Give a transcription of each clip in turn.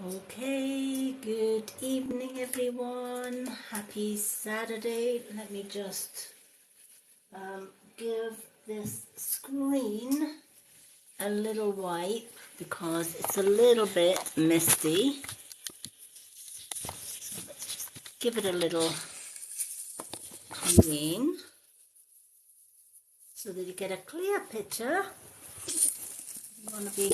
Okay, good evening everyone. Happy Saturday. Let me just give this screen a little wipe because it's a little bit misty. So let's just give it a little clean so that you get a clear picture. You want to be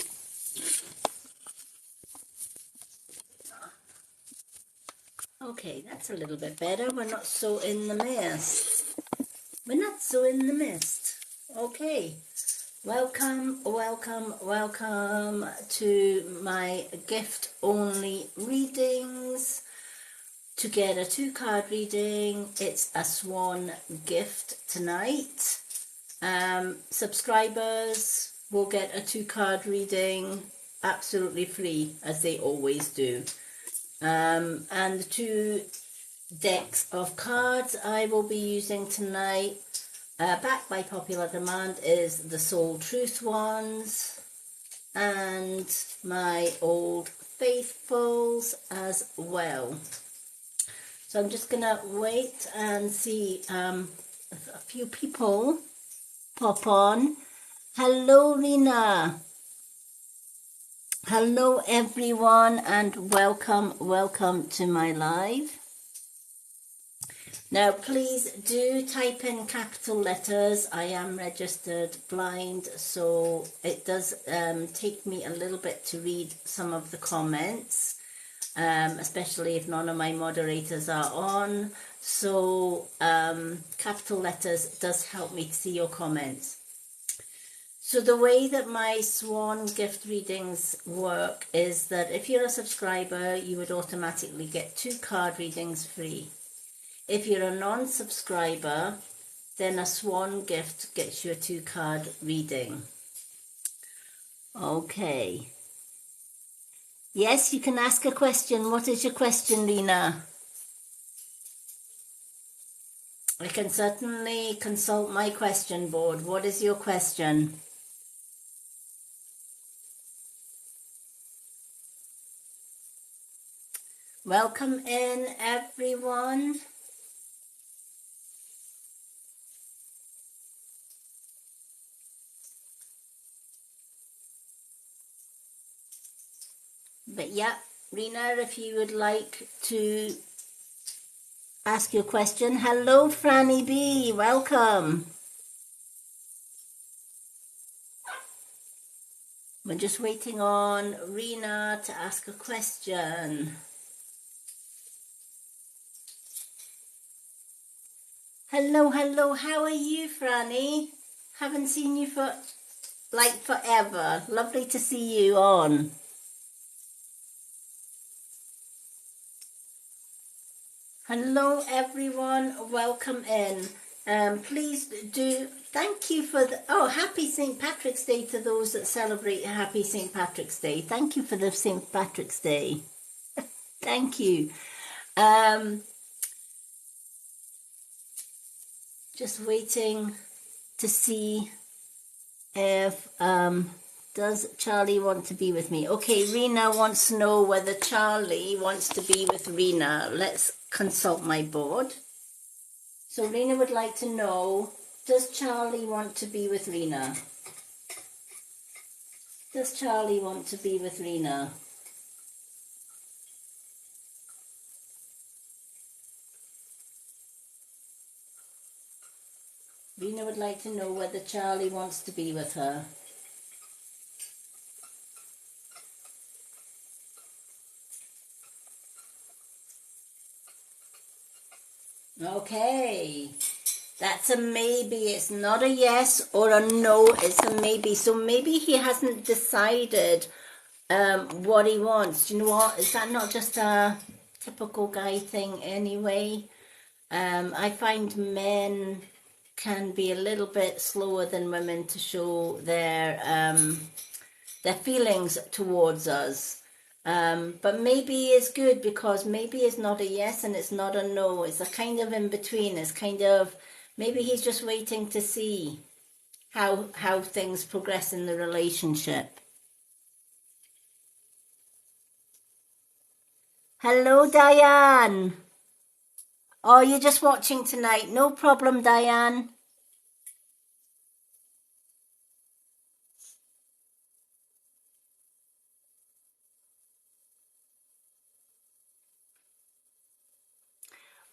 okay, that's a little bit better. We're not so in the mist. We're not so in the mist. Okay. Welcome, welcome, welcome to my gift only readings. To get a 2-card reading, it's a Swan gift tonight. Subscribers will get a 2-card reading absolutely free, as they always do. And the 2 decks of cards I will be using tonight, backed by popular demand, is the Soul Truth ones and my Old Faithfuls as well. So I'm just gonna wait and see a few people pop on. Hello Rena, hello everyone, and welcome to my live. Now, please do type in capital letters. I am registered blind, so it does take me a little bit to read some of the comments, especially if none of my moderators are on. So capital letters does help me to see your comments. So the way that my Swan gift readings work is that if you're a subscriber, you would automatically get 2 card readings free. If you're a non-subscriber, then a Swan gift gets you a 2-card reading. Okay. Yes, you can ask a question. What is your question, Lena? I can certainly consult my question board. What is your question? Welcome in, everyone. But yeah, Rena, if you would like to ask your question. Hello, Franny B. Welcome. We're just waiting on Rena to ask a question. Hello, hello. How are you, Franny? Haven't seen you for like forever. Lovely to see you on. Hello everyone, welcome in. Please do, thank you for the, oh, happy St. Patrick's Day to those that celebrate happy St. Patrick's Day. Thank you for the St. Patrick's Day. Thank you. Just waiting to see if, does Charlie want to be with me? Okay, Rena wants to know whether Charlie wants to be with Rena. Let's consult my board. So Rena would like to know, does Charlie want to be with Rena? Does Charlie want to be with Rena? Rena would like to know whether Charlie wants to be with her. Okay, that's a maybe. It's not a yes or a no, it's a maybe. So maybe he hasn't decided what he wants. Do you know what? Is that not just a typical guy thing anyway? I find men can be a little bit slower than women to show their feelings towards us. But maybe it's good because maybe it's not a yes and it's not a no. It's a kind of in between. It's kind of, maybe he's just waiting to see how things progress in the relationship. Hello, Diane. Oh, you're just watching tonight. No problem, Diane.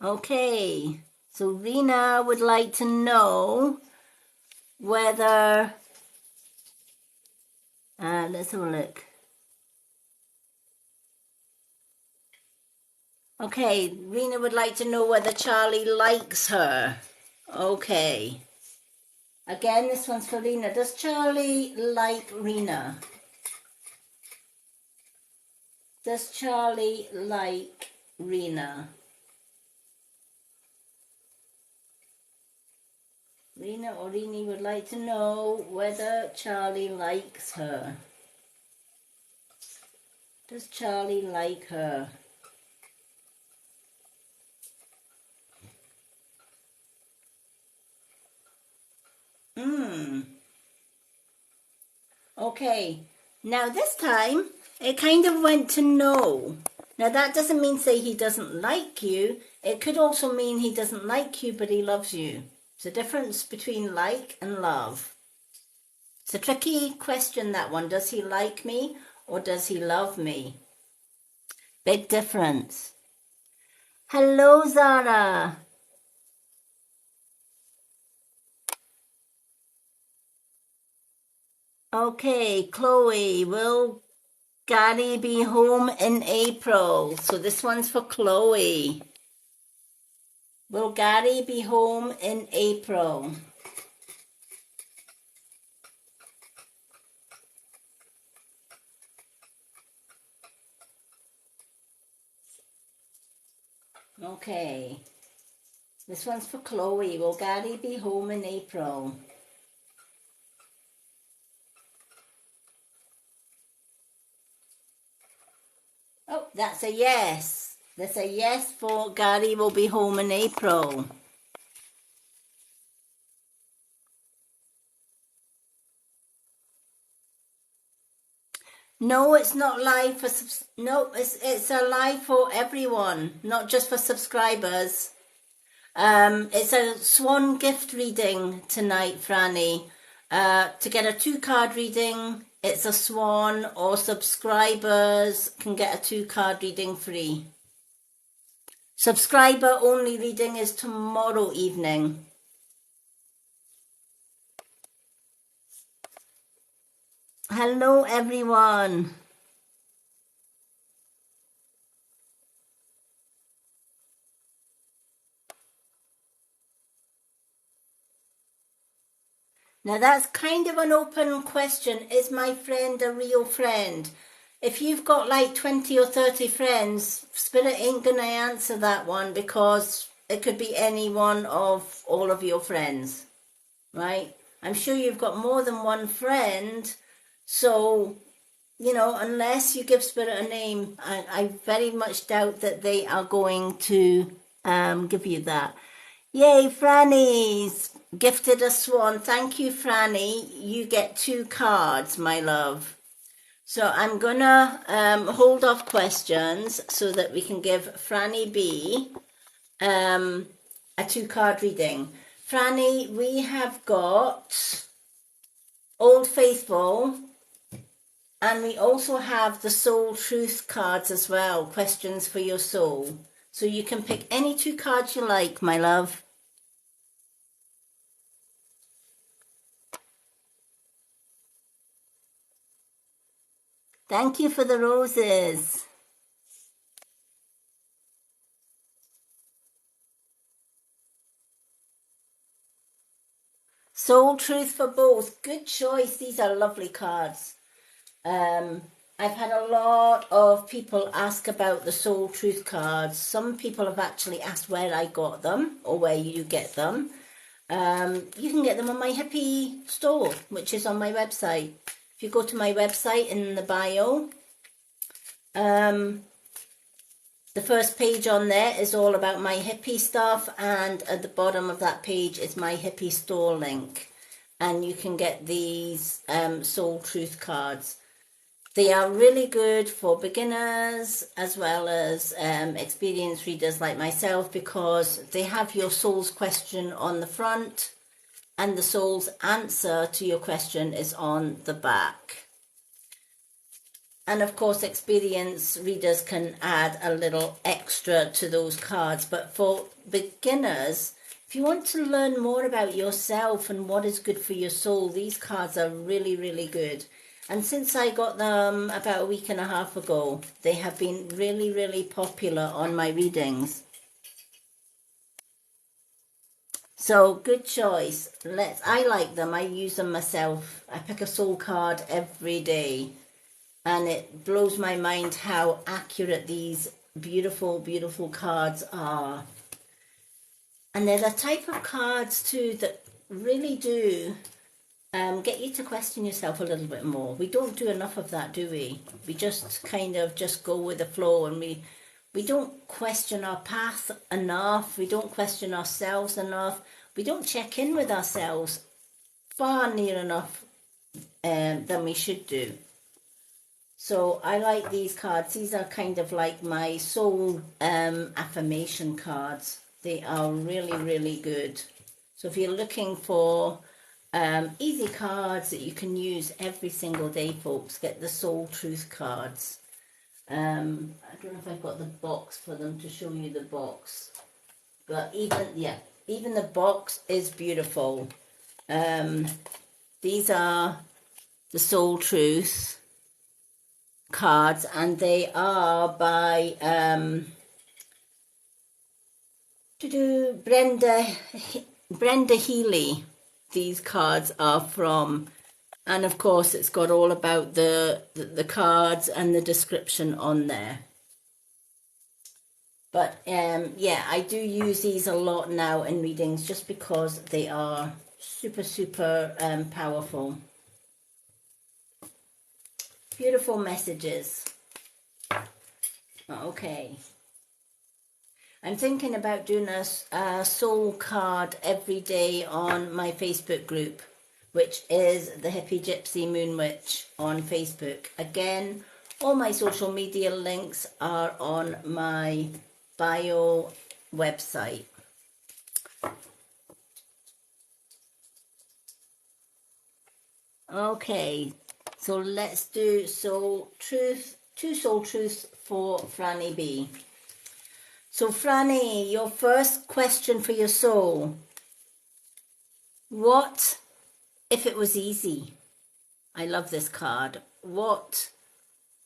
Okay, so Rena would like to know whether, let's have a look. Okay, Rena would like to know whether Charlie likes her. Okay. Again, this one's for Rena. Does Charlie like Rena? Does Charlie like Rena? Rena or Rini would like to know whether Charlie likes her. Does Charlie like her? Okay, now this time it kind of went to no. Now that doesn't mean say he doesn't like you. It could also mean he doesn't like you but he loves you. It's a difference between like and love. It's a tricky question, that one. Does he like me or does he love me? Big difference. Hello, Zara. Okay, Chloe, will Gary be home in April? So this one's for Chloe. Will Gary be home in April? Okay. This one's for Chloe. Will Gary be home in April? Oh, that's a yes. That's a yes for Gary will be home in April. No, it's not live for no, it's a live for everyone, not just for subscribers. It's a Swan gift reading tonight, Franny. To get a 2-card reading, it's a Swan, or subscribers can get a 2-card reading free. Subscriber only reading is tomorrow evening. Hello, everyone. Now that's kind of an open question. Is my friend a real friend? If you've got like 20 or 30 friends, Spirit ain't going to answer that one because it could be any one of all of your friends, right? I'm sure you've got more than one friend. So, you know, unless you give Spirit a name, I very much doubt that they are going to give you that. Yay, Franny's gifted a swan. Thank you, Franny. You get 2 cards, my love. So I'm gonna hold off questions so that we can give Franny B a 2-card reading. Franny, we have got Old Faithful, and we also have the Soul Truth cards as well, questions for your soul. So you can pick any 2 cards you like, my love. Thank you for the roses. Soul Truth for both. Good choice. These are lovely cards. I've had a lot of people ask about the Soul Truth cards. Some people have actually asked where I got them or where you get them. You can get them on my Hippie store, which is on my website. If you go to my website in the bio, the first page on there is all about my Hippie stuff, and at the bottom of that page is my Hippie store link. And you can get these Soul Truth cards. They are really good for beginners as well as experienced readers like myself, because they have your soul's question on the front and the soul's answer to your question is on the back. And of course, experienced readers can add a little extra to those cards. But for beginners, if you want to learn more about yourself and what is good for your soul, these cards are really, really good. And since I got them about a week and a half ago, they have been really, really popular on my readings. So good choice. I like them. I use them myself. I pick a soul card every day. And it blows my mind how accurate these beautiful, beautiful cards are. And they're the type of cards too that really do get you to question yourself a little bit more. We don't do enough of that, do we? We just kind of just go with the flow, and we don't question our path enough. We don't question ourselves enough. We don't check in with ourselves far near enough than we should do. So I like these cards. These are kind of like my soul affirmation cards. They are really, really good. So if you're looking for easy cards that you can use every single day, folks, get the Soul Truth cards. I don't know if I've got the box for them to show you the box. But even the box is beautiful. These are the Soul Truth cards, and they are by Brenda Healy. These cards are from, and of course it's got all about the cards and the description on there. But yeah, I do use these a lot now in readings just because they are super, super powerful. Beautiful messages. Okay. I'm thinking about doing a soul card every day on my Facebook group, which is the Hippie Gypsy Moon Witch on Facebook. Again, all my social media links are on my bio website. Okay, so let's do two soul truths for Franny B. So Franny, your first question for your soul. What if it was easy? I love this card. What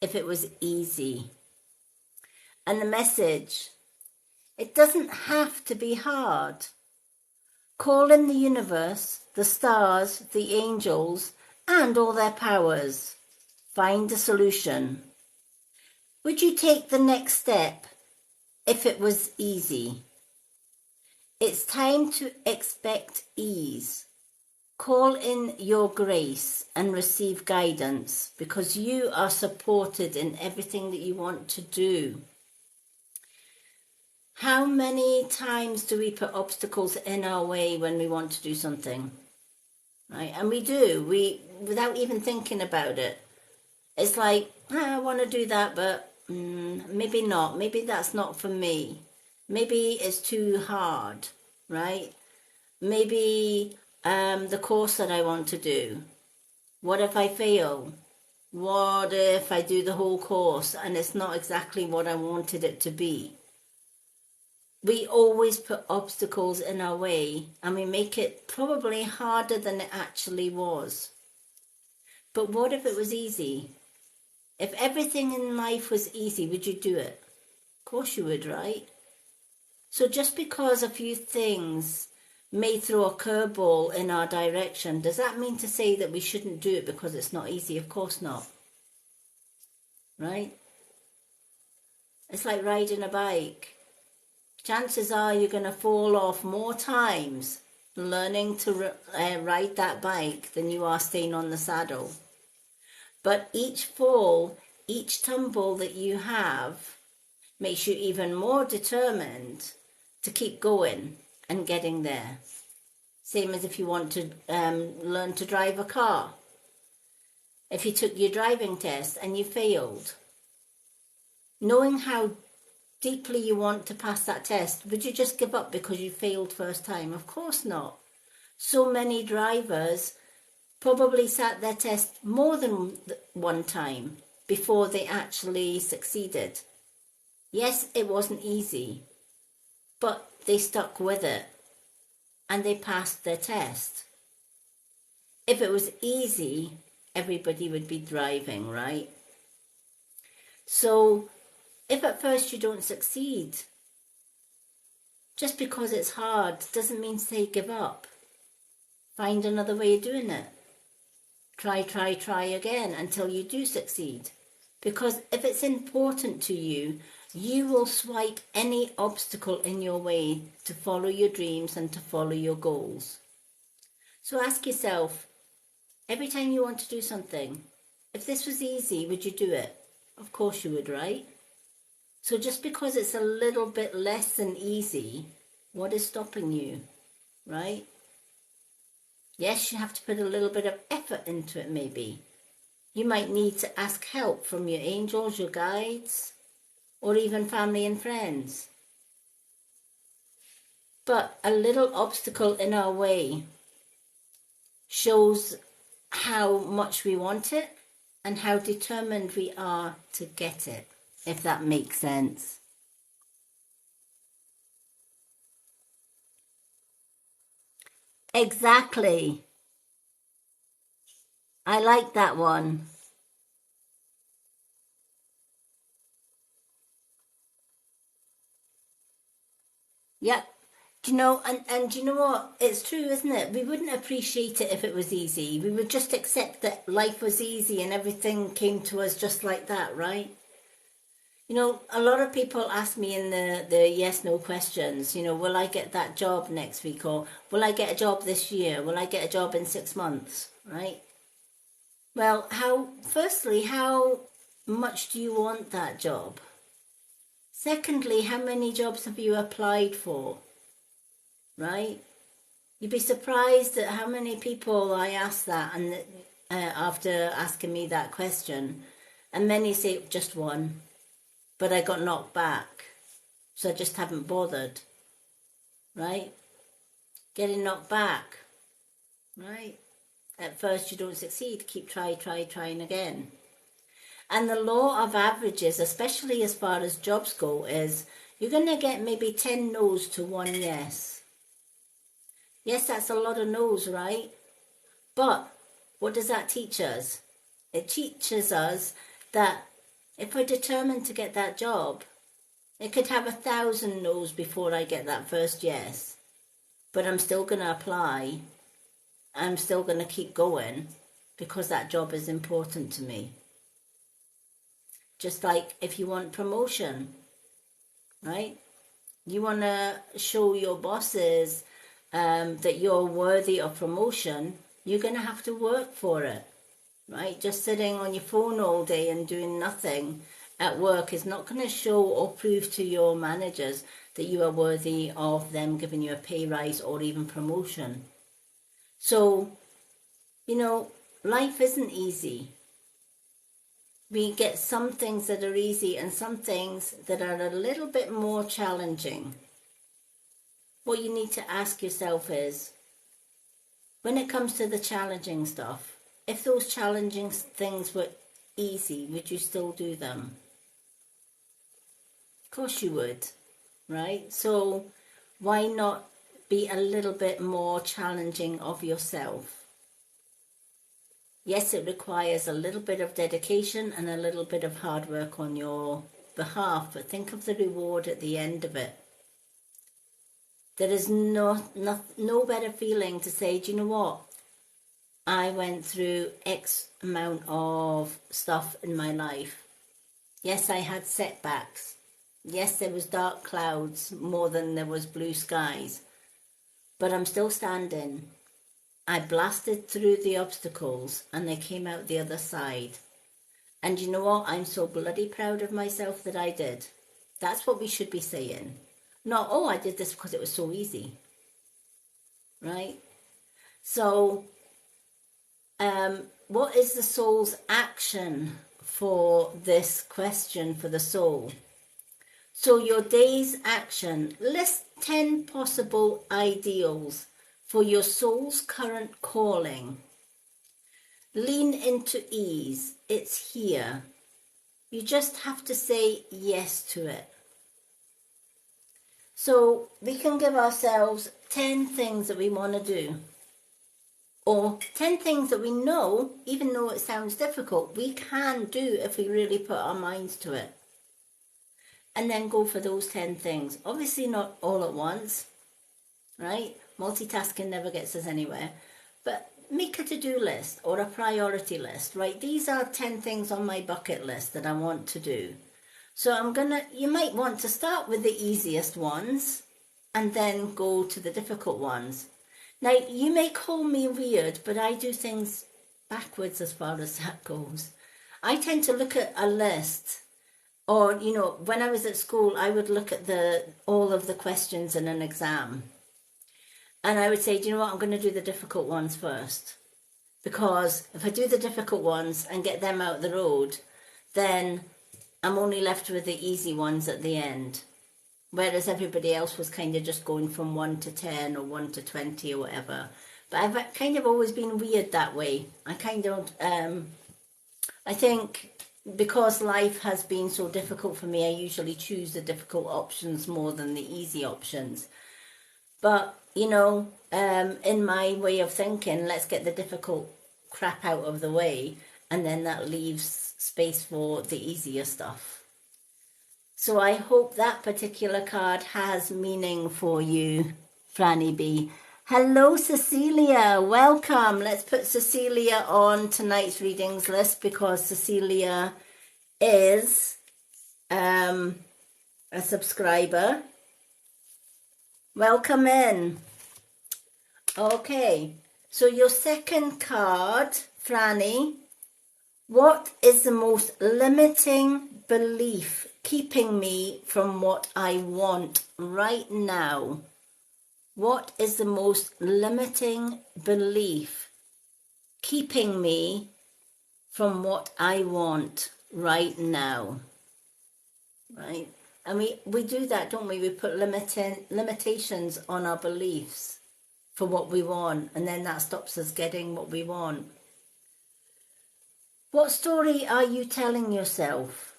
if it was easy? And the message, it doesn't have to be hard. Call in the universe, the stars, the angels, and all their powers. Find a solution. Would you take the next step if it was easy? It's time to expect ease. Call in your grace and receive guidance, because you are supported in everything that you want to do. How many times do we put obstacles in our way when we want to do something? Right? And we do, without even thinking about it. It's like, I want to do that, but maybe not. Maybe that's not for me. Maybe it's too hard, right? Maybe the course that I want to do. What if I fail? What if I do the whole course and it's not exactly what I wanted it to be? We always put obstacles in our way, and we make it probably harder than it actually was. But what if it was easy? If everything in life was easy, would you do it? Of course you would, right? So just because a few things may throw a curveball in our direction, does that mean to say that we shouldn't do it because it's not easy? Of course not. Right? It's like riding a bike. Chances are you're going to fall off more times learning to ride that bike than you are staying on the saddle. But each fall, each tumble that you have makes you even more determined to keep going and getting there. Same as if you want to learn to drive a car. If you took your driving test and you failed, knowing how deeply you want to pass that test, would you just give up because you failed first time? Of course not. So many drivers probably sat their test more than one time before they actually succeeded. Yes, it wasn't easy, but they stuck with it and they passed their test. If it was easy, everybody would be driving, right? So if at first you don't succeed, just because it's hard doesn't mean say give up. Find another way of doing it. Try again until you do succeed. Because if it's important to you, you will swipe any obstacle in your way to follow your dreams and to follow your goals. So ask yourself, every time you want to do something, if this was easy, would you do it? Of course you would, right? So just because it's a little bit less than easy, what is stopping you, right? Yes, you have to put a little bit of effort into it maybe. You might need to ask help from your angels, your guides, or even family and friends. But a little obstacle in our way shows how much we want it and how determined we are to get it, if that makes sense. Exactly. I like that one. Yep. Do you know, and do you know what? It's true, isn't it? We wouldn't appreciate it if it was easy. We would just accept that life was easy and everything came to us just like that, right? You know, a lot of people ask me in the yes no questions, will I get that job next week, or will I get a job this year? Will I get a job in 6 months, right? Well, firstly, how much do you want that job? Secondly, how many jobs have you applied for, right? You'd be surprised at how many people I ask that, and after asking me that question, and many say just one, but I got knocked back, so I just haven't bothered, right? Getting knocked back, right? At first you don't succeed, keep trying again. And the law of averages, especially as far as jobs go, is you're going to get maybe 10 no's to one yes. Yes, that's a lot of no's, right? But what does that teach us? It teaches us that if we're determined to get that job, it could have 1,000 no's before I get that first yes. But I'm still going to apply. I'm still going to keep going because that job is important to me. Just like if you want promotion, right? You want to show your bosses that you're worthy of promotion, you're going to have to work for it, right? Just sitting on your phone all day and doing nothing at work is not going to show or prove to your managers that you are worthy of them giving you a pay rise or even promotion. So, life isn't easy. We get some things that are easy and some things that are a little bit more challenging. What you need to ask yourself is, when it comes to the challenging stuff, if those challenging things were easy, would you still do them? Of course you would, right? So why not be a little bit more challenging of yourself? Yes, it requires a little bit of dedication and a little bit of hard work on your behalf, but think of the reward at the end of it. There is no better feeling to say, do you know what? I went through X amount of stuff in my life. Yes, I had setbacks. Yes, there was dark clouds more than there was blue skies. But I'm still standing. I blasted through the obstacles and I came out the other side. And you know what? I'm so bloody proud of myself that I did. That's what we should be saying. Not, oh, I did this because it was so easy. Right? So, what is the soul's action for this question for the soul? So your day's action, list 10 possible ideals for your soul's current calling. Lean into ease. It's here. You just have to say yes to it. So we can give ourselves 10 things that we want to do. Or 10 things that we know, even though it sounds difficult, we can do if we really put our minds to it. And then go for those 10 things. Obviously not all at once, right? Multitasking never gets us anywhere. But make a to-do list or a priority list, right? These are 10 things on my bucket list that I want to do. So you might want to start with the easiest ones and then go to the difficult ones. Now, you may call me weird, but I do things backwards as far as that goes. I tend to look at a list, or, when I was at school, I would look at all of the questions in an exam. And I would say, do you know what, I'm going to do the difficult ones first. Because if I do the difficult ones and get them out the road, then I'm only left with the easy ones at the end. Whereas everybody else was kind of just going from 1 to 10 or 1 to 20 or whatever. But I've kind of always been weird that way. I think because life has been so difficult for me, I usually choose the difficult options more than the easy options. But, in my way of thinking, let's get the difficult crap out of the way, and then that leaves space for the easier stuff. So I hope that particular card has meaning for you, Franny B. Hello, Cecilia. Welcome. Let's put Cecilia on tonight's readings list because Cecilia is a subscriber. Welcome in. Okay. So your second card, Franny. What is the most limiting belief keeping me from what I want right now? What is the most limiting belief keeping me from what I want right now? Right? And we do that, don't we? We put limitations on our beliefs for what we want, and then that stops us getting what we want. What story are you telling yourself?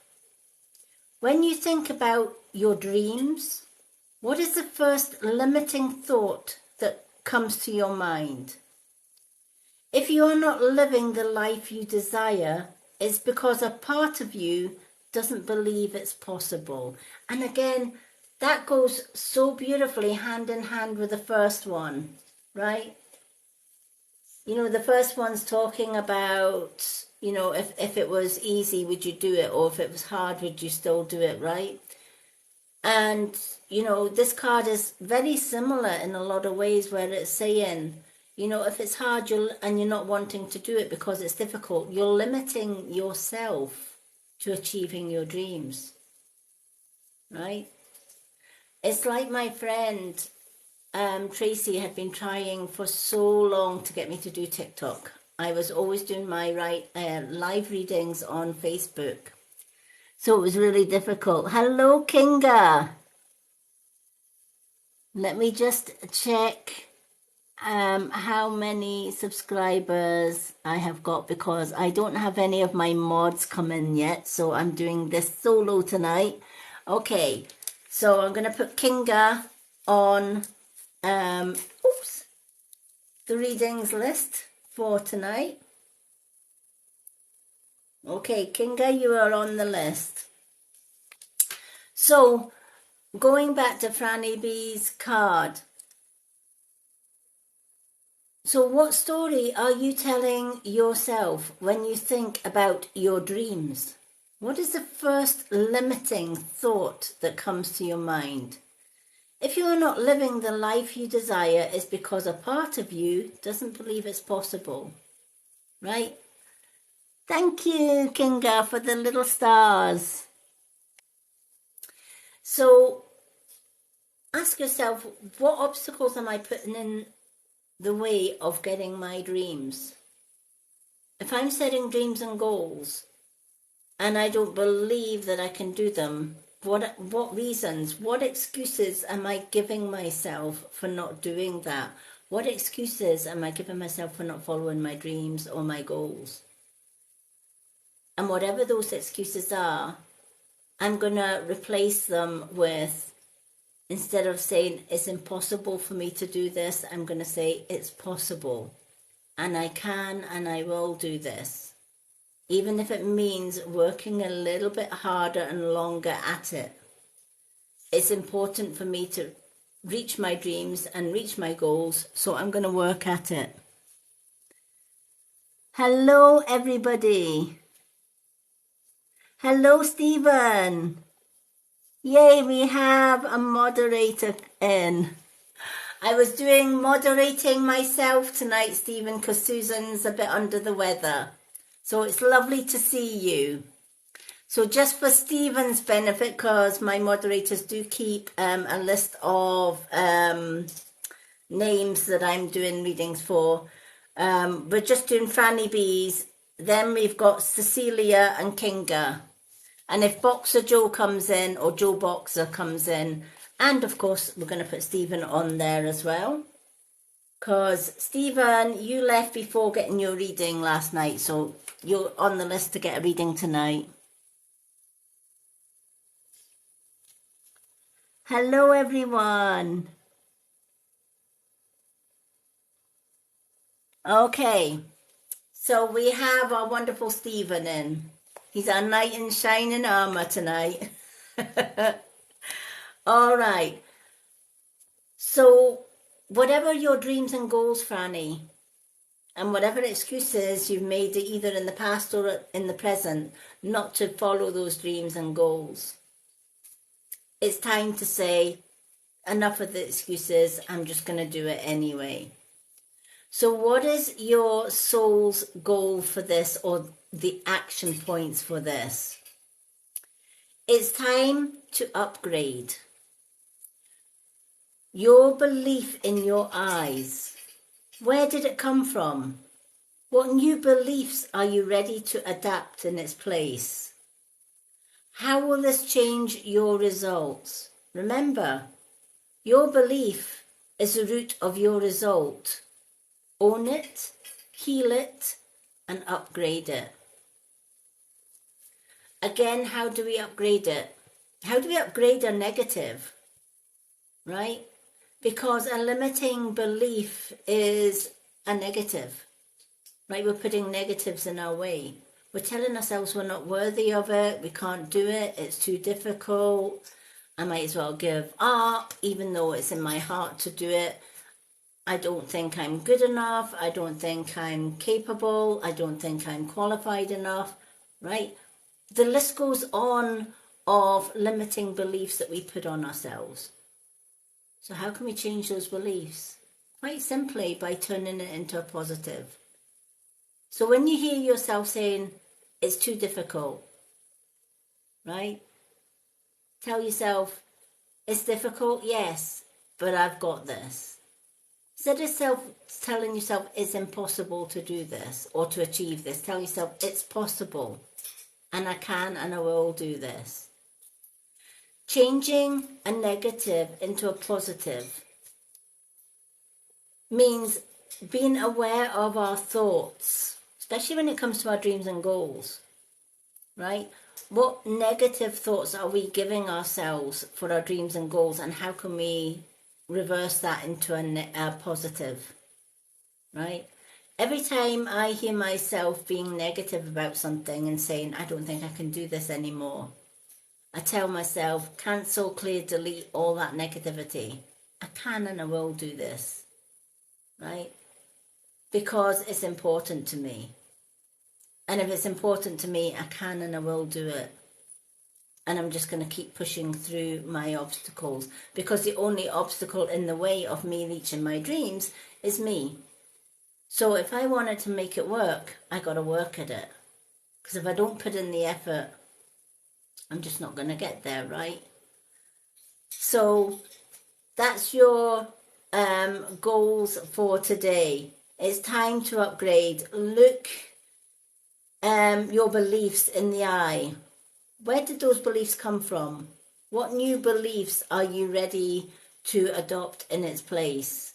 When you think about your dreams, what is the first limiting thought that comes to your mind? If you are not living the life you desire, it's because a part of you doesn't believe it's possible. And again, that goes so beautifully hand in hand with the first one, right? The first one's talking about, if it was easy, would you do it? Or if it was hard, would you still do it, right? And, this card is very similar in a lot of ways where it's saying, if it's hard and you're not wanting to do it because it's difficult, you're limiting yourself to achieving your dreams, right? It's like my friend Tracy had been trying for so long to get me to do TikTok. I was always doing my live readings on Facebook. So it was really difficult. Hello, Kinga. Let me just check how many subscribers I have got because I don't have any of my mods come in yet. So I'm doing this solo tonight. Okay, so I'm going to put Kinga on the readings list for tonight. Okay, Kinga, you are on the list. So, going back to Franny B's card. So what story are you telling yourself when you think about your dreams? What is the first limiting thought that comes to your mind? If you are not living the life you desire, it's because a part of you doesn't believe it's possible, right? Thank you, Kinga, for the little stars. So ask yourself, what obstacles am I putting in the way of getting my dreams? If I'm setting dreams and goals and I don't believe that I can do them, what reasons, what excuses am I giving myself for not doing that? What excuses am I giving myself for not following my dreams or my goals? And whatever those excuses are, I'm going to replace them with, instead of saying it's impossible for me to do this, I'm going to say it's possible. And I can and I will do this. Even if it means working a little bit harder and longer at it. It's important for me to reach my dreams and reach my goals, so I'm going to work at it. Hello, everybody. Hello, Stephen. Yay, we have a moderator in. I was doing moderating myself tonight, Stephen, because Susan's a bit under the weather. So it's lovely to see you. So just for Stephen's benefit, because my moderators do keep a list of names that I'm doing readings for. We're just doing Franny B's. Then we've got Cecilia and Kinga. And if Boxer Joe comes in, or Joe Boxer comes in, and of course we're going to put Stephen on there as well. Because Stephen, you left before getting your reading last night, so you're on the list to get a reading tonight. Hello, everyone. Okay, so we have our wonderful Stephen in. He's our knight in shining armour tonight. All right. So whatever your dreams and goals, Franny, and whatever excuses you've made either in the past or in the present not to follow those dreams and goals, it's time to say, enough of the excuses, I'm just going to do it anyway. So what is your soul's goal for this, or the action points for this? It's time to upgrade. Your belief in your eyes. Where did it come from? What new beliefs are you ready to adapt in its place? How will this change your results? Remember, your belief is the root of your result. Own it, heal it, and upgrade it. Again, how do we upgrade it? How do we upgrade a negative? Right? Because a limiting belief is a negative. Right? We're putting negatives in our way. We're telling ourselves we're not worthy of it, we can't do it, it's too difficult, I might as well give up, even though it's in my heart to do it. I don't think I'm good enough, I don't think I'm capable, I don't think I'm qualified enough, right? The list goes on of limiting beliefs that we put on ourselves. So how can we change those beliefs? Quite simply by turning it into a positive. So when you hear yourself saying, it's too difficult, right? Tell yourself, it's difficult, yes, but I've got this. Instead of telling yourself it's impossible to do this or to achieve this, tell yourself it's possible and I can and I will do this. Changing a negative into a positive means being aware of our thoughts, especially when it comes to our dreams and goals, right? What negative thoughts are we giving ourselves for our dreams and goals, and how can we reverse that into a positive, right? Every time I hear myself being negative about something and saying, I don't think I can do this anymore, I tell myself, cancel, clear, delete all that negativity. I can and I will do this, right? Because it's important to me. And if it's important to me, I can and I will do it. And I'm just going to keep pushing through my obstacles, because the only obstacle in the way of me reaching my dreams is me. So if I wanted to make it work, I got to work at it. Because if I don't put in the effort, I'm just not going to get there, right? So that's your goals for today. It's time to upgrade. Look your beliefs in the eye. Where did those beliefs come from? What new beliefs are you ready to adopt in its place?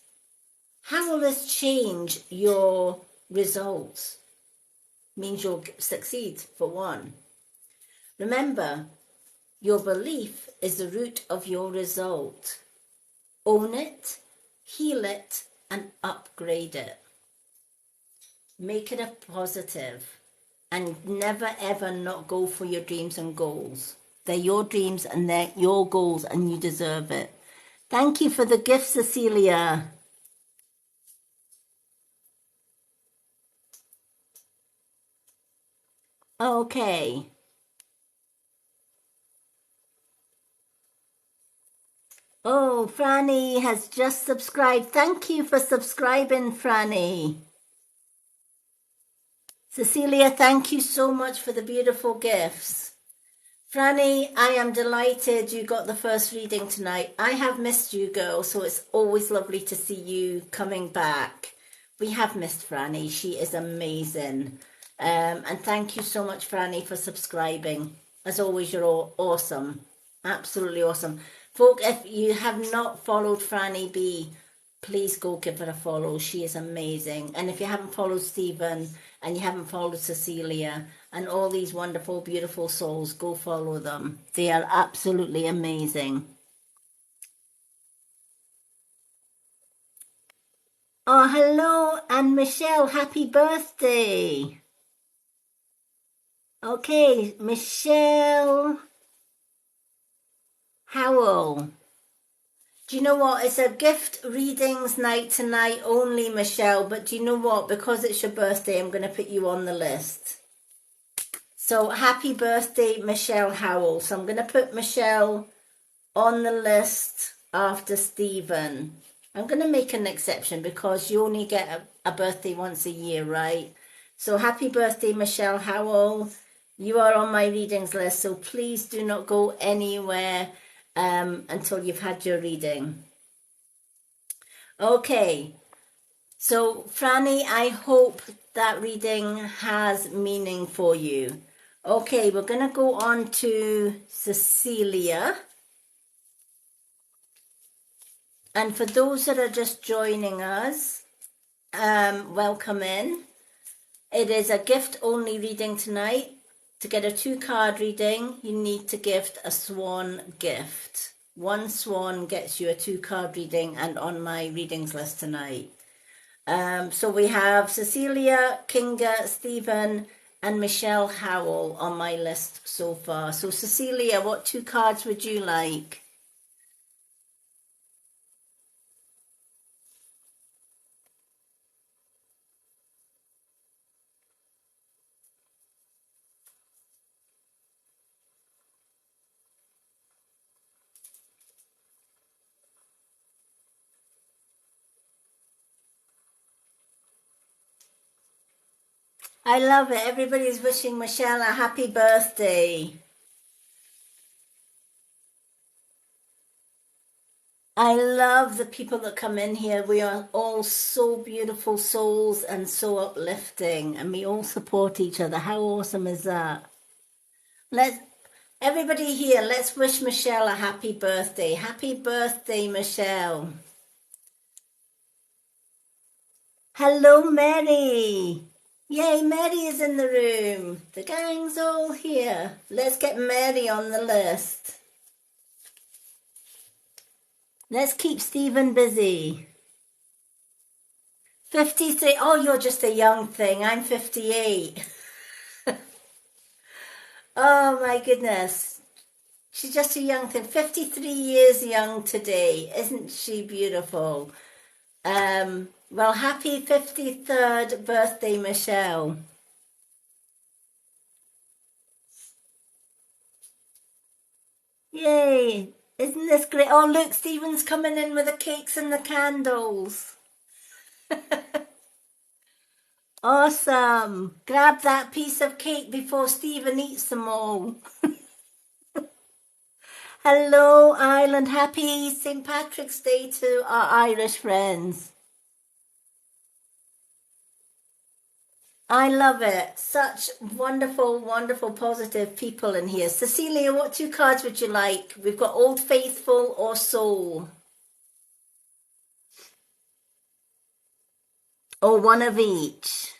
How will this change your results? Means you'll succeed, for one. Remember, your belief is the root of your result. Own it, heal it, and upgrade it. Make it a positive, and never ever not go for your dreams and goals. They're your dreams and they're your goals, and you deserve it. Thank you for the gift, Cecilia. Okay. Oh, Franny has just subscribed. Thank you for subscribing, Franny. Cecilia, thank you so much for the beautiful gifts. Franny, I am delighted you got the first reading tonight. I have missed you, girl, so it's always lovely to see you coming back. We have missed Franny. She is amazing. And thank you so much, Franny, for subscribing. As always, you're all awesome. Absolutely awesome. Folk, if you have not followed Franny B, please go give her a follow. She is amazing. And if you haven't followed Stephen and you haven't followed Cecilia and all these wonderful, beautiful souls, go follow them. They are absolutely amazing. Oh, hello, and Michelle, happy birthday. Okay, Michelle Howell. Do you know what? It's a gift readings night tonight only, Michelle. But do you know what? Because it's your birthday, I'm going to put you on the list. So happy birthday, Michelle Howell. So I'm going to put Michelle on the list after Stephen. I'm going to make an exception because you only get a birthday once a year, right? So happy birthday, Michelle Howell. You are on my readings list, so please do not go anywhere until you've had your reading. Okay, so Franny, I hope that reading has meaning for you. Okay, we're going to go on to Cecilia. And for those that are just joining us, welcome in. It is a gift-only reading tonight. To get a 2-card reading, you need to gift a swan gift. One swan gets you a 2-card reading and on my readings list tonight. So we have Cecilia, Kinga, Stephen, and Michelle Howell on my list so far. So Cecilia, what 2 cards would you like? I love it. Everybody's wishing Michelle a happy birthday. I love the people that come in here. We are all so beautiful souls and so uplifting, and we all support each other. How awesome is that? Everybody here, let's wish Michelle a happy birthday. Happy birthday, Michelle. Hello, Mary. Yay, Mary is in the room. The gang's all here. Let's get Mary on the list. Let's keep Stephen busy. 53. Oh, you're just a young thing. I'm 58. Oh, my goodness. She's just a young thing. 53 years young today. Isn't she beautiful? Well, happy 53rd birthday, Michelle. Yay. Isn't this great? Oh, look, Stephen's coming in with the cakes and the candles. Awesome. Grab that piece of cake before Stephen eats them all. Hello, Ireland. Happy St. Patrick's Day to our Irish friends. I love it. Such wonderful, wonderful, positive people in here. Cecilia, what two cards would you like? We've got Old Faithful or Soul. Or one of each.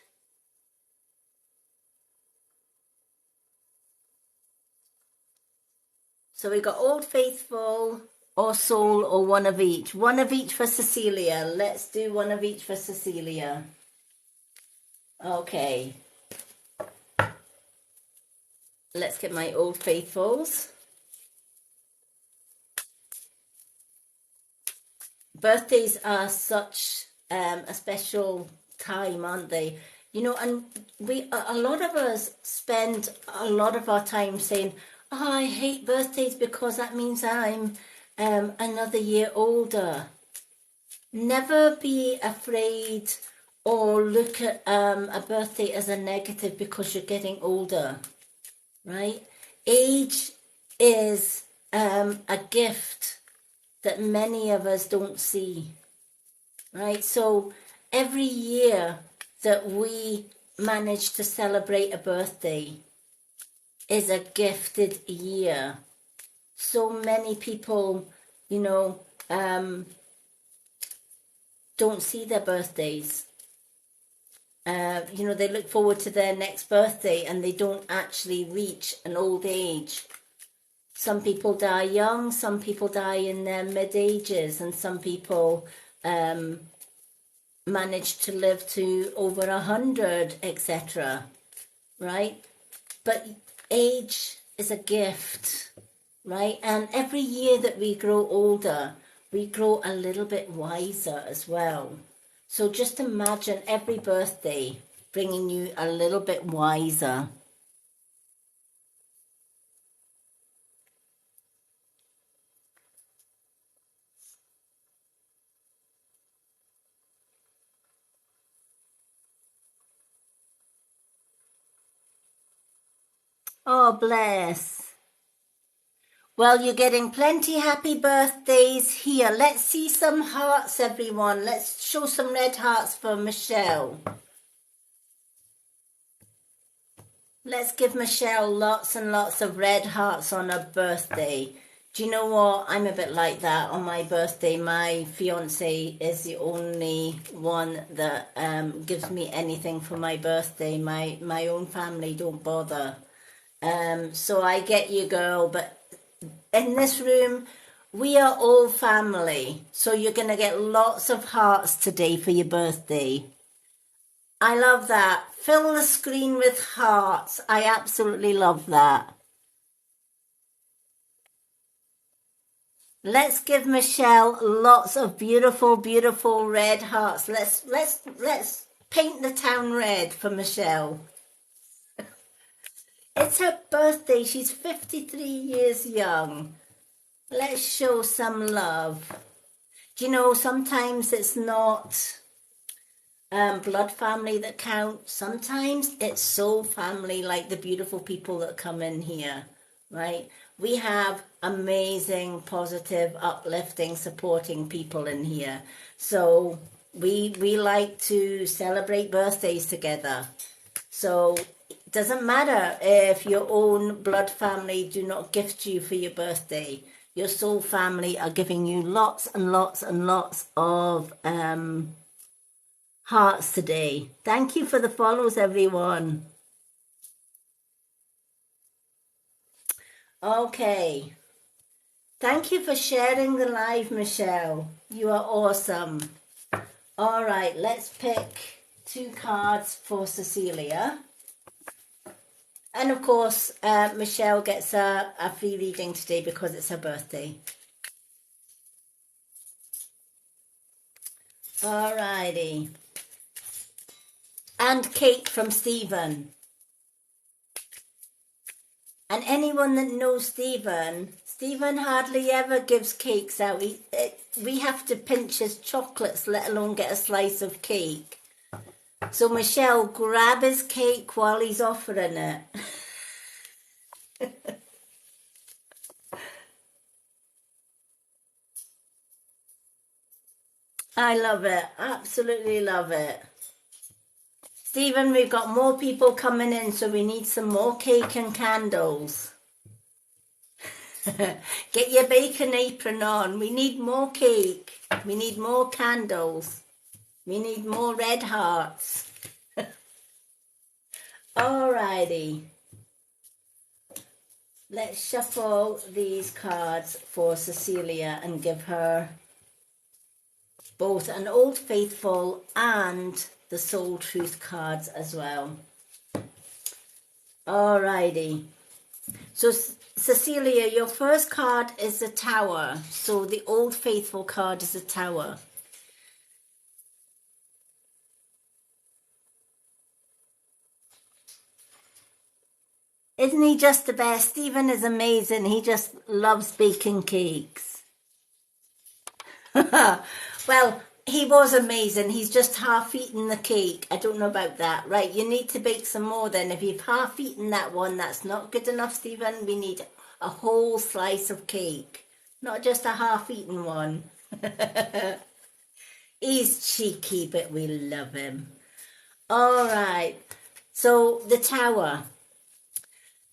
So we got Old Faithful or Soul or one of each. One of each for Cecilia. Let's do one of each for Cecilia. Okay. Let's get my Old Faithfuls. Birthdays are such a special time, aren't they? You know, and a lot of us spend a lot of our time saying, "Oh, I hate birthdays because that means I'm another year older." Never be afraid or look at a birthday as a negative because you're getting older, right? Age is a gift that many of us don't see, right? So every year that we manage to celebrate a birthday is a gifted year. So many people, you know, don't see their birthdays. You know, they look forward to their next birthday and they don't actually reach an old age. Some people die young, some people die in their mid-ages, and some people manage to live to over 100, etc. Right? But age is a gift, right? And every year that we grow older, we grow a little bit wiser as well. So just imagine every birthday bringing you a little bit wiser. Oh, bless. Well, you're getting plenty happy birthdays here. Let's see some hearts, everyone. Let's show some red hearts for Michelle. Let's give Michelle lots and lots of red hearts on her birthday. Do you know what? I'm a bit like that on my birthday. My fiance is the only one that gives me anything for my birthday. My own family don't bother. So I get you, girl, but in this room, we are all family. So you're going to get lots of hearts today for your birthday. I love that. Fill the screen with hearts. I absolutely love that. Let's give Michelle lots of beautiful, beautiful red hearts. Let's paint the town red for Michelle. It's her birthday. She's 53 years young. Let's show some love. Do you know, sometimes it's not blood family that counts. Sometimes it's soul family, like the beautiful people that come in here, right? We have amazing, positive, uplifting, supporting people in here. So we like to celebrate birthdays together. So it doesn't matter if your own blood family do not gift you for your birthday. Your soul family are giving you lots and lots and lots of hearts today. Thank you for the follows, everyone. Okay. Thank you for sharing the live, Michelle. You are awesome. All right, let's pick two cards for Cecilia. And of course, Michelle gets a free reading today because it's her birthday. All righty. And cake from Stephen. And anyone that knows Stephen, Stephen hardly ever gives cakes out. We have to pinch his chocolates, let alone get a slice of cake. So Michelle, grab his cake while he's offering it. I love it. Absolutely love it. Stephen, we've got more people coming in, so we need some more cake and candles. Get your bacon apron on. We need more cake. We need more candles. We need more red hearts. Alrighty. Let's shuffle these cards for Cecilia and give her both an Old Faithful and the Soul Truth cards as well. Alrighty. So Cecilia, your first card is the Tower. So the Old Faithful card is the Tower. Isn't he just the best? Stephen is amazing. He just loves baking cakes. Well, he was amazing. He's just half eaten the cake. I don't know about that. Right, you need to bake some more then. If you've half eaten that one, that's not good enough, Stephen. We need a whole slice of cake, not just a half eaten one. He's cheeky, but we love him. All right, so the Tower.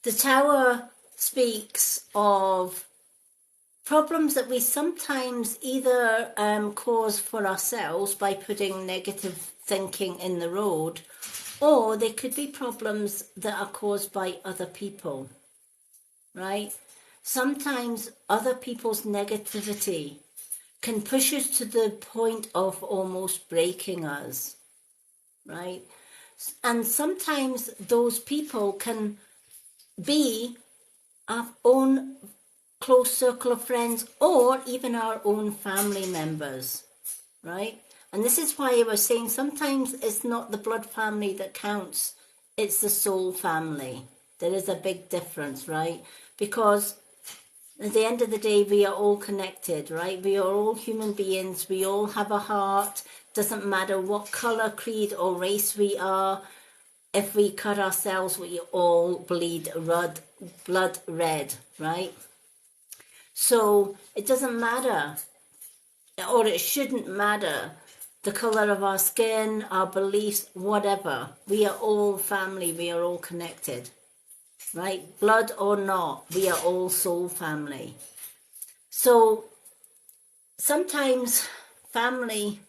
The Tower speaks of problems that we sometimes either cause for ourselves by putting negative thinking in the road, or they could be problems that are caused by other people, right? Sometimes other people's negativity can push us to the point of almost breaking us, right? And sometimes those people can be our own close circle of friends or even our own family members, right? And this is why I was saying sometimes it's not the blood family that counts, it's the soul family. There is a big difference, right? Because at the end of the day, we are all connected, right? We are all human beings. We all have a heart. Doesn't matter what color, creed, or race we are. If we cut ourselves, we all bleed blood red, right? So it doesn't matter, or it shouldn't matter, the colour of our skin, our beliefs, whatever. We are all family, we are all connected, right? Blood or not, we are all soul family. So sometimes family,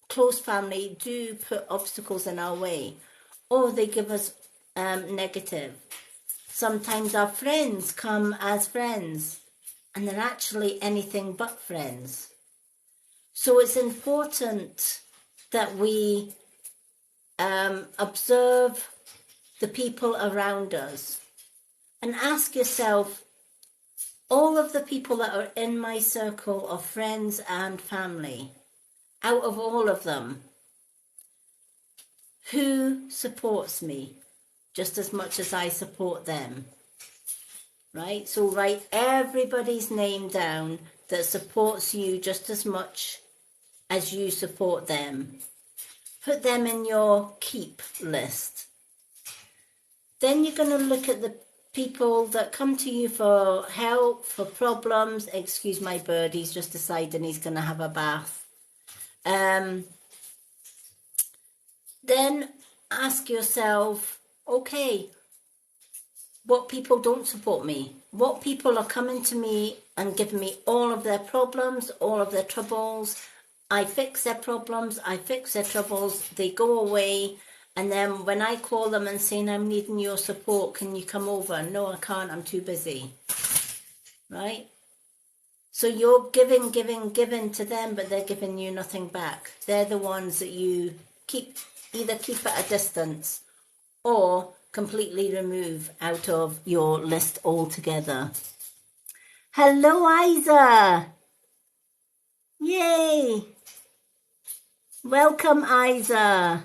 close family, do put obstacles in our way, or they give us negative. Sometimes our friends come as friends, and they're actually anything but friends. So it's important that we observe the people around us and ask yourself, all of the people that are in my circle of friends and family, out of all of them, who supports me just as much as I support them, right? So write everybody's name down that supports you just as much as you support them. Put them in your keep list. Then you're going to look at the people that come to you for help, for problems. Excuse my bird, he's just deciding he's going to have a bath. Then ask yourself, okay, what people don't support me? What people are coming to me and giving me all of their problems, all of their troubles? I fix their problems, I fix their troubles, they go away, and then when I call them and saying, I'm needing your support, can you come over? No, I can't, I'm too busy, right? So you're giving to them, but they're giving you nothing back. They're the ones that you either keep at a distance or completely remove out of your list altogether. Hello, Isa. Yay. Welcome, Isa.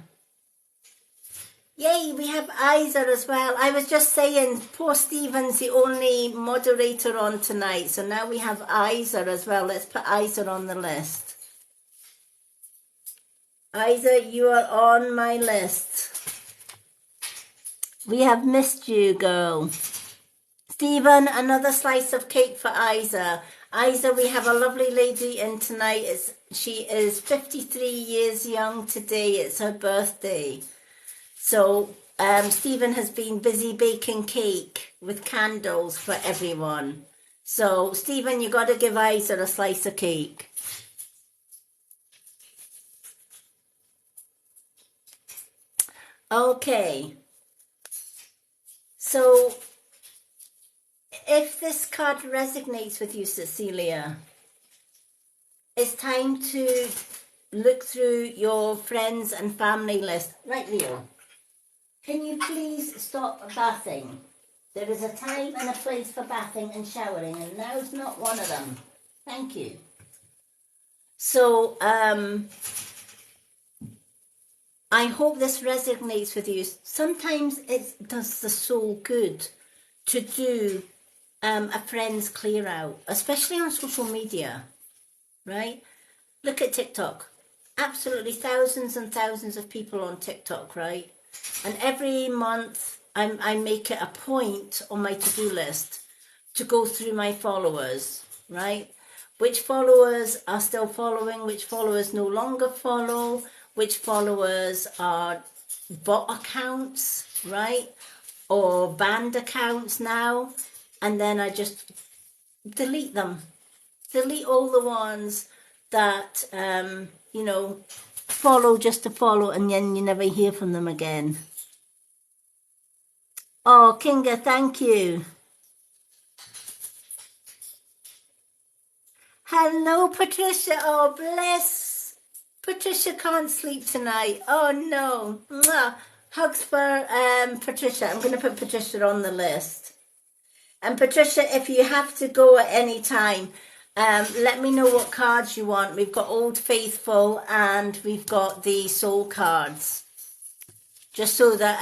Yay, we have Isa as well. I was just saying, poor Stephen's the only moderator on tonight, so now we have Isa as well. Let's put Isa on the list. Isa, you are on my list. We have missed you, girl. Stephen, another slice of cake for Isa. Isa, we have a lovely lady in tonight. It's She is 53 years young today. It's her birthday. So Stephen has been busy baking cake with candles for everyone. So Stephen, you got to give Isa a slice of cake. Okay. So if this card resonates with you, Cecilia, it's time to look through your friends and family list. Right, Leo, can you please stop bathing? There is a time and a place for bathing and showering, and now's not one of them. Thank you. So, I hope this resonates with you. Sometimes it does the soul good to do a friend's clear out, especially on social media, right? Look at TikTok. Absolutely thousands and thousands of people on TikTok, right? And every month I make it a point on my to-do list to go through my followers, right? Which followers are still following, which followers no longer follow, which followers are bot accounts, right? Or banned accounts now. And then I just delete them. Delete all the ones that, you know, follow just to follow, and then you never hear from them again. Oh, Kinga, thank you. Hello, Patricia. Oh, bless. Patricia can't sleep tonight. Oh, no. Mwah. Hugs for Patricia. I'm going to put Patricia on the list. And Patricia, if you have to go at any time, let me know what cards you want. We've got Old Faithful and we've got the Soul cards. Just so that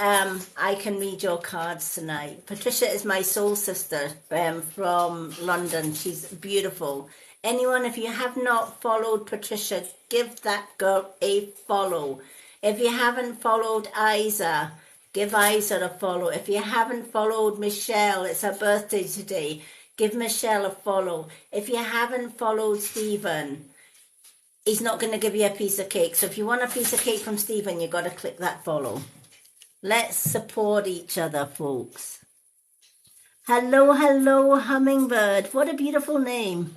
I can read your cards tonight. Patricia is my soul sister from London. She's beautiful. Anyone, if you have not followed Patricia, give that girl a follow. If you haven't followed Isa, give Isa a follow. If you haven't followed Michelle, it's her birthday today, give Michelle a follow. If you haven't followed Stephen, he's not going to give you a piece of cake. So if you want a piece of cake from Stephen, you've got to click that follow. Let's support each other, folks. Hello, hello, Hummingbird. What a beautiful name.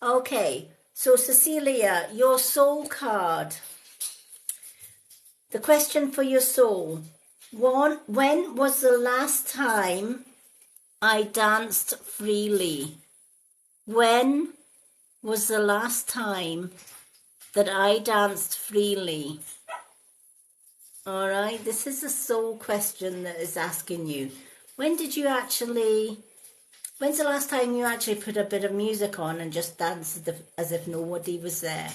Okay, so Cecilia, your soul card. The question for your soul. When was the last time I danced freely? When was the last time that I danced freely? All right, this is a soul question that is asking you. When's the last time you actually put a bit of music on and just danced as if nobody was there?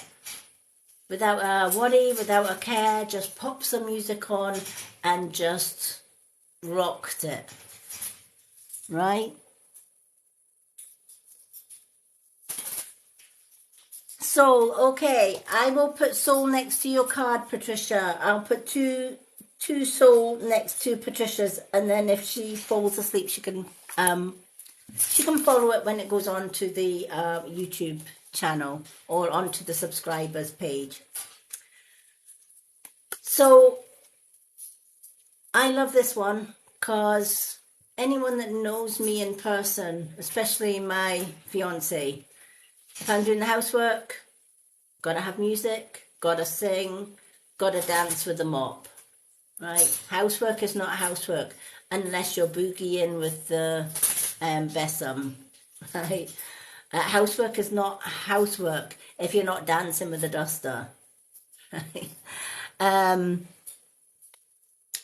Without a worry, without a care, just pop some music on and just rocked it. Right? Soul, okay. I will put soul next to your card, Patricia. I'll put two soul next to Patricia's, and then if she falls asleep, she can follow it when it goes on to the YouTube channel or onto the subscribers page. So I love this one because anyone that knows me in person, especially my fiance, if I'm doing the housework, gotta have music, gotta sing, gotta dance with the mop, right? Housework is not housework unless you're boogieing with the besom, right? Housework is not housework if you're not dancing with the duster, right?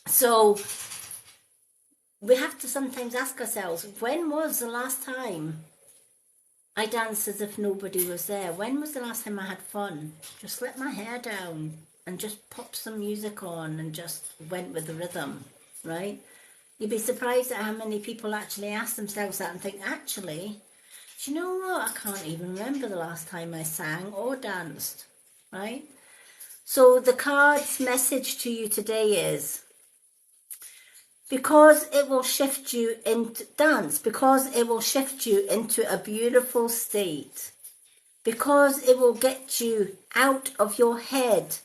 So we have to sometimes ask ourselves, when was the last time I danced as if nobody was there? When was the last time I had fun? Just let my hair down and just pop some music on and just went with the rhythm, right? You'd be surprised at how many people actually ask themselves that and think, actually, do you know what? I can't even remember the last time I sang or danced, right? So the card's message to you today is, because it will shift you into dance, because it will shift you into a beautiful state, because it will get you out of your head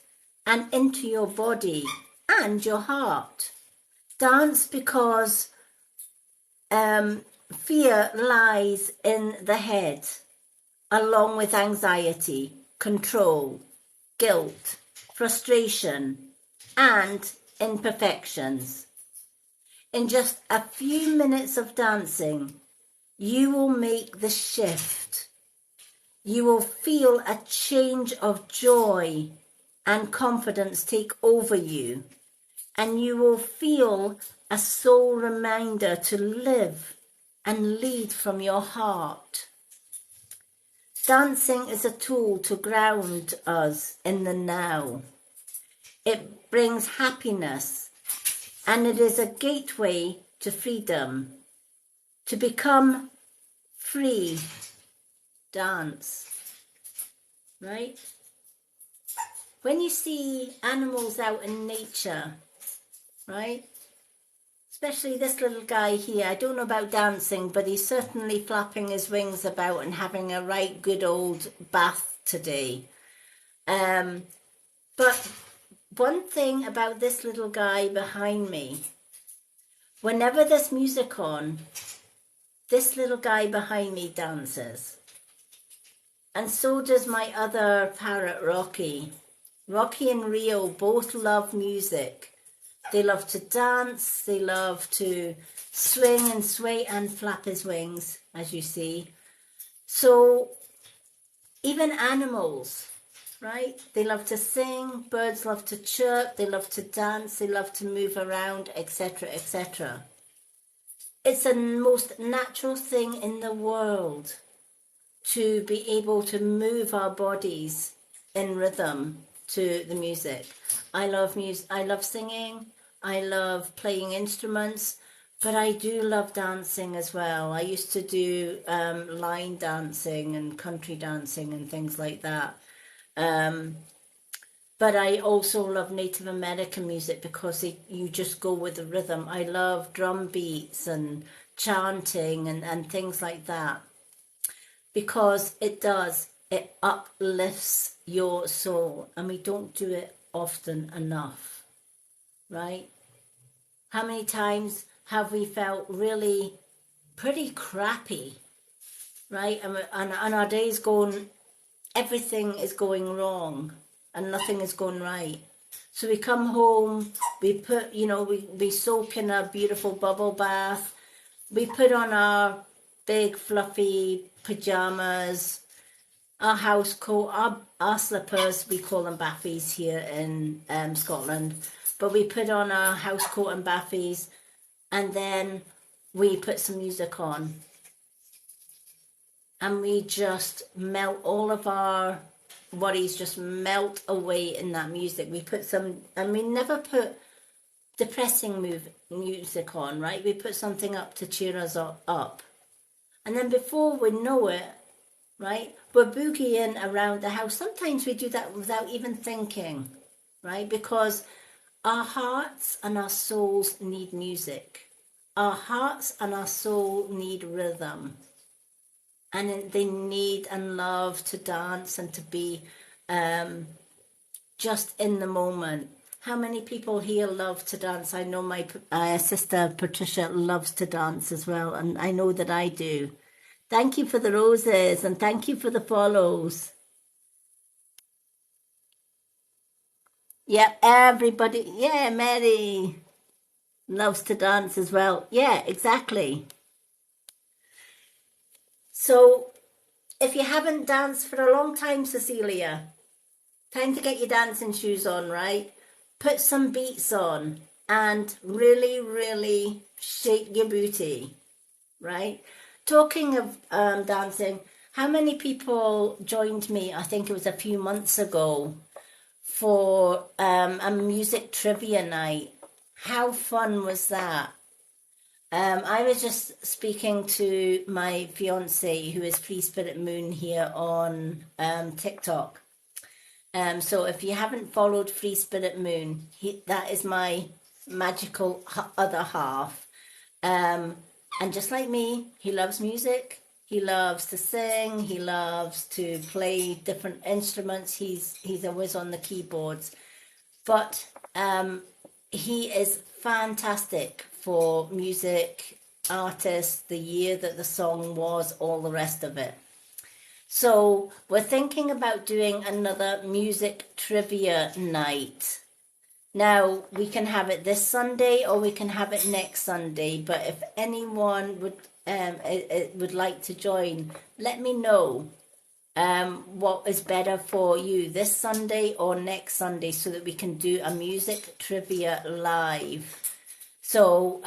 and into your body and your heart. Dance because fear lies in the head, along with anxiety, control, guilt, frustration, and imperfections. In just a few minutes of dancing, you will make the shift. You will feel a change of joy and confidence take over you, and you will feel a soul reminder to live and lead from your heart. Dancing is a tool to ground us in the now. It brings happiness, and it is a gateway to freedom. To become free, dance, right? When you see animals out in nature, right? Especially this little guy here. I don't know about dancing, but he's certainly flapping his wings about and having a right good old bath today. But one thing about this little guy behind me, whenever there's music on, this little guy behind me dances. And so does my other parrot, Rocky. Rocky and Rio both love music. They love to dance, they love to swing and sway and flap his wings, as you see. So even animals, right? They love to sing, birds love to chirp, they love to dance, they love to move around, etc., etc. It's the most natural thing in the world to be able to move our bodies in rhythm to the music. I love music. I love singing. I love playing instruments, but I do love dancing as well. I used to do line dancing and country dancing and things like that. But I also love Native American music because you just go with the rhythm. I love drum beats and chanting and things like that, because it uplifts your soul, and we don't do it often enough, right? How many times have we felt really pretty crappy, right? And our day's going, everything is going wrong and nothing is going right. So we come home, we put, we soak in a beautiful bubble bath, we put on our big fluffy pajamas, our house coat, our slippers, we call them baffies here in Scotland, but we put on our house coat and baffies, and then we put some music on, and we just melt all of our worries, just melt away in that music. We put some, and we never put depressing music on, right? We put something up to cheer us up, and then before we know it, right, we're boogieing around the house. Sometimes we do that without even thinking, right? Because our hearts and our souls need music. Our hearts and our soul need rhythm. And they need and love to dance and to be just in the moment. How many people here love to dance? I know my sister Patricia loves to dance as well, and I know that I do. Thank you for the roses and thank you for the follows. Yep, everybody. Yeah, Mary loves to dance as well. Yeah, exactly. So if you haven't danced for a long time, Cecilia, time to get your dancing shoes on, right? Put some beats on and really, really shake your booty, right? Talking of dancing, how many people joined me, I think it was a few months ago, for a music trivia night? How fun was that? I was just speaking to my fiance, who is Free Spirit Moon, here on TikTok. So if you haven't followed Free Spirit Moon, that is my magical other half. And just like me, he loves music. He loves to sing. He loves to play different instruments. He's always on the keyboards. But he is fantastic for music artists, the year that the song was, all the rest of it. So we're thinking about doing another music trivia night. Now, we can have it this Sunday or we can have it next Sunday, but if anyone would like to join, let me know what is better for you, this Sunday or next Sunday, so that we can do a music trivia live. So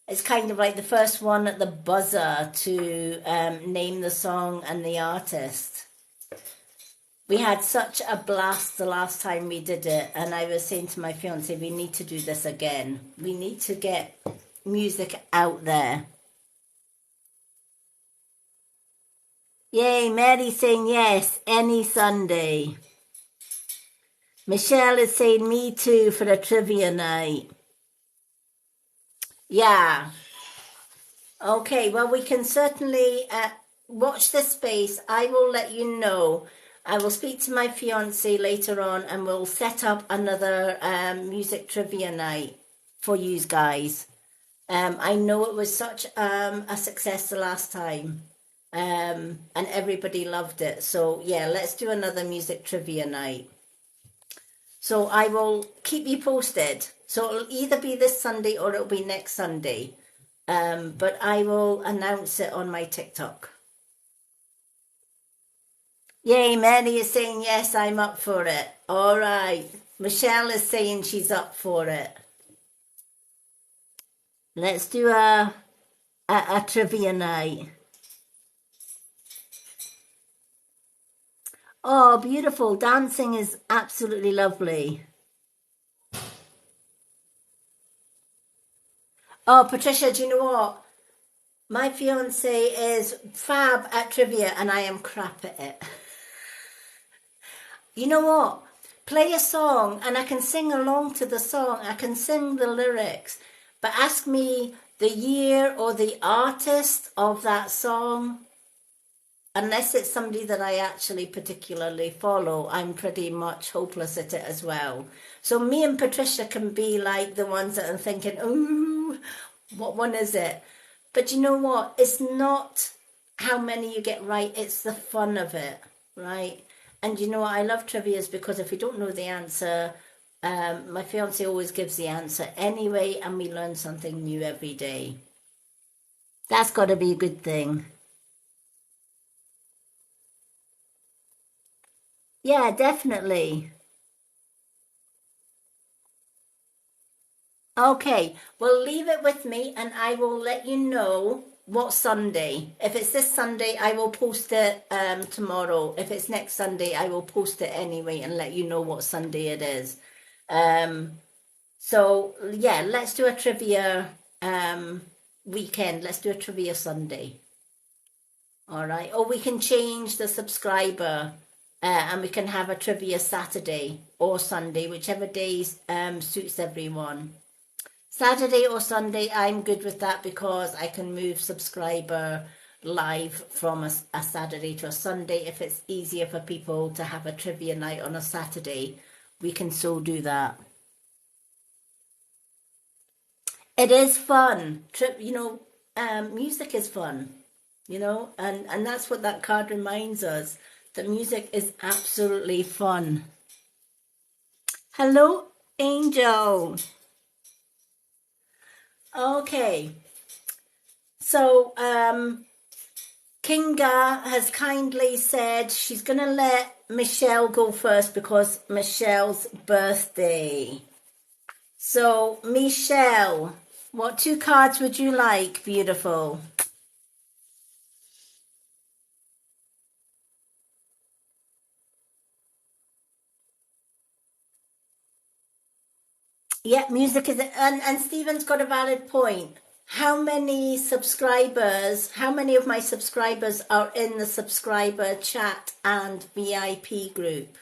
it's kind of like the first one at the buzzer to name the song and the artist. We had such a blast the last time we did it, and I was saying to my fiance, we need to do this again. We need to get music out there. Yay, Mary's saying yes, any Sunday. Michelle is saying me too for a trivia night. Yeah. Okay, well, we can certainly watch this space. I will let you know. I will speak to my fiance later on and we'll set up another music trivia night for you guys. I know it was such a success the last time. And everybody loved it. So yeah, let's do another music trivia night. So I will keep you posted. So it'll either be this Sunday or it'll be next Sunday. But I will announce it on my TikTok. Yay, Mary is saying yes, I'm up for it. All right. Michelle is saying she's up for it. Let's do a trivia night. Oh, beautiful. Dancing is absolutely lovely. Oh, Patricia, do you know what? My fiance is fab at trivia and I am crap at it. You know what? Play a song and I can sing along to the song. I can sing the lyrics. But ask me the year or the artist of that song, unless it's somebody that I actually particularly follow, I'm pretty much hopeless at it as well. So me and Patricia can be like the ones that are thinking, ooh, what one is it? But you know what? It's not how many you get right, it's the fun of it, right? And you know what? I love trivias because if you don't know the answer, my fiance always gives the answer anyway, and we learn something new every day. That's got to be a good thing. Yeah, definitely. Okay, well, leave it with me and I will let you know what Sunday. If it's this Sunday, I will post it tomorrow. If it's next Sunday, I will post it anyway and let you know what Sunday it is. So, yeah, let's do a trivia weekend. Let's do a trivia Sunday. All right. Or we can change the subscriber and we can have a trivia Saturday or Sunday, whichever days suits everyone. Saturday or Sunday, I'm good with that because I can move subscriber live from a Saturday to a Sunday. If it's easier for people to have a trivia night on a Saturday, we can so do that. It is fun. Music is fun, and that's what that card reminds us. That music is absolutely fun. Hello, Angel. Okay. So, Kinga has kindly said she's going to let Michelle go first because Michelle's birthday. So, Michelle, what two cards would you like, beautiful? Yeah, music is, and Stephen's got a valid point. How many of my subscribers are in the subscriber chat and VIP group?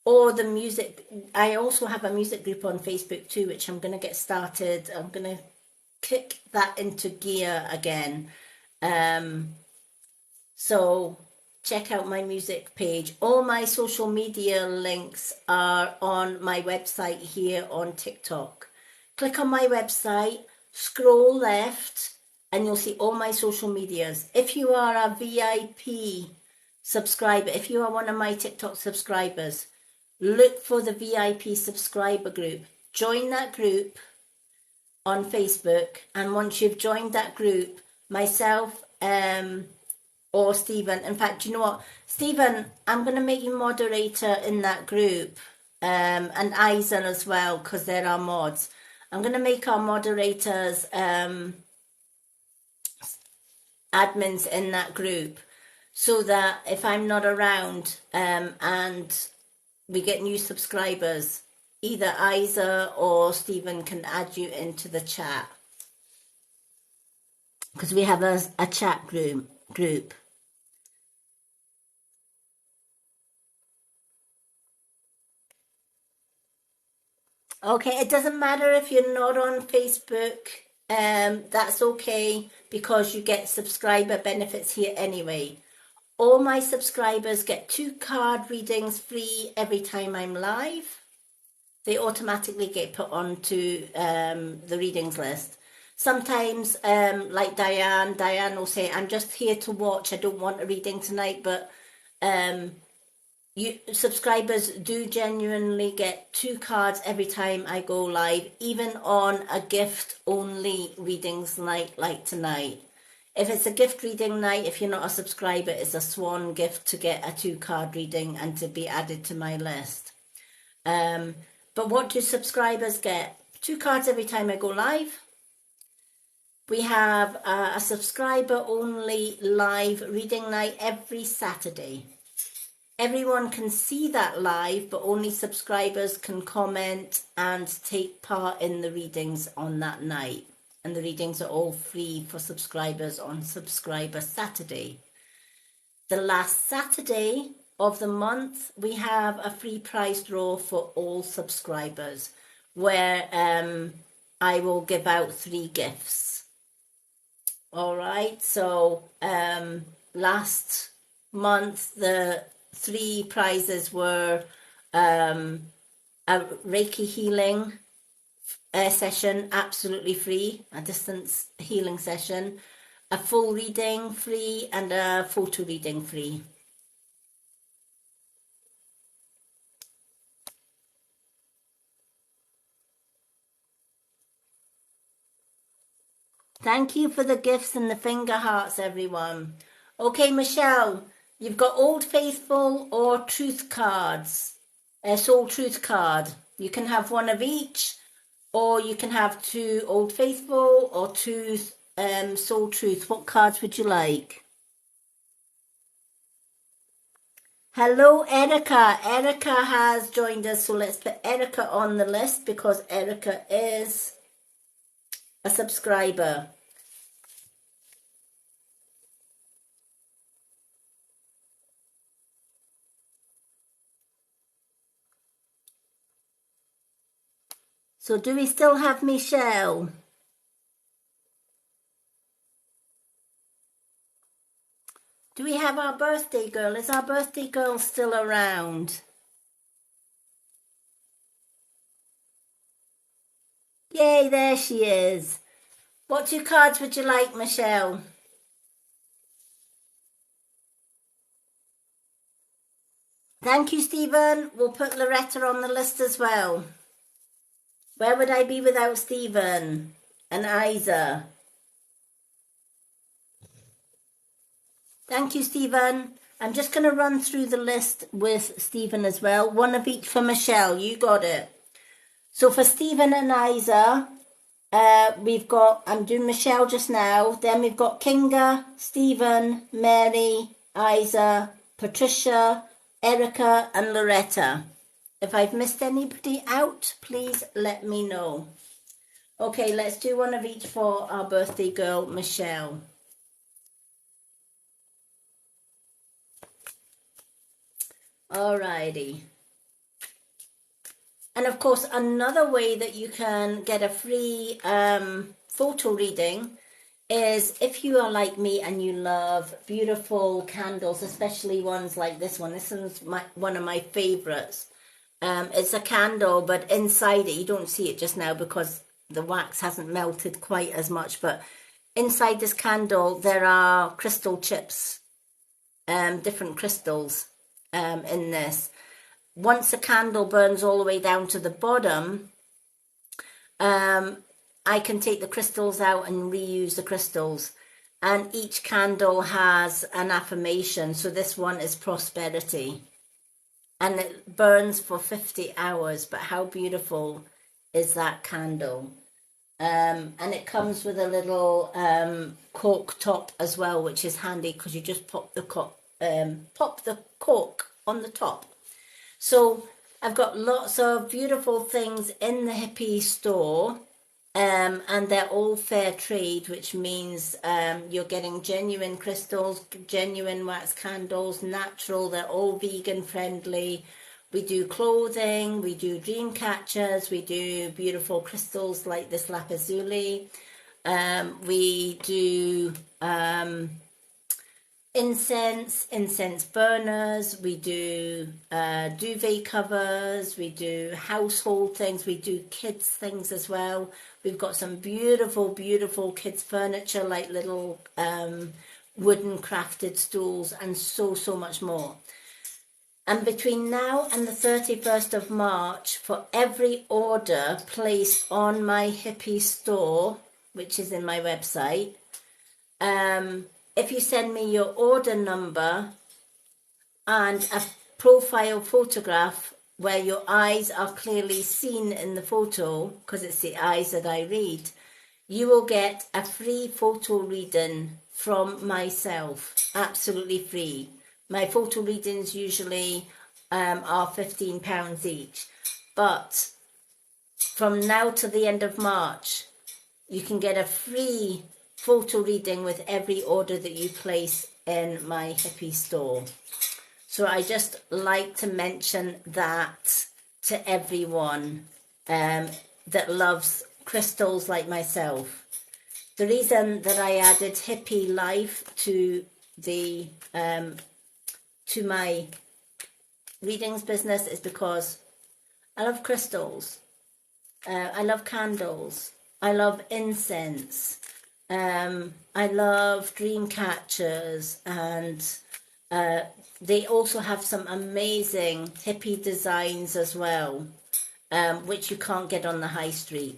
or the music. I also have a music group on Facebook too, which I'm going to get started. I'm going to kick that into gear again. So check out my music page. All my social media links are on my website here on TikTok. Click on my website, scroll left, and you'll see all my social medias. If you are a VIP subscriber, if you are one of my TikTok subscribers, look for the VIP subscriber group. Join that group on Facebook, and once you've joined that group, myself, or Stephen. In fact, you know what, Stephen, I'm going to make you moderator in that group, and Eisen as well, because they're our mods. I'm going to make our moderators admins in that group, so that if I'm not around and we get new subscribers, either Isa or Stephen can add you into the chat, because we have a chat group. Okay, it doesn't matter if you're not on Facebook. That's okay, because you get subscriber benefits here anyway. All my subscribers get 2 card readings free every time I'm live. They automatically get put onto the readings list. Sometimes, like Diane will say, I'm just here to watch, I don't want a reading tonight, but you subscribers do genuinely get 2 cards every time I go live, even on a gift only readings night like tonight. If it's a gift reading night, if you're not a subscriber, it's a swan gift to get a 2 card reading and to be added to my list. But what do subscribers get? 2 cards every time I go live. We have a subscriber only live reading night every Saturday. Everyone can see that live, but only subscribers can comment and take part in the readings on that night. And the readings are all free for subscribers on Subscriber Saturday. The last Saturday of the month, we have a free prize draw for all subscribers, where I will give out 3 gifts. All right, so last month, the 3 prizes were a Reiki healing session, absolutely free, a distance healing session, a full reading free, and a photo reading free. Thank you for the gifts and the finger hearts, everyone. Okay, Michelle, you've got Old Faithful or Truth cards. Soul Truth card. You can have one of each, or you can have 2 Old Faithful or 2 Soul Truth. What cards would you like? Hello, Erica. Erica has joined us, so let's put Erica on the list because Erica is a subscriber. So do we still have Michelle? Do we have our birthday girl? Is our birthday girl still around? Yay, there she is. What 2 cards would you like, Michelle? Thank you, Stephen. We'll put Loretta on the list as well. Where would I be without Stephen and Isa? Thank you, Stephen. I'm just going to run through the list with Stephen as well. 1 of each for Michelle. You got it. So for Stephen and Isa, we've got, I'm doing Michelle just now. Then we've got Kinga, Stephen, Mary, Isa, Patricia, Erica, and Loretta. If I've missed anybody out, please let me know. Okay, let's do 1 of each for our birthday girl, Michelle. Alrighty. And of course, another way that you can get a free photo reading is if you are like me and you love beautiful candles, especially ones like this one. This is one of my favorites. It's a candle, but inside it, you don't see it just now because the wax hasn't melted quite as much, but inside this candle, there are crystal chips, different crystals in this. Once the candle burns all the way down to the bottom, I can take the crystals out and reuse the crystals. And each candle has an affirmation. So this one is prosperity. And it burns for 50 hours. But how beautiful is that candle? And it comes with a little cork top as well, which is handy because you just pop the cork on the top. So I've got lots of beautiful things in the Hippie store, and they're all fair trade, which means you're getting genuine crystals, genuine wax candles, natural, they're all vegan friendly. We do clothing, we do dream catchers, we do beautiful crystals like this lapis lazuli. We do incense burners, we do duvet covers, we do household things, we do kids things as well. We've got some beautiful kids furniture like little wooden crafted stools and so much more. And between now and the 31st of March, for every order placed on my Hippie store, which is in my website, if you send me your order number and a profile photograph where your eyes are clearly seen in the photo, because it's the eyes that I read, you will get a free photo reading from myself, absolutely free. My photo readings usually are £15 each, but from now to the end of March, you can get a free photo reading with every order that you place in my Hippie store. So I just like to mention that to everyone that loves crystals like myself. The reason that I added Hippie Life to the to my readings business is because I love crystals. I love candles. I love incense. I love dream catchers, and they also have some amazing hippie designs as well, which you can't get on the high street.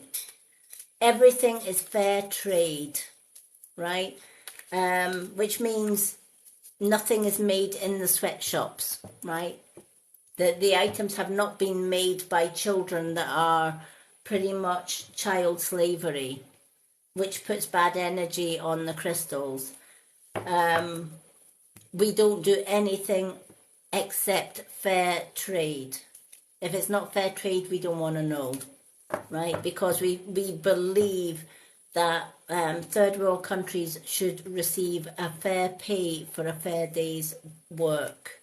Everything is fair trade, right? Which means nothing is made in the sweatshops, right? The items have not been made by children that are pretty much child slavery, which puts bad energy on the crystals. We don't do anything except fair trade. If it's not fair trade, we don't want to know, right? Because we believe that third world countries should receive a fair pay for a fair day's work.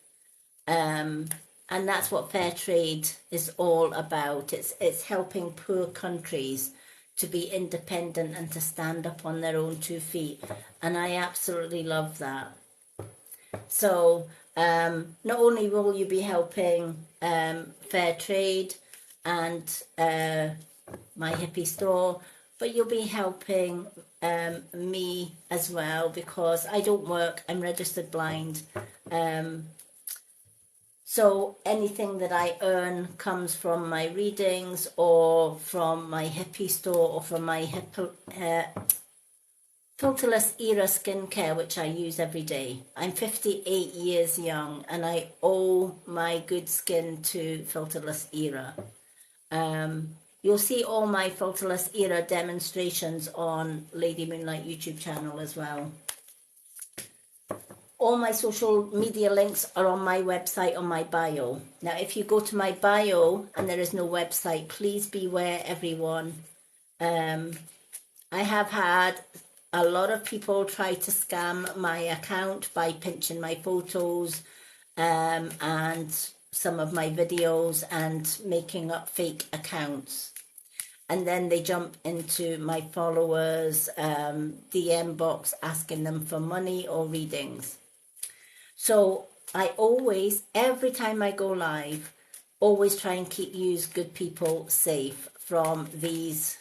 And that's what fair trade is all about. It's helping poor countries to be independent and to stand up on their own 2 feet. And I absolutely love that. So not only will you be helping fair trade and my Hippie store, but you'll be helping me as well, because I don't work, I'm registered blind. So anything that I earn comes from my readings or from my Hippie store or from my Filterless Era skincare, which I use every day. I'm 58 years young and I owe my good skin to Filterless Era. You'll see all my Filterless Era demonstrations on Lady Moonlight YouTube channel as well. All my social media links are on my website, on my bio. Now, if you go to my bio and there is no website, please beware, everyone. I have had a lot of people try to scam my account by pinching my photos and some of my videos and making up fake accounts. And then they jump into my followers' DM box asking them for money or readings. So I always, every time I go live, always try and keep you good people safe from these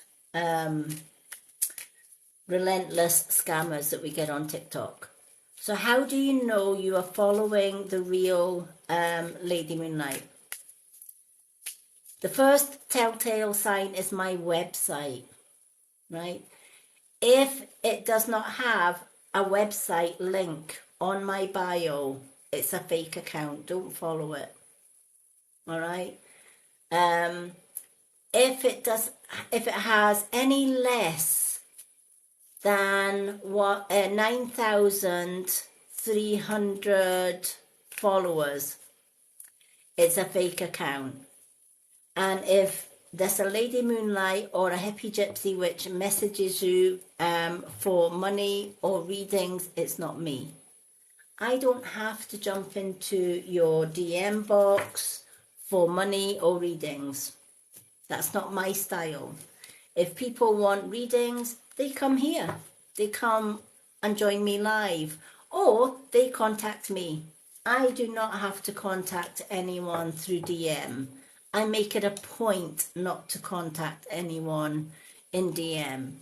relentless scammers that we get on TikTok. So how do you know you are following the real Lady Moonlight? The first telltale sign is my website, right? If it does not have a website link on my bio, it's a fake account. Don't follow it. All right. If it has any less than 9,300 followers, it's a fake account. And if there's a Lady Moonlight or a hippie gypsy witch messages you for money or readings, it's not me. I don't have to jump into your DM box for money or readings. That's not my style. If people want readings, they come here. They come and join me live, or they contact me. I do not have to contact anyone through DM. I make it a point not to contact anyone in DM.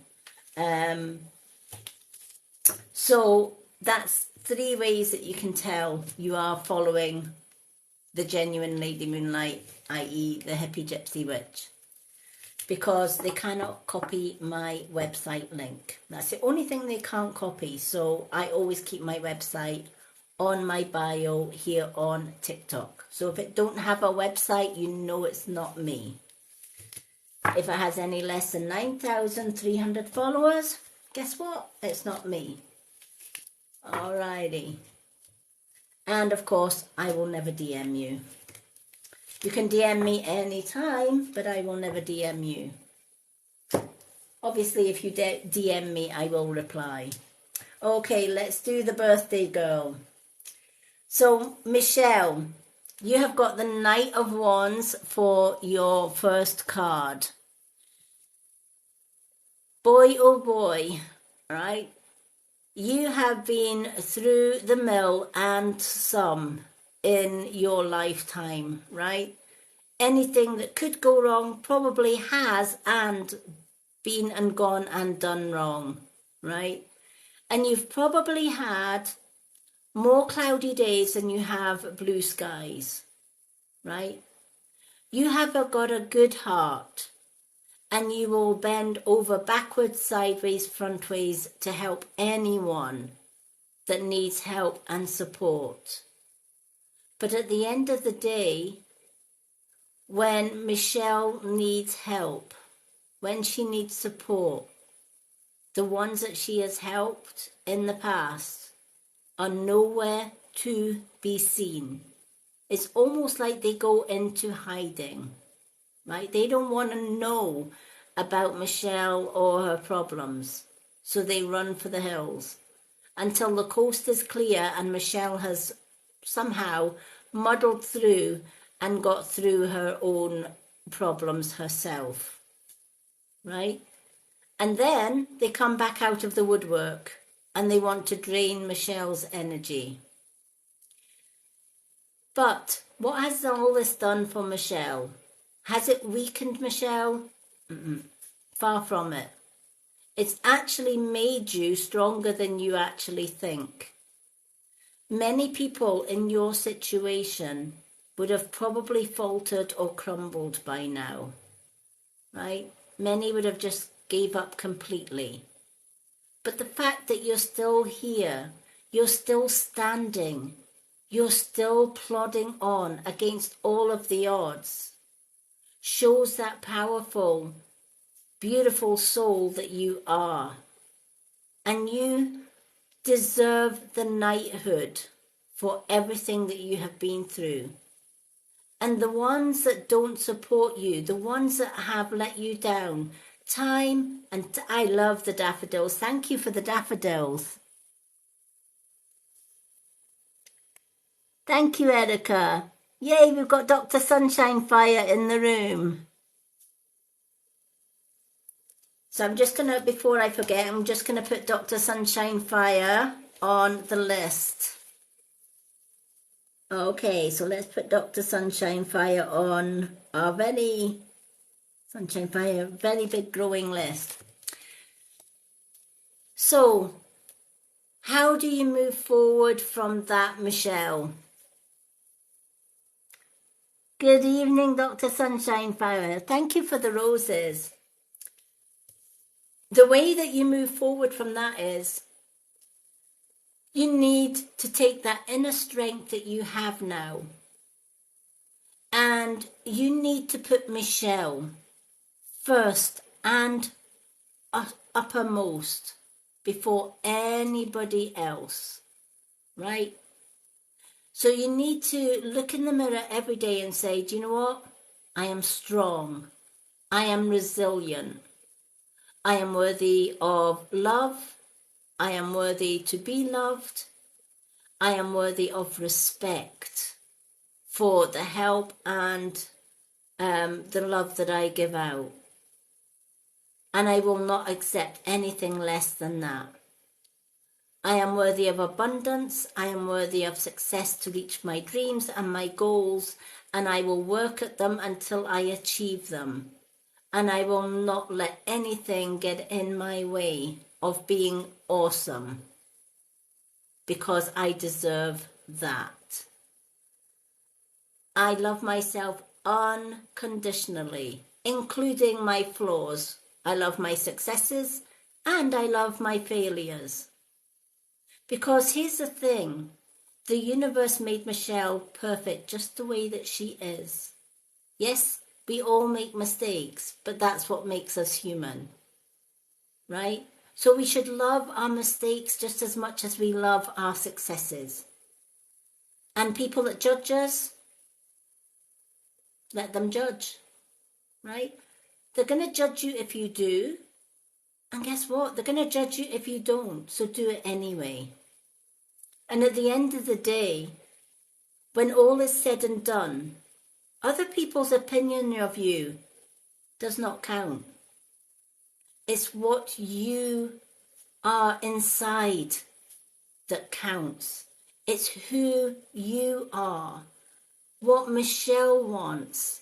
So that's 3 ways that you can tell you are following the genuine Lady Moonlight, i.e. the hippie gypsy witch, because they cannot copy my website link. That's the only thing they can't copy. So I always keep my website on my bio here on TikTok. So if it don't have a website, you know it's not me. If it has any less than 9,300 followers, guess what? It's not me. Alrighty. And of course, I will never DM you. You can DM me anytime, but I will never DM you. Obviously, if you DM me, I will reply. Okay, let's do the birthday girl. So, Michelle, you have got the Knight of Wands for your first card. Boy, oh boy, right? You have been through the mill and some in your lifetime, right? Anything that could go wrong probably has and been and gone and done wrong, right? And you've probably had more cloudy days than you have blue skies, right? You have got a good heart, and you will bend over backwards, sideways, frontways to help anyone that needs help and support. But at the end of the day, when Michelle needs help, when she needs support, the ones that she has helped in the past are nowhere to be seen. It's almost like they go into hiding, right? They don't want to know about Michelle or her problems, so they run for the hills until the coast is clear and Michelle has somehow muddled through and got through her own problems herself, right? And then they come back out of the woodwork and they want to drain Michelle's energy. But what has all this done for Michelle? Has it weakened Michelle? Far from it. It's actually made you stronger than you actually think. Many people in your situation would have probably faltered or crumbled by now, right? Many would have just gave up completely. But the fact that you're still here, you're still standing, you're still plodding on against all of the odds, shows that powerful, beautiful soul that you are. And you deserve the knighthood for everything that you have been through. And the ones that don't support you, the ones that have let you down, time, and I love the daffodils. Thank you for the daffodils. Thank you, Erica. Yay, we've got Dr. Sunshine Fire in the room. So I'm just going to, before I forget, I'm just going to put Dr. Sunshine Fire on the list. Okay, so let's put Dr. Sunshine Fire on our very big growing list. So, how do you move forward from that, Michelle? Good evening, Dr. Sunshine Fire. Thank you for the roses. The way that you move forward from that is you need to take that inner strength that you have now, and you need to put Michelle first and uppermost before anybody else, right? So you need to look in the mirror every day and say, do you know what? I am strong. I am resilient. I am worthy of love. I am worthy to be loved. I am worthy of respect for the help and the love that I give out. And I will not accept anything less than that. I am worthy of abundance. I am worthy of success to reach my dreams and my goals, and I will work at them until I achieve them. And I will not let anything get in my way of being awesome, because I deserve that. I love myself unconditionally, including my flaws. I love my successes and I love my failures. Because here's the thing, the universe made Michelle perfect just the way that she is. Yes, we all make mistakes, but that's what makes us human, right? So we should love our mistakes just as much as we love our successes. And people that judge us, let them judge, right? They're going to judge you if you do. And guess what? They're going to judge you if you don't. So do it anyway. And at the end of the day, when all is said and done, other people's opinion of you does not count. It's what you are inside that counts. It's who you are, what Michelle wants,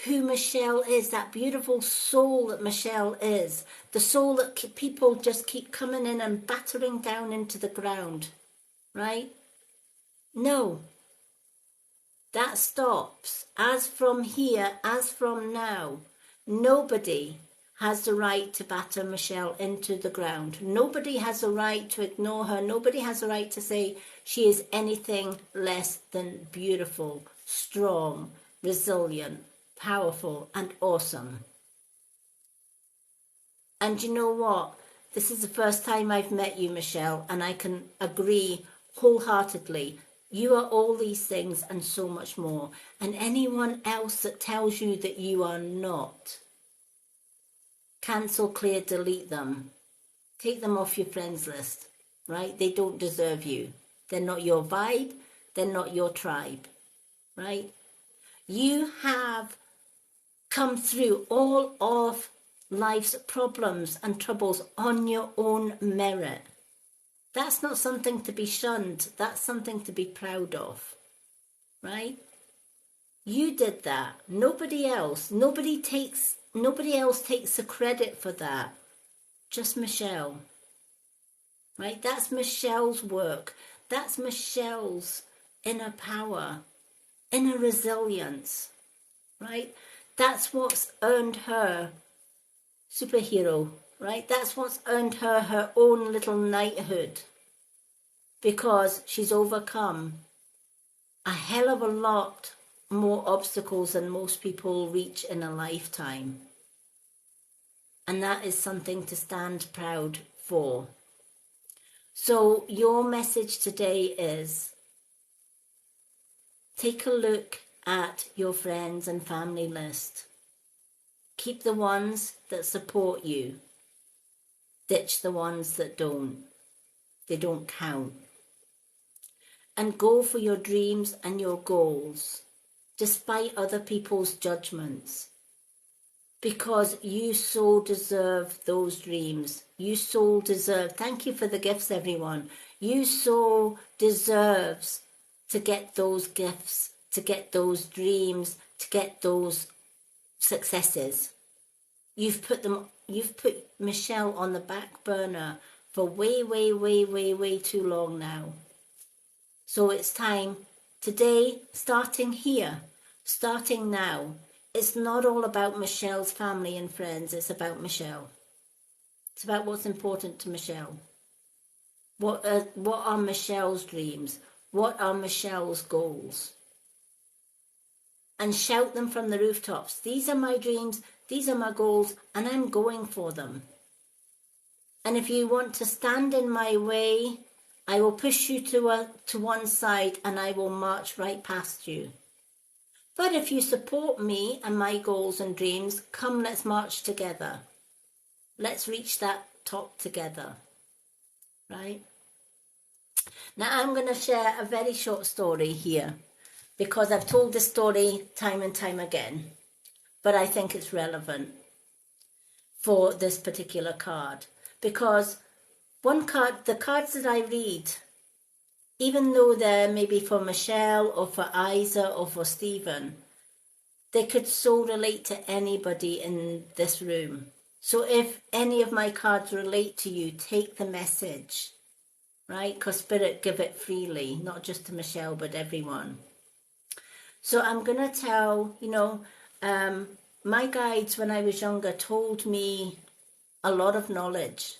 who Michelle is, that beautiful soul that Michelle is, the soul that people just keep coming in and battering down into the ground, right? No, that stops. As from here, as from now, nobody has the right to batter Michelle into the ground. Nobody has the right to ignore her. Nobody has the right to say she is anything less than beautiful, strong, resilient, powerful, and awesome. And you know what? This is the first time I've met you, Michelle, and I can agree wholeheartedly. You are all these things and so much more. And anyone else that tells you that you are not, cancel, clear, delete them. Take them off your friends list, right? They don't deserve you. They're not your vibe. They're not your tribe, right? You have come through all of life's problems and troubles on your own merit. That's not something to be shunned. That's something to be proud of, right? You did that. Nobody else. Nobody else takes the credit for that. Just Michelle, right? That's Michelle's work. That's Michelle's inner power, inner resilience, right? That's what's earned her superhero, right? That's what's earned her her own little knighthood, because she's overcome a hell of a lot more obstacles than most people reach in a lifetime. And that is something to stand proud for. So your message today is, take a look at your friends and family list. Keep the ones that support you. Ditch the ones that don't. They don't count. and go for your dreams and your goals, despite other people's judgments. Because you so deserve those dreams. You so deserve, thank you for the gifts, everyone. You so deserves to get those gifts, to get those dreams, to get those successes. You've put Michelle on the back burner for way too long now. So it's time, today, starting here, starting now. It's not all about Michelle's family and friends, it's about Michelle. It's about what's important to Michelle. What are Michelle's dreams? What are Michelle's goals? And shout them from the rooftops. These are my dreams, these are my goals, and I'm going for them. And if you want to stand in my way, I will push you to one side and I will march right past you. But if you support me and my goals and dreams, come, let's march together. Let's reach that top together, right? Now I'm going to share a very short story here because I've told this story time and time again, but I think it's relevant for this particular card because the cards that I read, even though they're maybe for Michelle or for Isa or for Stephen, they could so relate to anybody in this room. So if any of my cards relate to you, take the message, right? Because Spirit give it freely, not just to Michelle, but everyone. So I'm going to tell, my guides when I was younger told me a lot of knowledge.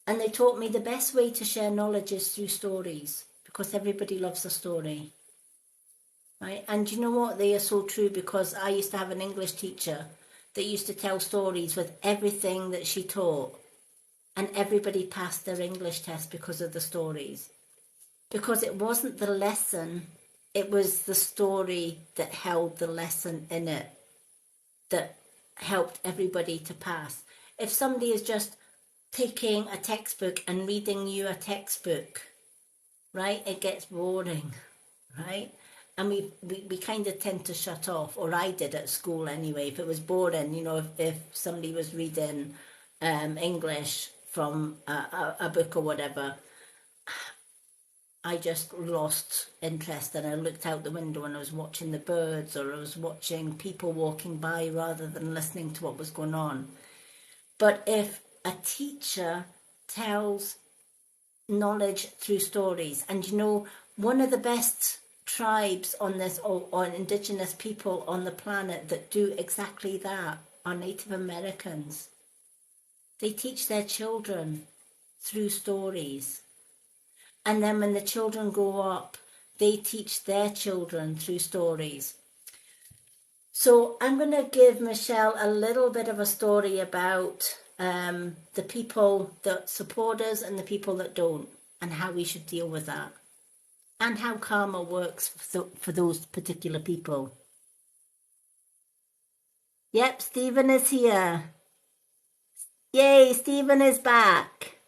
And they taught me the best way to share knowledge is through stories, because everybody loves a story. Right? And you know what? They are so true, because I used to have an English teacher that used to tell stories with everything that she taught. And everybody passed their English test because of the stories. Because it wasn't the lesson, it was the story that held the lesson in it that helped everybody to pass. If somebody is just taking a textbook and reading you a textbook, right, it gets boring, right? And we kind of tend to shut off, or I did at school anyway. If it was boring, if somebody was reading English from a book or whatever, I just lost interest and I looked out the window and I was watching the birds, or I was watching people walking by rather than listening to what was going on. But if a teacher tells knowledge through stories, and one of the best tribes on this, or indigenous people on the planet that do exactly that, are Native Americans. They teach their children through stories. And then when the children grow up, they teach their children through stories. So I'm going to give Michelle a little bit of a story about the people that support us and the people that don't, and how we should deal with that, and how karma works for those particular people. Yep, Stephen is here. Yay, Stephen is back.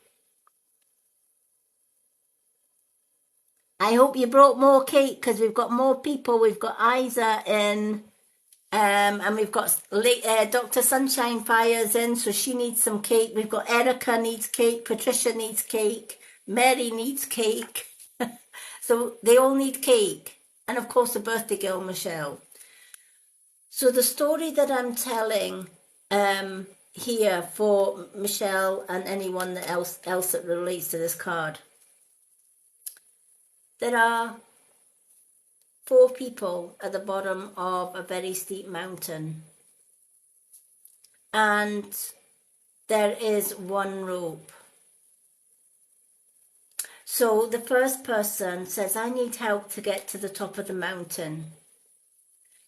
I hope you brought more cake, because we've got more people. We've got Isa in, and we've got Dr. Sunshine Fires in, so she needs some cake. We've got Erica needs cake, Patricia needs cake, Mary needs cake. So they all need cake. And of course the birthday girl, Michelle. So the story that I'm telling here for Michelle and anyone else that relates to this card, there are 4 people at the bottom of a very steep mountain. And there is 1 rope. So the first person says, I need help to get to the top of the mountain.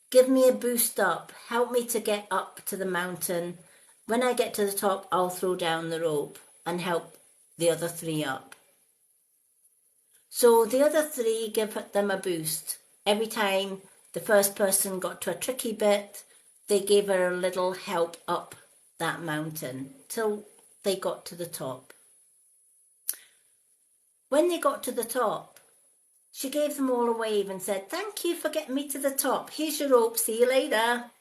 Give me a boost up. Help me to get up to the mountain. When I get to the top, I'll throw down the rope and help the other 3 up. So the other 3 give them a boost. Every time the first person got to a tricky bit, they gave her a little help up that mountain till they got to the top. When they got to the top, She gave them all a wave and said, "Thank you for getting me to the top. Here's your rope. See you later."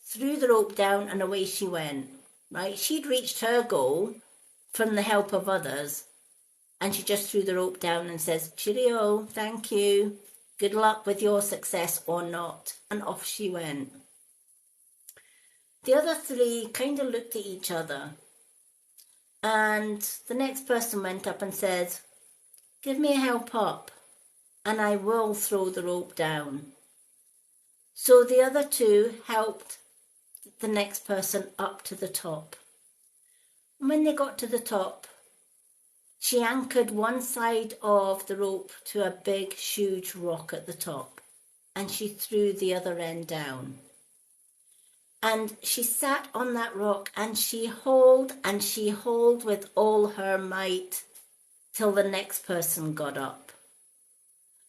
Threw the rope down and away she went. Right? She'd reached her goal from the help of others, and she just threw the rope down and says, "Cheerio, thank you. Good luck with your success or not." And off she went. The other three kind of looked at each other, and the next person went up and said, "Give me a help up and I will throw the rope down." So the other two helped the next person up to the top. And when they got to the top, she anchored one side of the rope to a big, huge rock at the top, and she threw the other end down. And she sat on that rock and she hauled with all her might till the next person got up.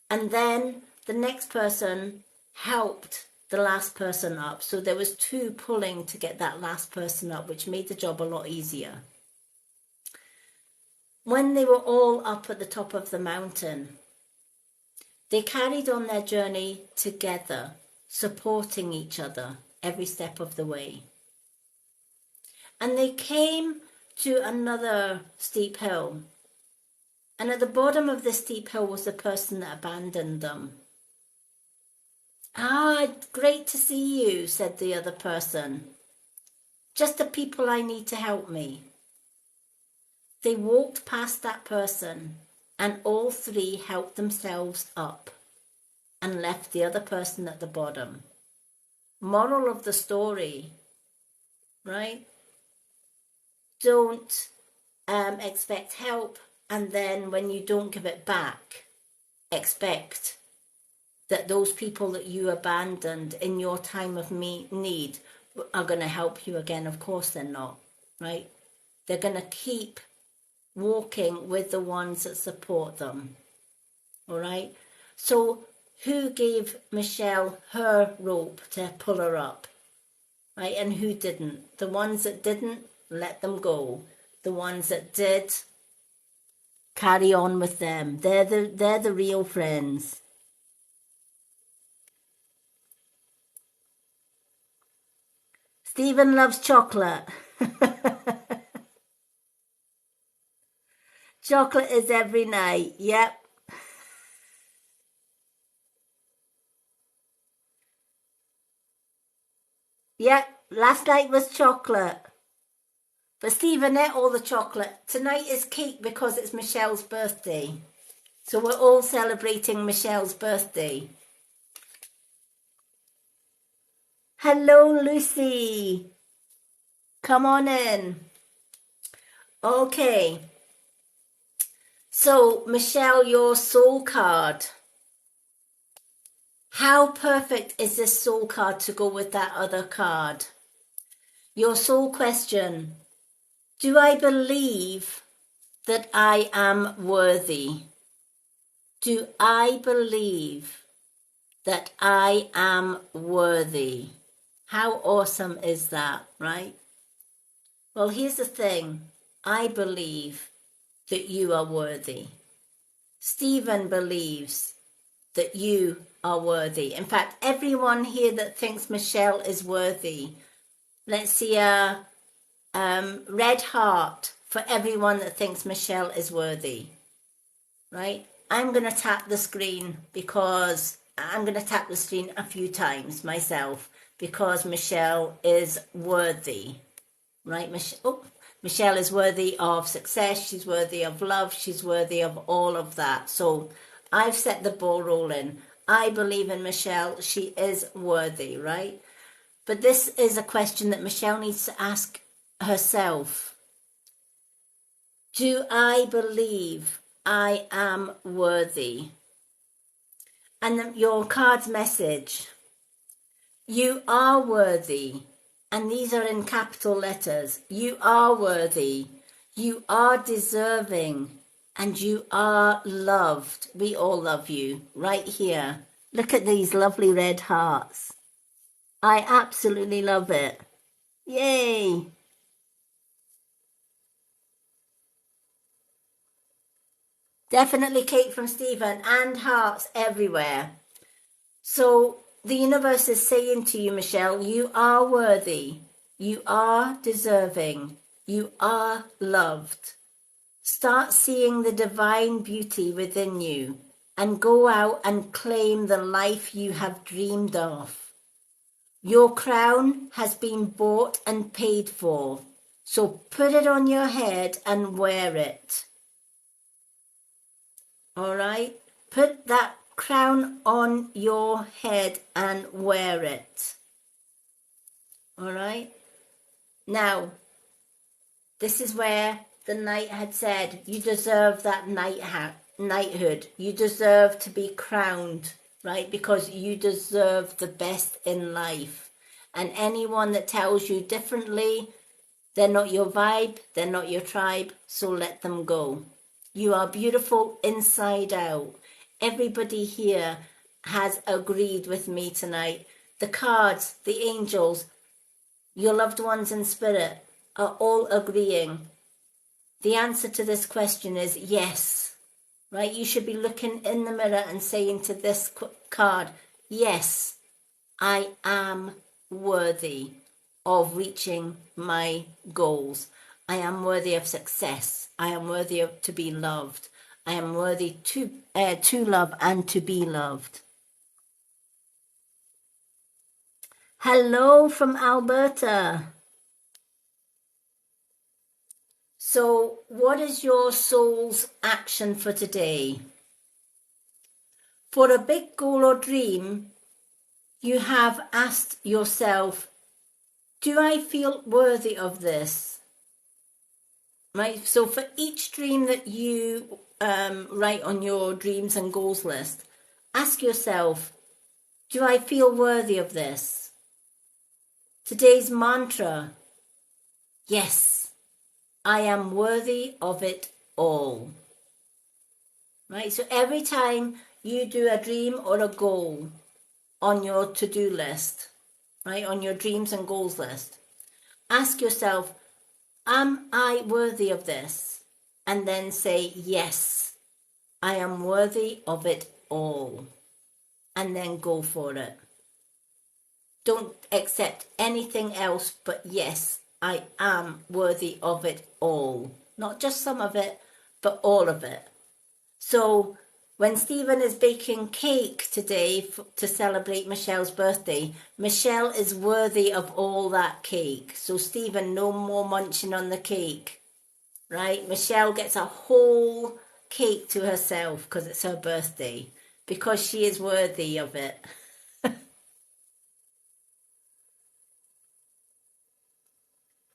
And then the next person helped the last person up. So there was two pulling to get that last person up, which made the job a lot easier. When they were all up at the top of the mountain, they carried on their journey together, supporting each other every step of the way. And they came to another steep hill. And at the bottom of the steep hill was the person that abandoned them. "Ah, great to see you," said the other person. "Just the people I need to help me." They walked past that person and all three helped themselves up and left the other person at the bottom. Moral of the story, right? Don't expect help, and then when you don't give it back, expect that those people that you abandoned in your time of need are going to help you again. Of course they're not, right? They're going to keep walking with the ones that support them, all right? So who gave Michelle her rope to pull her up, right? And who didn't? The ones that didn't, let them go. The ones that did, carry on with them. They're the real friends. Stephen loves chocolate. Chocolate is every night. Yep. Yep. Last night was chocolate. But Stephen ate all the chocolate. Tonight is cake because it's Michelle's birthday. So we're all celebrating Michelle's birthday. Hello, Lucy. Come on in. Okay. So, Michelle, your soul card. How perfect is this soul card to go with that other card? Your soul question. Do I believe that I am worthy? Do I believe that I am worthy? How awesome is that, right? Well, here's the thing. I believe that you are worthy. Stephen believes that you are worthy. In fact, everyone here that thinks Michelle is worthy, let's see a red heart for everyone that thinks Michelle is worthy, right? I'm going to tap the screen because I'm going to tap the screen a few times myself because Michelle is worthy, right? Michelle is worthy of success. She's worthy of love. She's worthy of all of that. So I've set the ball rolling. I believe in Michelle. She is worthy, right? But this is a question that Michelle needs to ask herself. Do I believe I am worthy? And your card's message. You are worthy. And these are in capital letters. You are worthy. You are deserving. And you are loved. We all love you right here. Look at these lovely red hearts. I absolutely love it. Yay. Definitely cake from Stephen and hearts everywhere. So the universe is saying to you, Michelle, you are worthy. You are deserving. You are loved. Start seeing the divine beauty within you and go out and claim the life you have dreamed of. Your crown has been bought and paid for, so put it on your head and wear it. All right? Put that crown on your head and wear it. All right? Now, this is where the knight had said, you deserve that knighthood. You deserve to be crowned, right? Because you deserve the best in life. And anyone that tells you differently, they're not your vibe, they're not your tribe, so let them go. You are beautiful inside out. Everybody here has agreed with me tonight. The cards, the angels, your loved ones in spirit are all agreeing. The answer to this question is yes, right? You should be looking in the mirror and saying to this card, yes, I am worthy of reaching my goals. I am worthy of success. I am worthy of to be loved. I am worthy to love and to be loved. Hello from Alberta. So, what is your soul's action for today? For a big goal or dream, you have asked yourself, do I feel worthy of this? Right? So for each dream that you write on your dreams and goals list, ask yourself, do I feel worthy of this? Today's mantra, yes, I am worthy of it all. Right? So every time you do a dream or a goal on your to-do list, right, on your dreams and goals list, ask yourself, am I worthy of this? And then say, yes, I am worthy of it all. And then go for it. Don't accept anything else but yes, I am worthy of it all. Not just some of it, but all of it. So when Stephen is baking cake today to celebrate Michelle's birthday, Michelle is worthy of all that cake. So Stephen, no more munching on the cake, right? Michelle gets a whole cake to herself because it's her birthday, because she is worthy of it.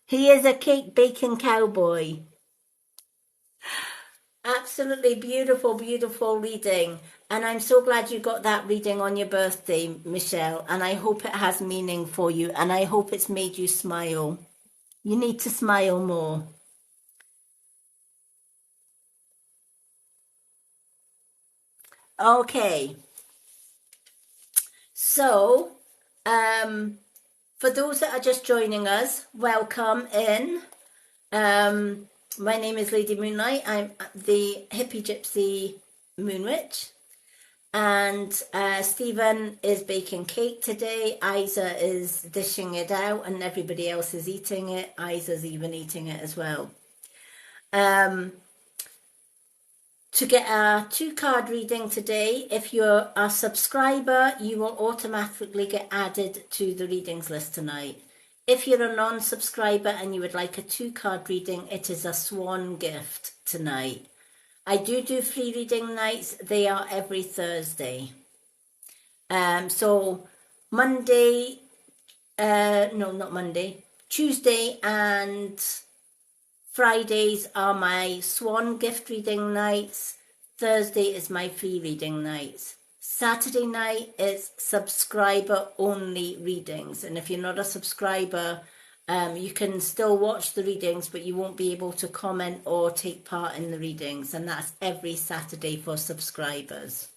He is a cake baking cowboy. Absolutely beautiful, beautiful reading. And I'm so glad you got that reading on your birthday, Michelle. And I hope it has meaning for you. And I hope it's made you smile. You need to smile more. Okay. So, for those that are just joining us, welcome in. My name is Lady Moonlight. I'm the hippie gypsy moon witch. And Stephen is baking cake today. Isa is dishing it out, and everybody else is eating it. Isa's even eating it as well. To get a 2-card reading today, if you're a subscriber, you will automatically get added to the readings list tonight. If you're a non-subscriber and you would like a 2-card reading, it is a swan gift tonight. I do free reading nights. They are every Thursday. So Monday, no, not Monday, Tuesday and Fridays are my swan gift reading nights. Thursday is my free reading nights. Saturday night is subscriber only readings. And if you're not a subscriber, you can still watch the readings, but you won't be able to comment or take part in the readings. And that's every Saturday for subscribers.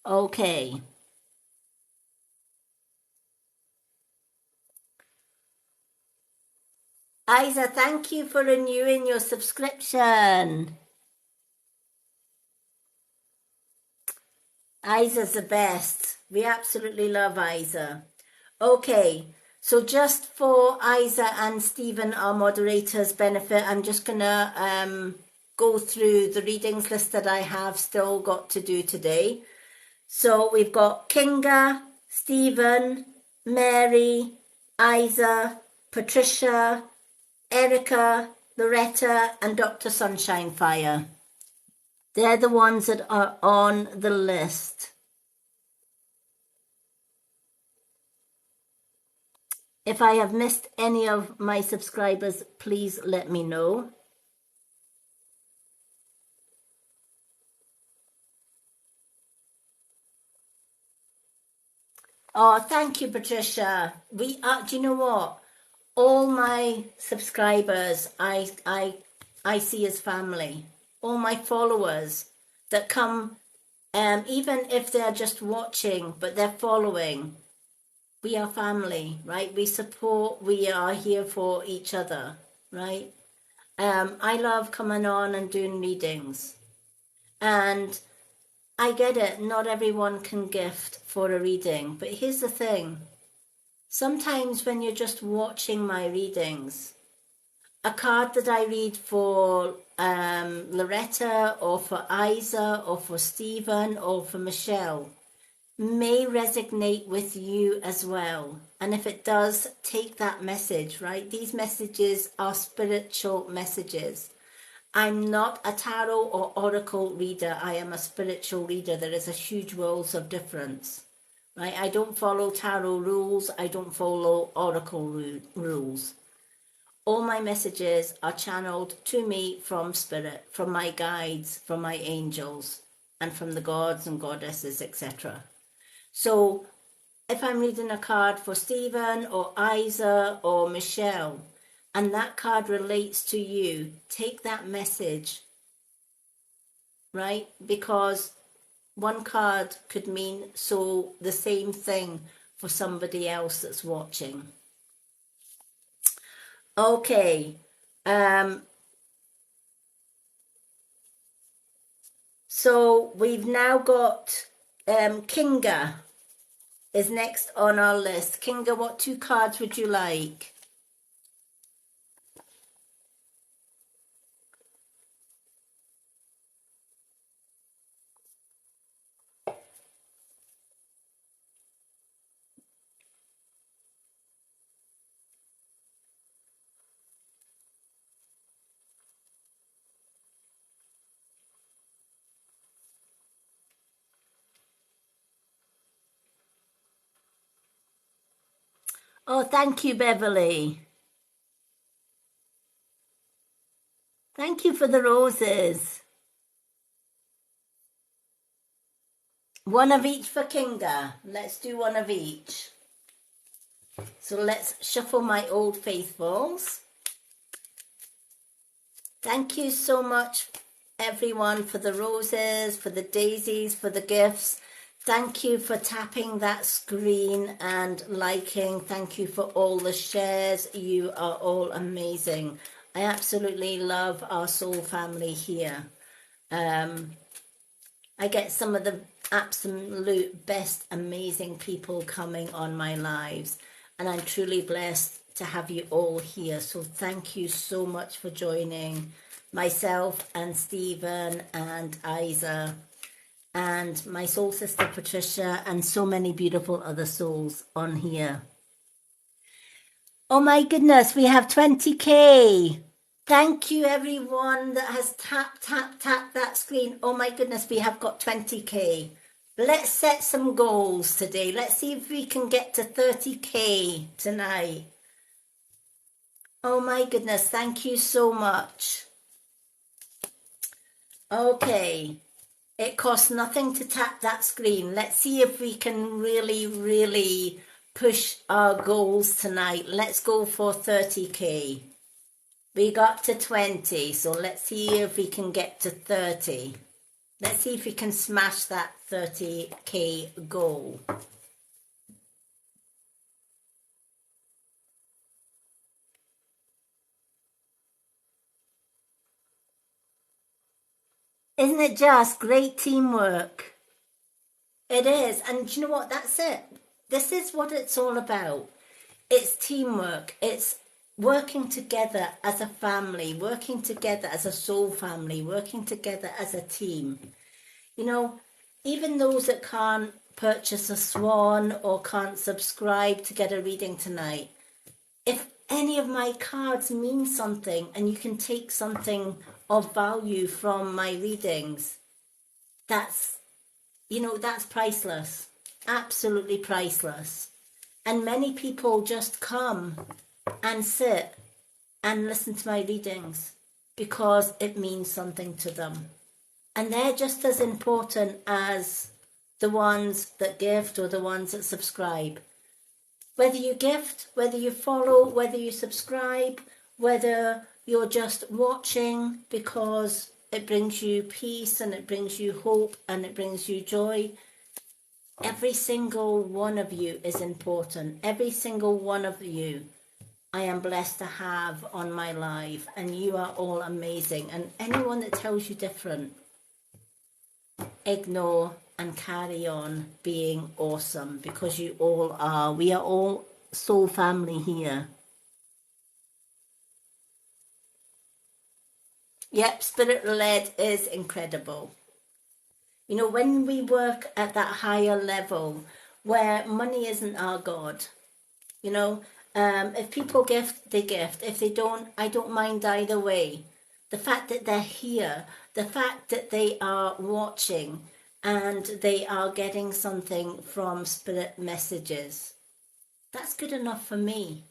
Okay. Isa, thank you for renewing your subscription. Isa's the best. We absolutely love Isa. Okay, so just for Isa and Stephen, our moderators' benefit, I'm just gonna go through the readings list that I have still got to do today. So we've got Kinga, Stephen, Mary, Isa, Patricia, Erica, Loretta, and Dr. Sunshine Fire. They're the ones that are on the list. If I have missed any of my subscribers, please let me know. Oh, thank you, Patricia. We are, do you know what? All my subscribers, I see as family. All my followers that come, even if they're just watching, but they're following, we are family, right? We support, we are here for each other, right? I love coming on and doing readings. And I get it, not everyone can gift for a reading, but here's the thing. Sometimes when you're just watching my readings, a card that I read for Loretta or for Isa or for Stephen or for Michelle may resonate with you as well. And if it does, take that message, right? These messages are spiritual messages. I'm not a tarot or oracle reader. I am a spiritual reader. There is a huge world of difference, right? I don't follow tarot rules. I don't follow oracle rules. All my messages are channeled to me from spirit, from my guides, from my angels, and from the gods and goddesses, etc. So if I'm reading a card for Stephen or Isa or Michelle, and that card relates to you, take that message, right? Because one card could mean so the same thing for somebody else that's watching. Okay. So we've now got Kinga is next on our list. Kinga, what 2 cards would you like? Oh, thank you, Beverly. Thank you for the roses. One of each for Kinga. Let's do one of each. So let's shuffle my old faithfuls. Thank you so much, everyone, for the roses, for the daisies, for the gifts. Thank you for tapping that screen and liking. Thank you for all the shares. You are all amazing. I absolutely love our soul family here. I get some of the absolute best amazing people coming on my lives, and I'm truly blessed to have you all here. So thank you so much for joining myself and Stephen and Isa and my soul sister Patricia and so many beautiful other souls on here. Oh my goodness, we have 20k. Thank you everyone that has tapped that screen. Oh my goodness, we have got 20k. Let's set some goals today. Let's see if we can get to 30k tonight. Oh my goodness, thank you so much. Okay, it costs nothing to tap that screen. Let's see if we can really push our goals tonight. Let's go for 30k. We got to 20, so let's see if we can get to 30. Let's see if we can smash that 30k goal. Isn't it just great teamwork? It is. And do you know what? That's it. This is what it's all about. It's teamwork. It's working together as a family, working together as a soul family, working together as a team. You know, even those that can't purchase a swan or can't subscribe to get a reading tonight, if any of my cards mean something and you can take something of value from my readings, that's, that's priceless. Absolutely priceless. And many people just come and sit and listen to my readings because it means something to them. And they're just as important as the ones that gift or the ones that subscribe. Whether you gift, whether you follow, whether you subscribe, whether you're just watching because it brings you peace and it brings you hope and it brings you joy, every single one of you is important. Every single one of you I am blessed to have on my life, and you are all amazing. And anyone that tells you different, ignore and carry on being awesome, because you all are. We are all soul family here. Yep, spirit led is incredible. You know, when we work at that higher level where money isn't our God, you know, if people gift, they gift. If they don't, I don't mind either way. The fact that they're here, the fact that they are watching and they are getting something from spirit messages, that's good enough for me.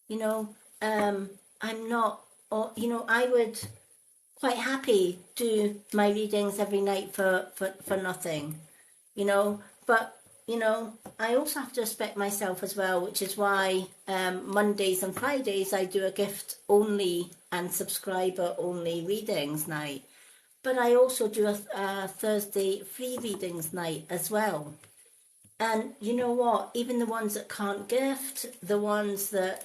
You know, I'm not, or, I would quite happy do my readings every night for nothing, but I also have to respect myself as well, which is why Mondays and Fridays I do a gift only and subscriber only readings night, but I also do a Thursday free readings night as well. And you know what, even the ones that can't gift, the ones that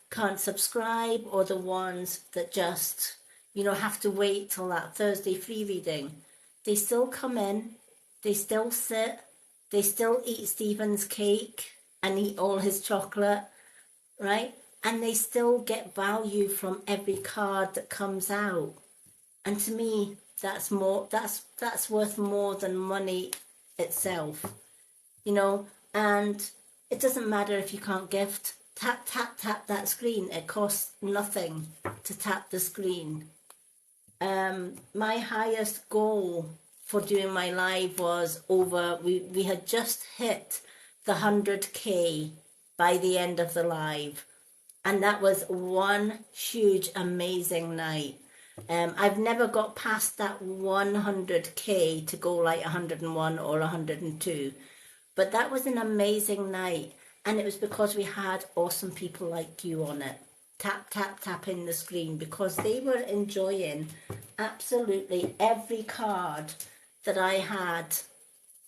can't subscribe, or the ones that just have to wait till that Thursday free reading, they still come in, they still sit, they still eat Stephen's cake and eat all his chocolate, right? And they still get value from every card that comes out. And to me, that's worth more than money itself, and it doesn't matter if you can't gift. Tap, tap, tap that screen. It costs nothing to tap the screen. My highest goal for doing my live was we had just hit the 100k by the end of the live, and that was one huge amazing night. I've never got past that 100k to go like 101 or 102, but that was an amazing night, and it was because we had awesome people like you on it. Tap, tap, tapping the screen, because they were enjoying absolutely every card that I had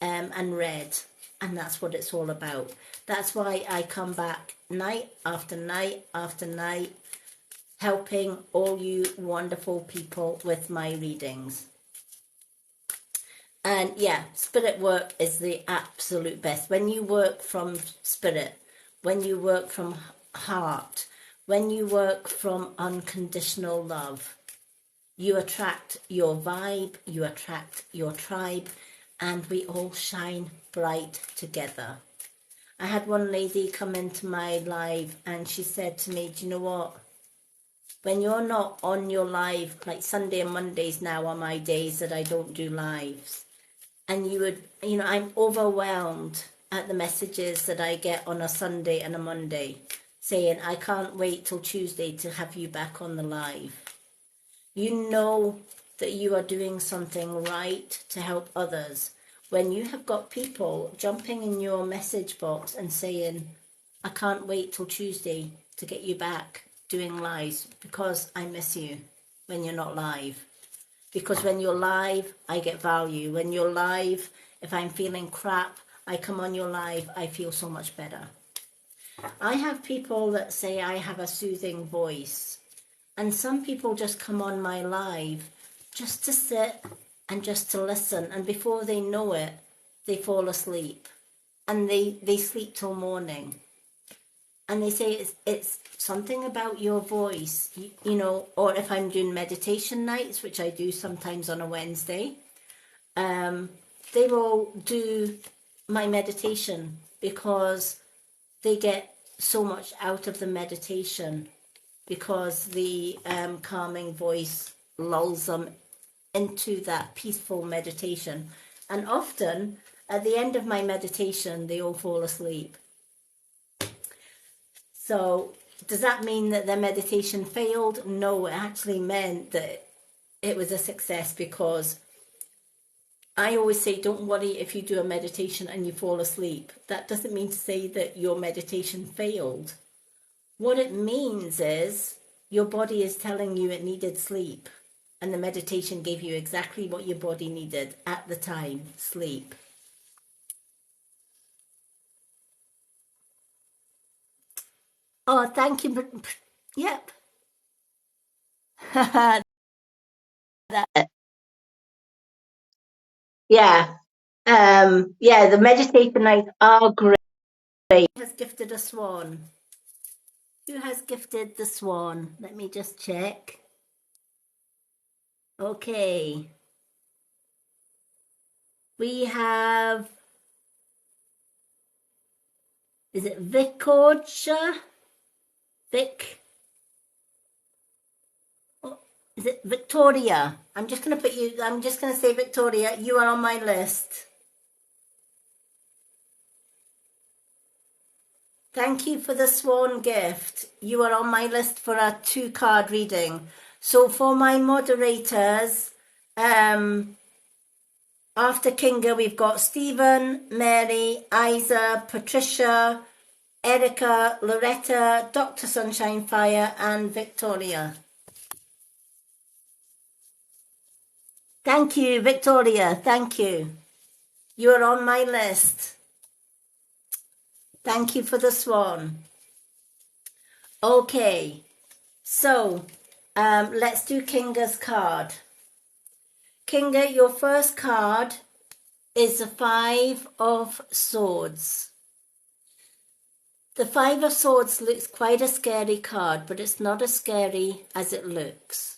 and read. And that's what it's all about. That's why I come back night after night after night, helping all you wonderful people with my readings. And yeah, spirit work is the absolute best. When you work from spirit, when you work from heart, when you work from unconditional love, you attract your vibe, you attract your tribe, and we all shine bright together. I had one lady come into my live and she said to me, do you know what? When you're not on your live, like Sunday and Mondays now are my days that I don't do lives. And I'm overwhelmed at the messages that I get on a Sunday and a Monday saying, I can't wait till Tuesday to have you back on the live. You know that you are doing something right to help others when you have got people jumping in your message box and saying, I can't wait till Tuesday to get you back doing lives because I miss you when you're not live. Because when you're live, I get value. When you're live, if I'm feeling crap, I come on your live, I feel so much better. I have people that say I have a soothing voice. And some people just come on my live just to sit and just to listen. And before they know it, they fall asleep, and they sleep till morning. And they say it's something about your voice, you know, or if I'm doing meditation nights, which I do sometimes on a Wednesday, they will do my meditation because they get so much out of the meditation, because the calming voice lulls them into that peaceful meditation. And often at the end of my meditation, they all fall asleep. So does that mean that their meditation failed? No, it actually meant that it was a success, because I always say, don't worry if you do a meditation and you fall asleep. That doesn't mean to say that your meditation failed. What it means is your body is telling you it needed sleep, and the meditation gave you exactly what your body needed at the time, sleep. Oh, thank you. Yep. Yeah. Yeah, the meditation nights are great. Who has gifted a swan? Who has gifted the swan? Let me just check. Okay. We have, is it Vicorcia? Vic? Oh, is it Victoria? I'm just going to say Victoria, you are on my list. Thank you for the swan gift. You are on my list for a 2-card reading. So for my moderators, after Kinga, we've got Stephen, Mary, Isa, Patricia, Erica, Loretta, Dr. Sunshine Fire, and Victoria. Thank you, Victoria. Thank you. You're on my list. Thank you for the swan. Okay, so let's do Kinga's card. Kinga, your first card is the 5 of Swords. The 5 of Swords looks quite a scary card, but it's not as scary as it looks.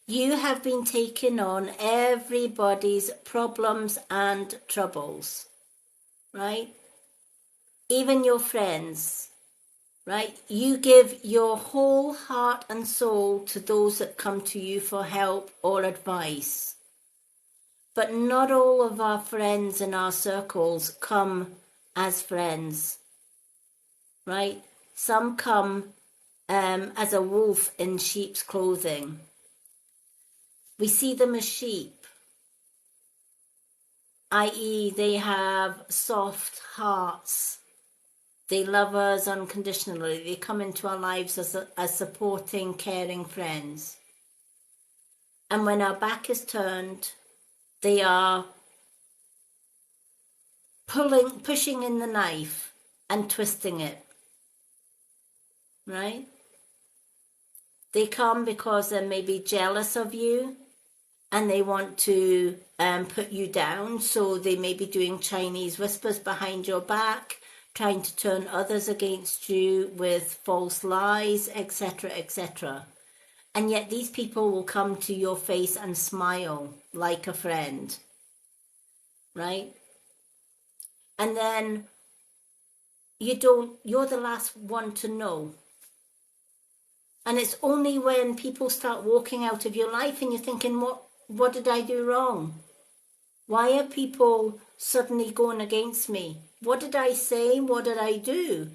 You have been taking on everybody's problems and troubles, right? Even your friends, right? You give your whole heart and soul to those that come to you for help or advice. But not all of our friends in our circles come as friends, right? Some come as a wolf in sheep's clothing. We see them as sheep, i.e. they have soft hearts. They love us unconditionally. They come into our lives as supporting, caring friends. And when our back is turned, they are pushing in the knife and twisting it, right? They come because they're maybe jealous of you and they want to put you down. So they may be doing Chinese whispers behind your back, trying to turn others against you with false lies, etc., etc. And yet these people will come to your face and smile like a friend, right? And then you're the last one to know. And it's only when people start walking out of your life and you're thinking, what did I do wrong? Why are people suddenly going against me? What did I say? What did I do?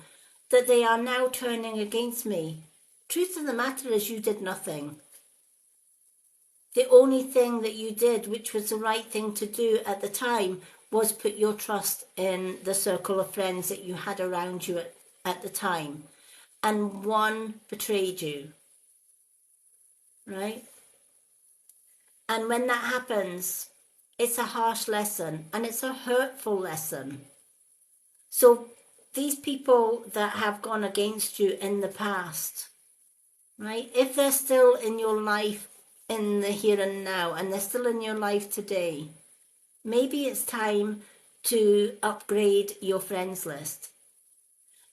That they are now turning against me. Truth of the matter is you did nothing. The only thing that you did, which was the right thing to do at the time, was put your trust in the circle of friends that you had around you at the time. And one betrayed you, right? And when that happens, it's a harsh lesson and it's a hurtful lesson. So these people that have gone against you in the past, right? If they're still in your life in the here and now, and they're still in your life today, maybe it's time to upgrade your friends list.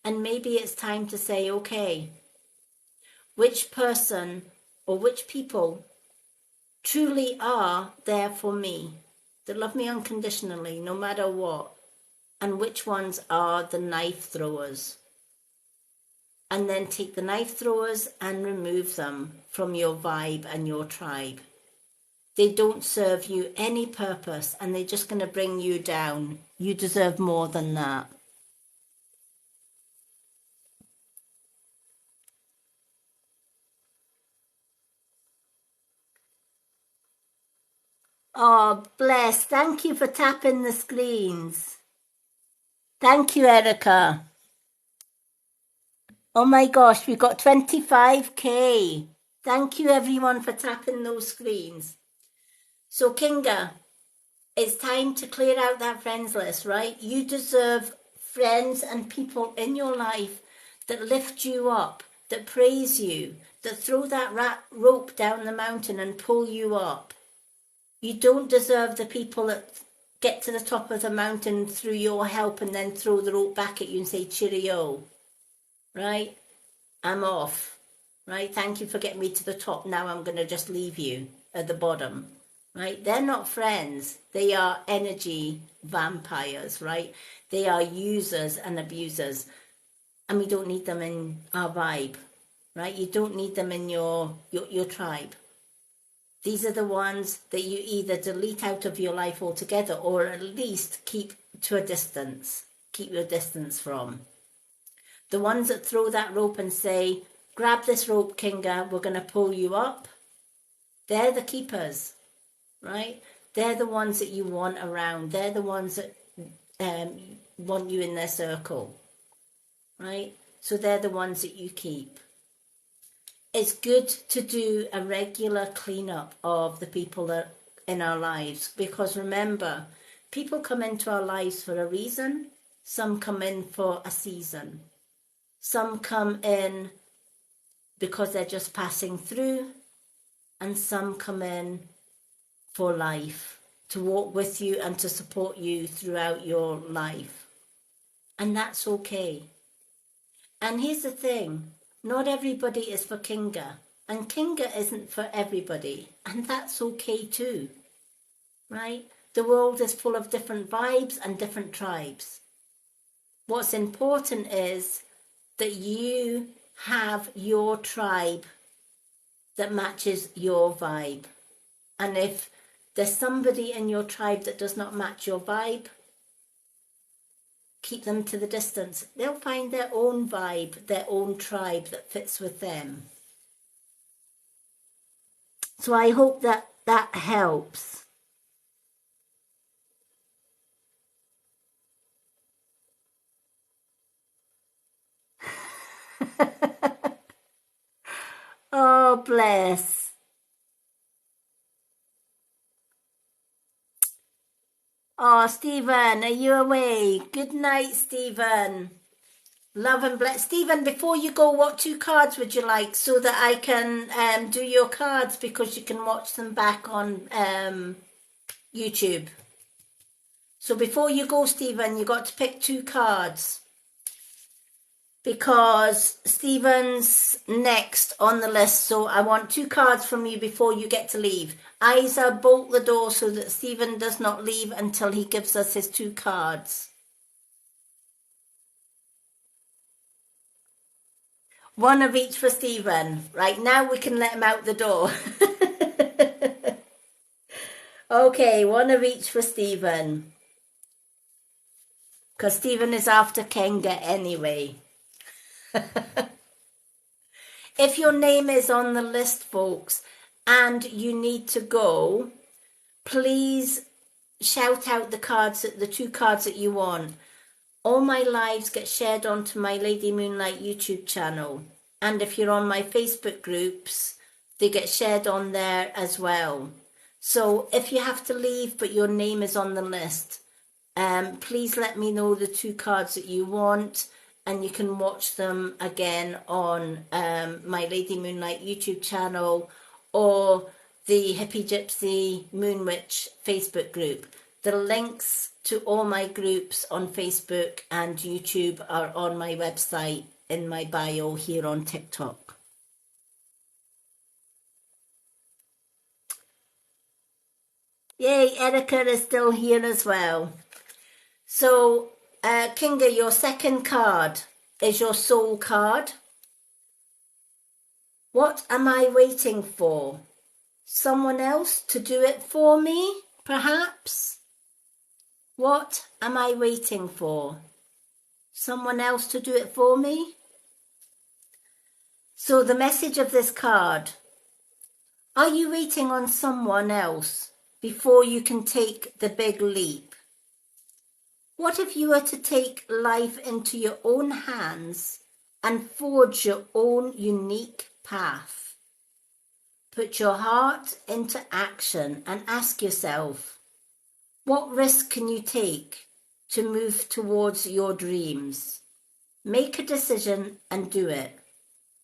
And maybe it's time to say, okay, which person or which people truly are there for me, that love me unconditionally, no matter what, and which ones are the knife throwers. And then take the knife throwers and remove them from your vibe and your tribe. They don't serve you any purpose and they're just going to bring you down. You deserve more than that. Oh, bless. Thank you for tapping the screens. Thank you, Erica. Oh my gosh, we got 25k. Thank you everyone for tapping those screens. So Kinga, it's time to clear out that friends list, right? You deserve friends and people in your life that lift you up, that praise you, that throw that rope down the mountain and pull you up. You don't deserve the people that get to the top of the mountain through your help and then throw the rope back at you and say, cheerio, right? I'm off, right? Thank you for getting me to the top. Now I'm going to just leave you at the bottom, right? They're not friends. They are energy vampires, right? They are users and abusers. And we don't need them in our vibe, right? You don't need them in your tribe. These are the ones that you either delete out of your life altogether or at least keep to a distance, keep your distance from. The ones that throw that rope and say, grab this rope, Kinga, we're going to pull you up. They're the keepers, right? They're the ones that you want around. They're the ones that want you in their circle, right? So they're the ones that you keep. It's good to do a regular cleanup of the people that in our lives, because remember, people come into our lives for a reason. Some come in for a season. Some come in because they're just passing through, and some come in for life, to walk with you and to support you throughout your life. And that's okay. And here's the thing, not everybody is for Kinga, and Kinga isn't for everybody, and that's okay too, right? The world is full of different vibes and different tribes. What's important is that you have your tribe that matches your vibe. And if there's somebody in your tribe that does not match your vibe, keep them to the distance. They'll find their own vibe, their own tribe that fits with them. So I hope that that helps. Oh, bless. Oh, Stephen, are you awake? Good night, Stephen. Love and bless. Stephen, before you go, what 2 cards would you like so that I can do your cards, because you can watch them back on YouTube. So before you go, Stephen, you got to pick 2 cards, because Stephen's next on the list. So I want 2 cards from you before you get to leave. Isa, bolt the door so that Stephen does not leave until he gives us his 2 cards. One of each for Stephen. Right, now we can let him out the door. Okay, one of each for Stephen. Because Stephen is after Kinga anyway. If your name is on the list, folks, and you need to go, please shout out the 2 cards that you want. All my lives get shared onto my Lady Moonlight YouTube channel. And if you're on my Facebook groups, they get shared on there as well. So if you have to leave but your name is on the list, please let me know the 2 cards that you want, and you can watch them again on my Lady Moonlight YouTube channel or the Hippie Gypsy Moon Witch Facebook group. The links to all my groups on Facebook and YouTube are on my website in my bio here on TikTok. Yay, Erica is still here as well. So, Kinga, your second card is your soul card. What am I waiting for? Someone else to do it for me, perhaps? What am I waiting for? Someone else to do it for me? So the message of this card, are you waiting on someone else before you can take the big leap? What if you were to take life into your own hands and forge your own unique path? Put your heart into action and ask yourself, what risk can you take to move towards your dreams? Make a decision and do it.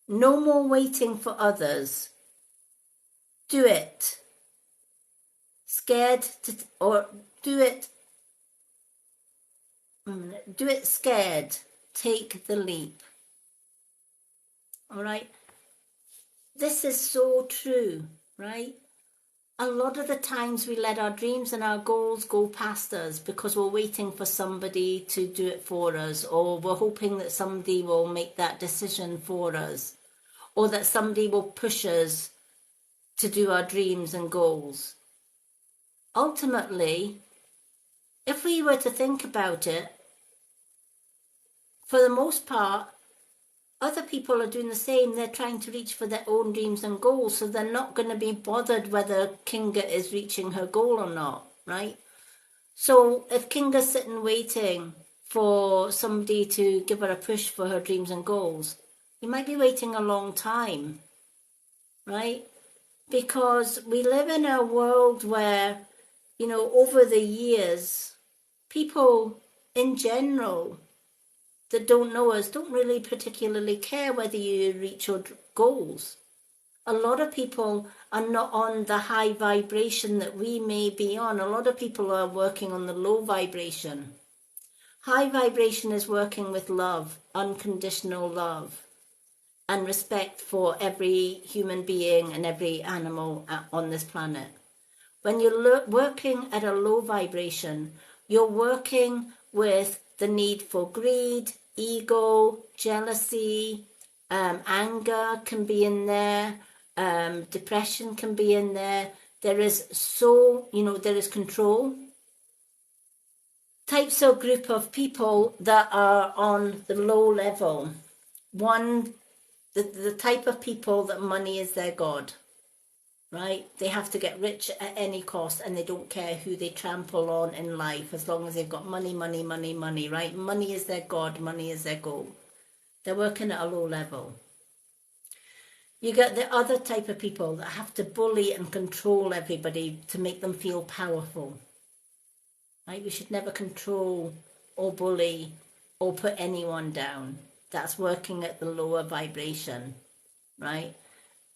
No more waiting for others. Do it. Scared to, or do it. Do it scared. Take the leap. All right. This is so true, right? A lot of the times we let our dreams and our goals go past us because we're waiting for somebody to do it for us, or we're hoping that somebody will make that decision for us, or that somebody will push us to do our dreams and goals. Ultimately, if we were to think about it, for the most part, other people are doing the same. They're trying to reach for their own dreams and goals, so they're not going to be bothered whether Kinga is reaching her goal or not, right? So if Kinga's sitting waiting for somebody to give her a push for her dreams and goals, you might be waiting a long time, right? Because we live in a world where, you know, over the years, people in general that don't know us don't really particularly care whether you reach your goals. A lot of people are not on the high vibration that we may be on. A lot of people are working on the low vibration. High vibration is working with love, unconditional love, and respect for every human being and every animal on this planet. When you're working at a low vibration, you're working with the need for greed, ego, jealousy, anger can be in there, depression can be in there. There is there is control. Types of group of people that are on the low level. One, the type of people that money is their god. Right? They have to get rich at any cost, and they don't care who they trample on in life as long as they've got money, money, money, money, right? Money is their god, money is their goal. They're working at a low level. You get the other type of people that have to bully and control everybody to make them feel powerful. Right? We should never control or bully or put anyone down. That's working at the lower vibration, right?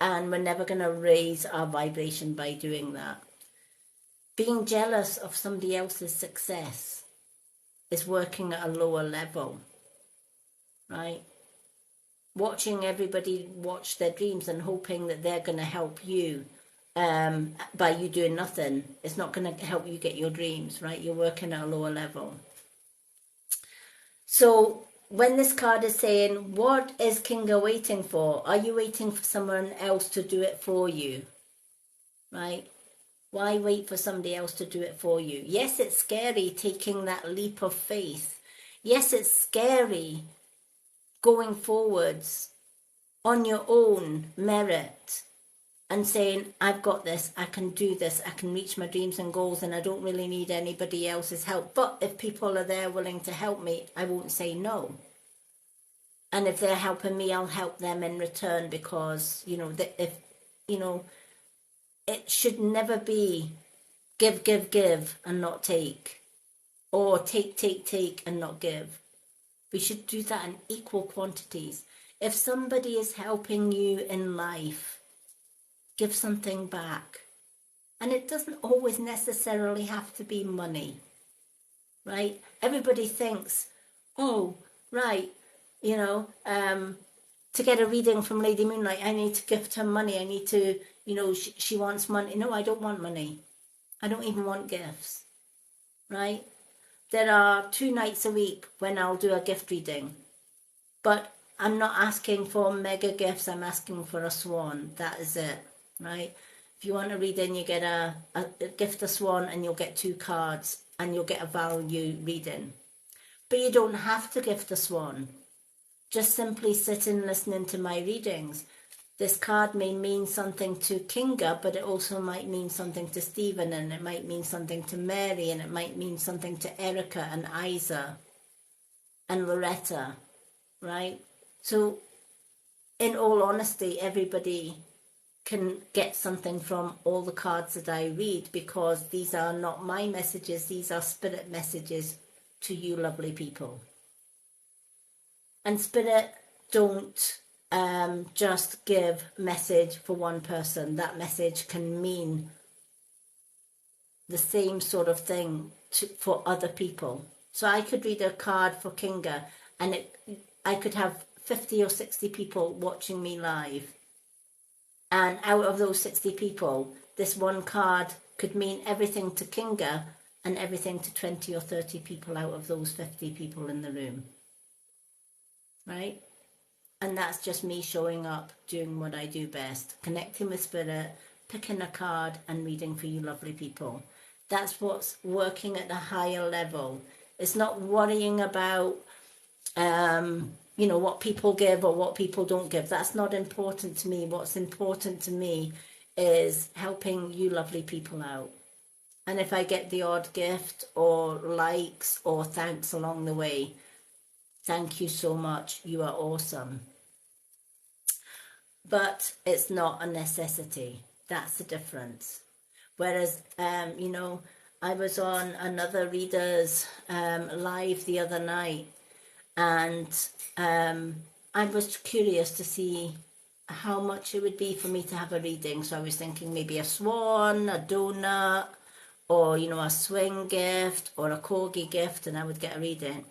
And we're never going to raise our vibration by doing that. Being jealous of somebody else's success is working at a lower level, right? Watching everybody watch their dreams and hoping that they're going to help you by you doing nothing, it's not going to help you get your dreams, right? You're working at a lower level. So when this card is saying, what is Kinga waiting for? Are you waiting for someone else to do it for you? Right? Why wait for somebody else to do it for you? Yes, it's scary taking that leap of faith. Yes, it's scary going forwards on your own merit and saying, I've got this, I can do this, I can reach my dreams and goals, and I don't really need anybody else's help. But if people are there willing to help me, I won't say no. And if they're helping me, I'll help them in return, because, it should never be give, give, give and not take, or take, take, take and not give. We should do that in equal quantities. If somebody is helping you in life, give something back. And it doesn't always necessarily have to be money, right? Everybody thinks, oh, right, you know, to get a reading from Lady Moonlight, I need to gift her money. I need to, you know, she wants money. No, I don't want money. I don't even want gifts, right? There are 2 nights a week when I'll do a gift reading, but I'm not asking for mega gifts. I'm asking for a swan. That is it, right? If you want a reading, you get a gift a swan and you'll get 2 cards and you'll get a value reading. But you don't have to gift a swan. Just simply sit and listening to my readings. This card may mean something to Kinga, but it also might mean something to Stephen, and it might mean something to Mary, and it might mean something to Erica and Isa and Loretta, right? So, in all honesty, everybody can get something from all the cards that I read, because these are not my messages, these are spirit messages to you lovely people. And spirit don't just give message for one person. That message can mean the same sort of thing for other people. So I could read a card for Kinga and I could have 50 or 60 people watching me live. And out of those 60 people, this one card could mean everything to Kinga and everything to 20 or 30 people out of those 50 people in the room. Right? And that's just me showing up, doing what I do best, connecting with spirit, picking a card and reading for you lovely people. That's what's working at a higher level. It's not worrying about, you know, what people give or what people don't give. That's not important to me. What's important to me is helping you lovely people out. And if I get the odd gift or likes or thanks along the way, thank you so much. You are awesome. But it's not a necessity. That's the difference. Whereas, you know, I was on another reader's live the other night, and I was curious to see how much it would be for me to have a reading. So I was thinking maybe a swan, a donut, or, you know, a swing gift or a corgi gift, and I would get a reading.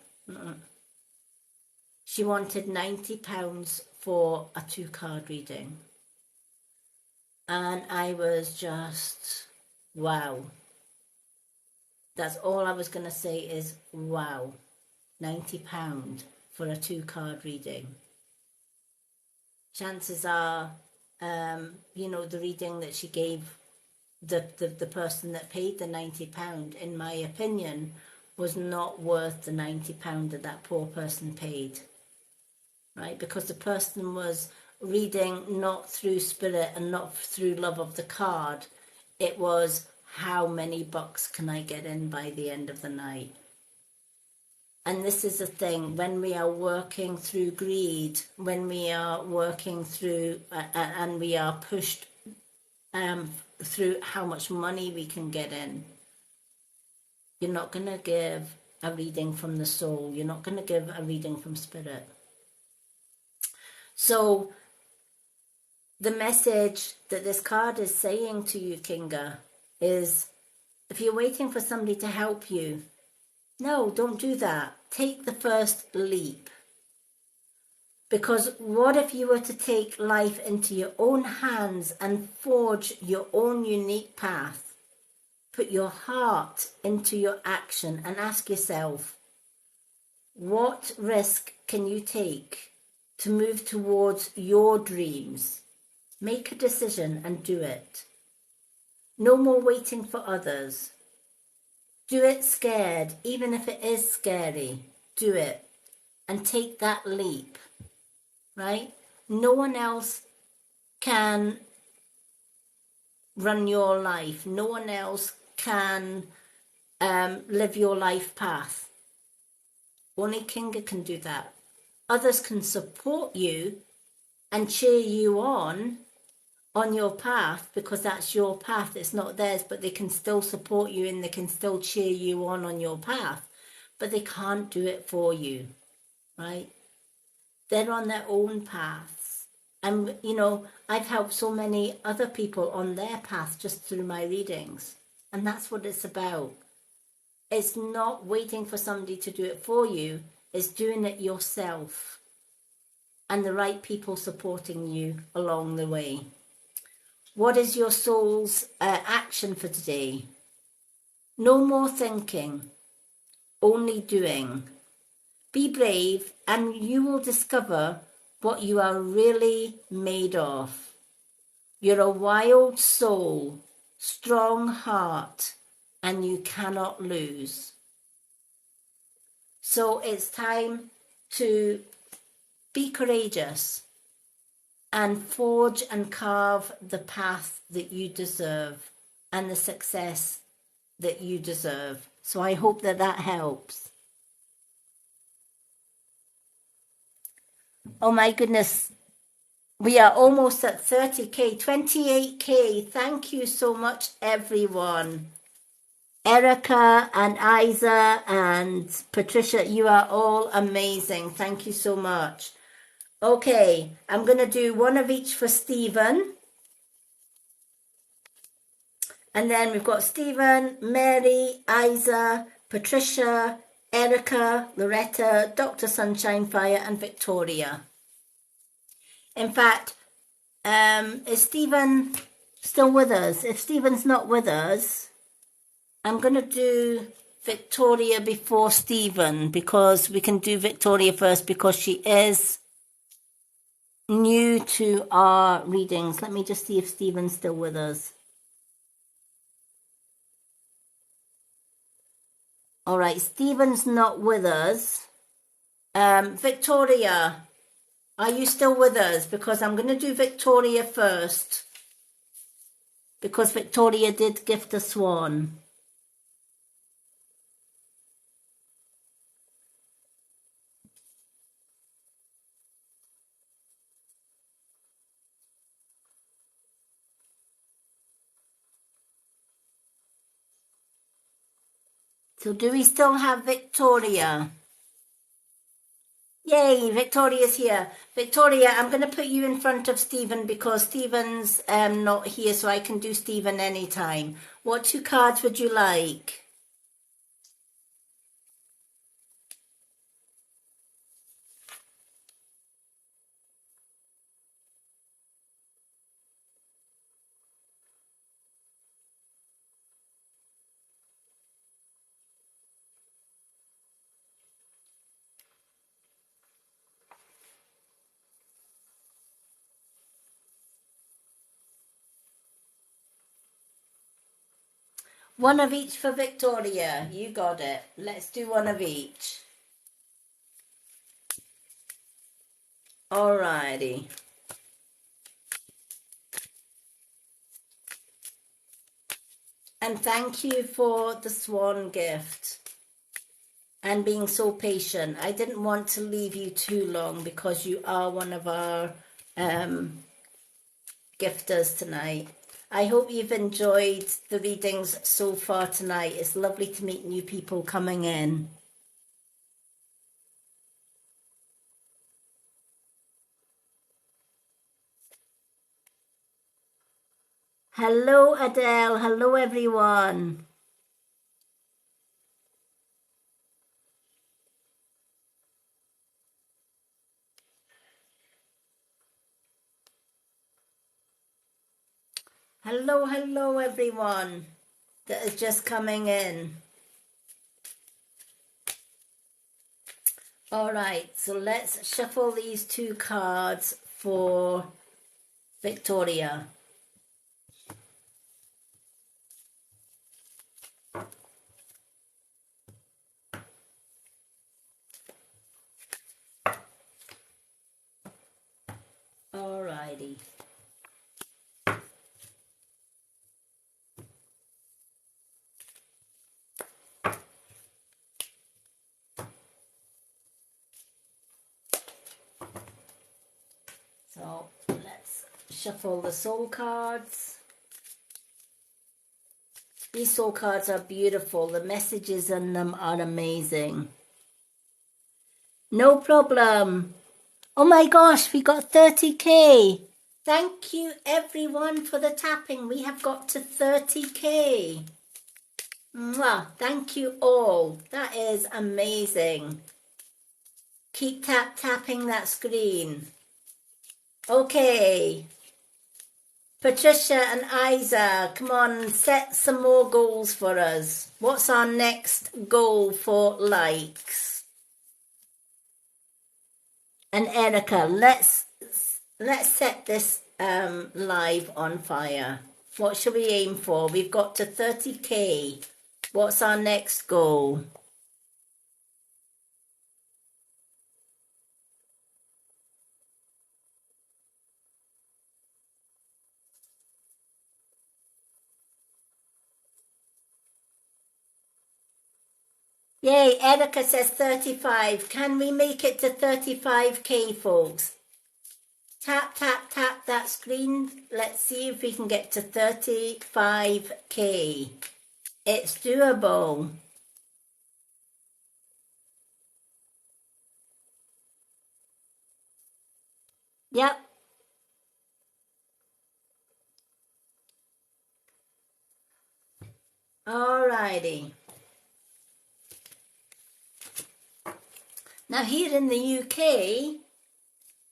She wanted £90 for a 2-card reading. And I was just, wow. That's all I was going to say is, wow. £90 for a 2-card reading. Chances are, you know, the reading that she gave the person that paid the £90, in my opinion, was not worth the £90 that poor person paid. Right? Because the person was reading not through spirit and not through love of the card. It was, how many bucks can I get in by the end of the night? And this is the thing, when we are working through greed, when we are working through and we are pushed through how much money we can get in, you're not going to give a reading from the soul. You're not going to give a reading from spirit. So the message that this card is saying to you, Kinga, is if you're waiting for somebody to help you, no, don't do that. Take the first leap. Because what if you were to take life into your own hands and forge your own unique path? Put your heart into your action and ask yourself, what risk can you take to move towards your dreams? Make a decision and do it. No more waiting for others. Do it scared, even if it is scary. Do it and take that leap, right? No one else can run your life. No one else can live your life path. Only Kinga can do that. Others can support you and cheer you on your path, because that's your path. It's not theirs, but they can still support you and they can still cheer you on your path, but they can't do it for you, right? They're on their own paths, And, you know, I've helped so many other people on their path just through my readings. And that's what it's about. It's not waiting for somebody to do it for you, it's doing it yourself and the right people supporting you along the way. What is your soul's action for today? No more thinking, only doing. Be brave and you will discover what you are really made of. You're a wild soul, strong heart, and you cannot lose. So it's time to be courageous and forge and carve the path that you deserve and the success that you deserve. So I hope that that helps. Oh my goodness. We are almost at 30K, 28K. Thank you so much, everyone. Erica and Isa and Patricia, you are all amazing. Thank you so much. Okay, I'm going to do one of each for Stephen. And then we've got Stephen, Mary, Isa, Patricia, Erica, Loretta, Dr. Sunshine Fire, and Victoria. In fact, is Stephen still with us? If Stephen's not with us, I'm going to do Victoria before Stephen, because we can do Victoria first because she is new to our readings. Let me just see if Stephen's still with us. All right, Stephen's not with us. Victoria, are you still with us? Because I'm going to do Victoria first, because Victoria did gift a swan. So do we still have Victoria? Yay, Victoria's here. Victoria, I'm going to put you in front of Stephen because Stephen's not here, so I can do Stephen anytime. What 2 cards would you like? One of each for Victoria. You got it. Let's do one of each. Alrighty. And thank you for the swan gift and being so patient. I didn't want to leave you too long because you are one of our gifters tonight. I hope you've enjoyed the readings so far tonight. It's lovely to meet new people coming in. Hello, Adele. Hello, everyone. Hello, hello, everyone that is just coming in. All right, so let's shuffle these 2 cards for Victoria. All righty. So let's shuffle the soul cards. These soul cards are beautiful. The messages in them are amazing. No problem. Oh my gosh, we got 30k. Thank you everyone for the tapping. We have got to 30k. Mwah. Thank you all. That is amazing. Keep tapping that screen. Okay. Patricia and Isa, come on, set some more goals for us. What's our next goal for likes? And Erica, let's set this live on fire. What should we aim for? We've got to 30k. What's our next goal? Yay, Erica says 35. Can we make it to 35k, folks? Tap that screen. Let's see if we can get to 35k. It's doable. Yep. Alrighty. Now here in the UK,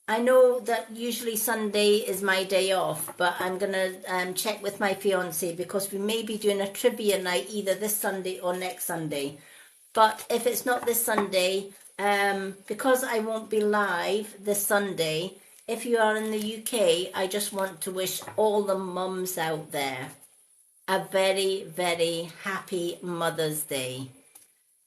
I know that usually Sunday is my day off, but I'm going to check with my fiance because we may be doing a trivia night either this Sunday or next Sunday. But if it's not this Sunday, because I won't be live this Sunday, if you are in the UK, I just want to wish all the mums out there a very, very happy Mother's Day.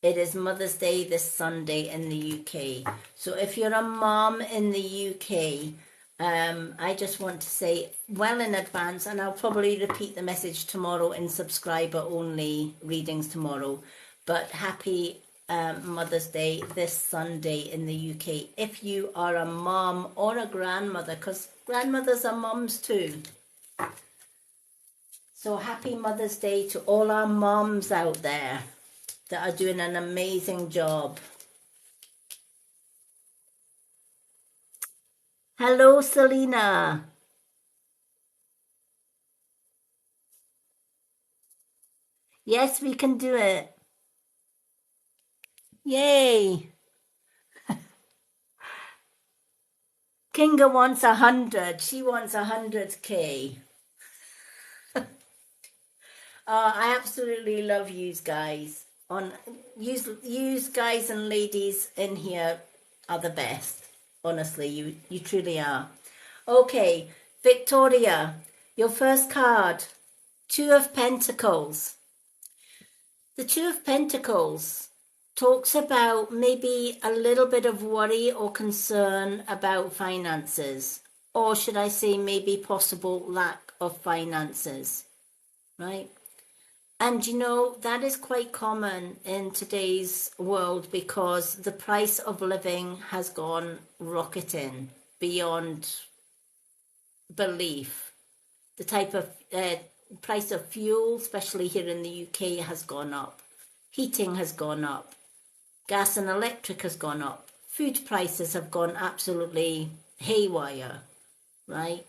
It is Mother's Day this Sunday in the UK. So if you're a mom in the UK, I just want to say well in advance, and I'll probably repeat the message tomorrow in subscriber only readings tomorrow, but happy Mother's Day this Sunday in the UK. If you are a mom or a grandmother, because grandmothers are moms too. So happy Mother's Day to all our moms out there that are doing an amazing job. Hello, Selena. Yes, we can do it. Yay. Kinga wants 100. She wants 100k. I absolutely love yous guys. Yous guys and ladies in here are the best. Honestly, you truly are. Okay, Victoria, your first card, Two of Pentacles. The Two of Pentacles talks about maybe a little bit of worry or concern about finances, or should I say maybe possible lack of finances, right? And you know, that is quite common in today's world because the price of living has gone rocketing beyond belief. The type of price of fuel, especially here in the UK, has gone up. Heating has gone up. Gas and electric has gone up. Food prices have gone absolutely haywire, right?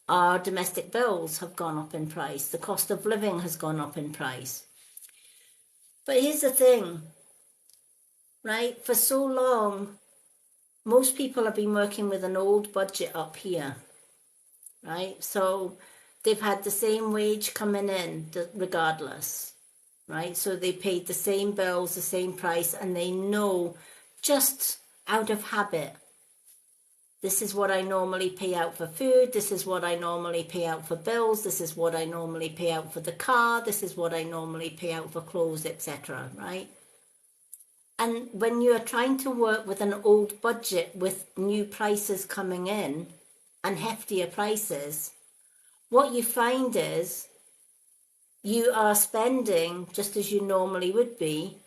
Our domestic bills have gone up in price. The cost of living has gone up in price. But here's the thing, right? For so long, most people have been working with an old budget up here, right? So they've had the same wage coming in regardless, right? So they paid the same bills, the same price, and they know just out of habit, this is what I normally pay out for food. This is what I normally pay out for bills. This is what I normally pay out for the car. This is what I normally pay out for clothes, etc. Right? And when you are trying to work with an old budget with new prices coming in and heftier prices, what you find is you are spending just as you normally would be,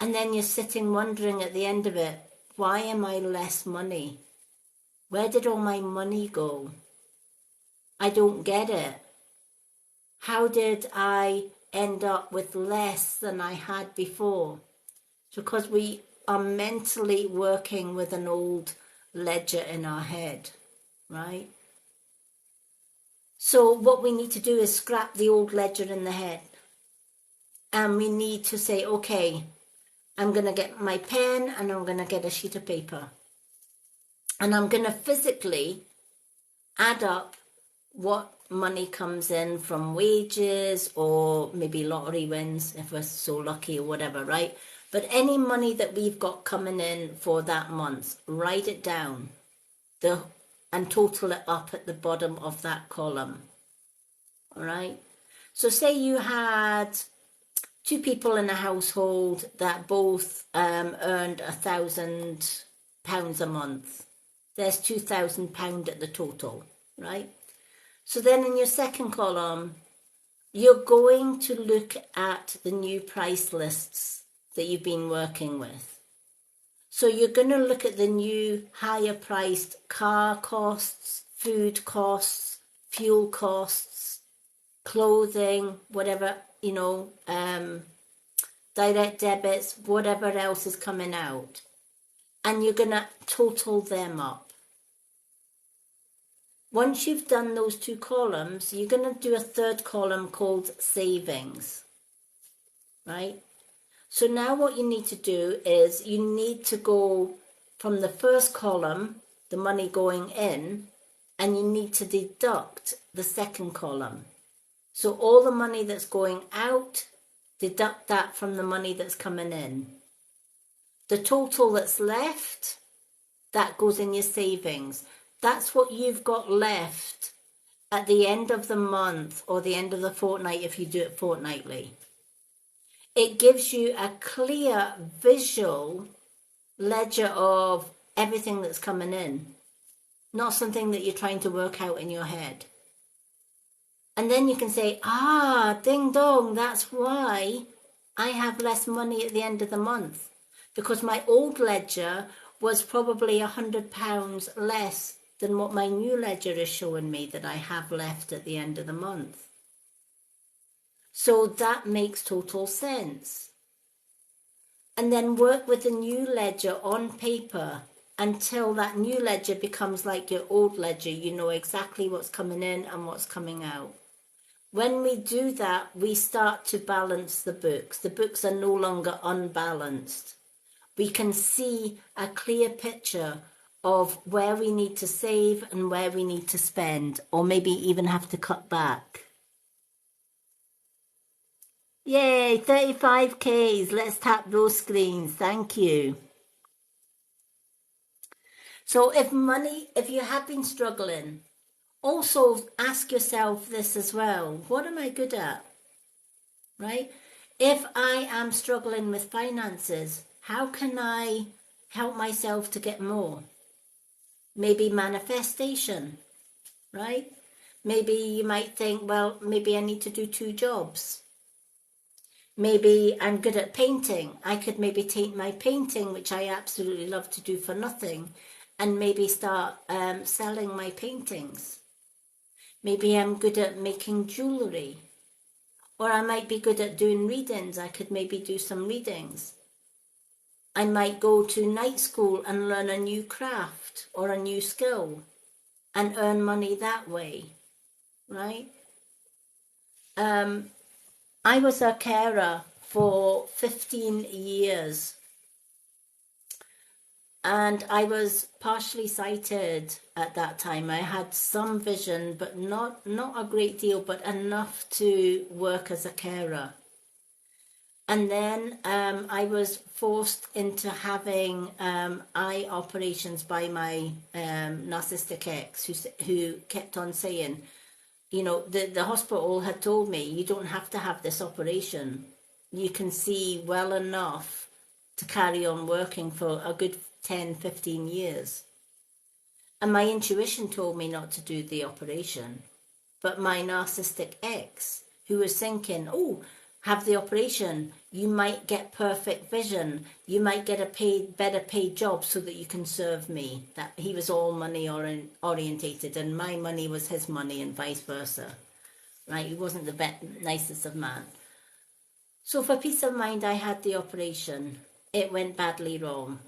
and then you're sitting wondering at the end of it, why am I less money? Where did all my money go? I don't get it. How did I end up with less than I had before? It's because we are mentally working with an old ledger in our head, right? So what we need to do is scrap the old ledger in the head. And we need to say, okay, I'm going to get my pen and I'm going to get a sheet of paper. And I'm going to physically add up what money comes in from wages or maybe lottery wins if we're so lucky or whatever, right? But any money that we've got coming in for that month, write it down and total it up at the bottom of that column. All right. So say you had two people in a household that both earned £1,000 a month. There's £2,000 at the total, right? So then in your second column, you're going to look at the new price lists that you've been working with. So you're going to look at the new higher priced car costs, food costs, fuel costs, clothing, whatever, direct debits, whatever else is coming out. And you're going to total them up. Once you've done those two columns, you're going to do a third column called savings, right? So now what you need to do is you need to go from the first column, the money going in, and you need to deduct the second column. So all the money that's going out, deduct that from the money that's coming in. The total that's left, that goes in your savings. That's what you've got left at the end of the month or the end of the fortnight if you do it fortnightly. It gives you a clear visual ledger of everything that's coming in, not something that you're trying to work out in your head. And then you can say, ding dong, that's why I have less money at the end of the month. Because my old ledger was probably £100 less than what my new ledger is showing me that I have left at the end of the month. So that makes total sense. And then work with the new ledger on paper until that new ledger becomes like your old ledger. You know exactly what's coming in and what's coming out. When we do that, we start to balance the books. The books are no longer unbalanced. We can see a clear picture of where we need to save and where we need to spend, or maybe even have to cut back. Yay, 35Ks. Let's tap those screens. Thank you. So if you have been struggling, also ask yourself this as well. What am I good at? Right? If I am struggling with finances, how can I help myself to get more? Maybe manifestation, right? Maybe you might think, well, maybe I need to do 2 jobs. Maybe I'm good at painting. I could maybe take my painting, which I absolutely love to do for nothing, and maybe start selling my paintings. Maybe I'm good at making jewellery. Or I might be good at doing readings. I could maybe do some readings. I might go to night school and learn a new craft or a new skill and earn money that way, right? I was a carer for 15 years and I was partially sighted at that time. I had some vision, but not a great deal, but enough to work as a carer. And then I was forced into having eye operations by my narcissistic ex, who kept on saying, the hospital had told me, you don't have to have this operation. You can see well enough to carry on working for a good 10, 15 years. And my intuition told me not to do the operation. But my narcissistic ex, who was thinking, have the operation, you might get perfect vision, you might get a better paid job so that you can serve me. That he was all money orientated and my money was his money and vice versa, right? He wasn't the nicest of man. So for peace of mind, I had the operation. It went badly wrong.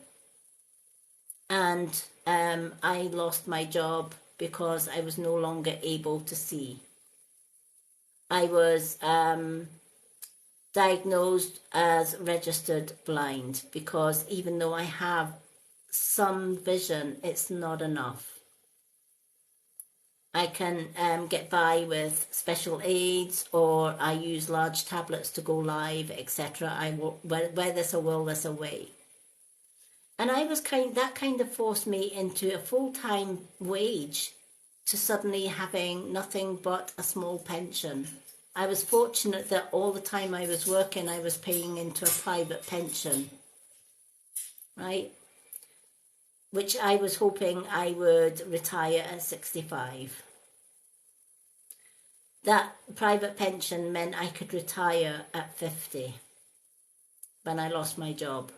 and I lost my job because I was no longer able to see. I was diagnosed as registered blind because even though I have some vision, it's not enough. I can get by with special aids, or I use large tablets to go live, etc. Where there's a will, there's a way. And that kind of forced me into a full-time wage to suddenly having nothing but a small pension. I was fortunate that all the time I was working, I was paying into a private pension, right? Which I was hoping I would retire at 65. That private pension meant I could retire at 50 when I lost my job.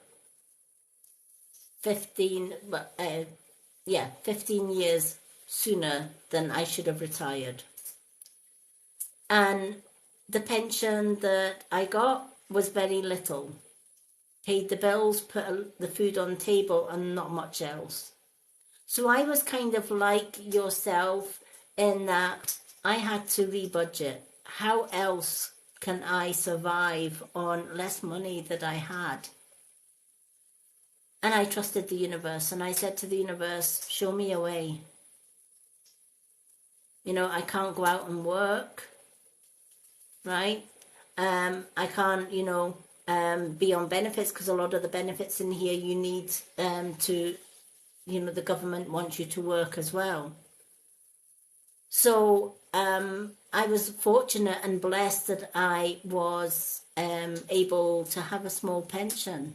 15 years sooner than I should have retired. And the pension that I got was very little. Paid the bills, put the food on the table, and not much else. So I was kind of like yourself in that I had to rebudget. How else can I survive on less money that I had? And I trusted the universe, and I said to the universe, show me a way. You know, I can't go out and work, right? I can't, be on benefits, because a lot of the benefits in here you need to, the government wants you to work as well. So I was fortunate and blessed that I was able to have a small pension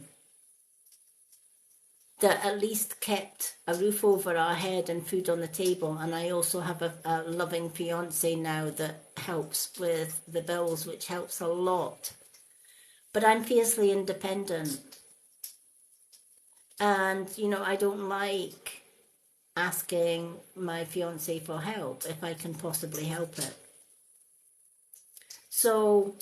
that at least kept a roof over our head and food on the table. And I also have a loving fiance now that helps with the bills, which helps a lot. But I'm fiercely independent. And, I don't like asking my fiance for help if I can possibly help it. So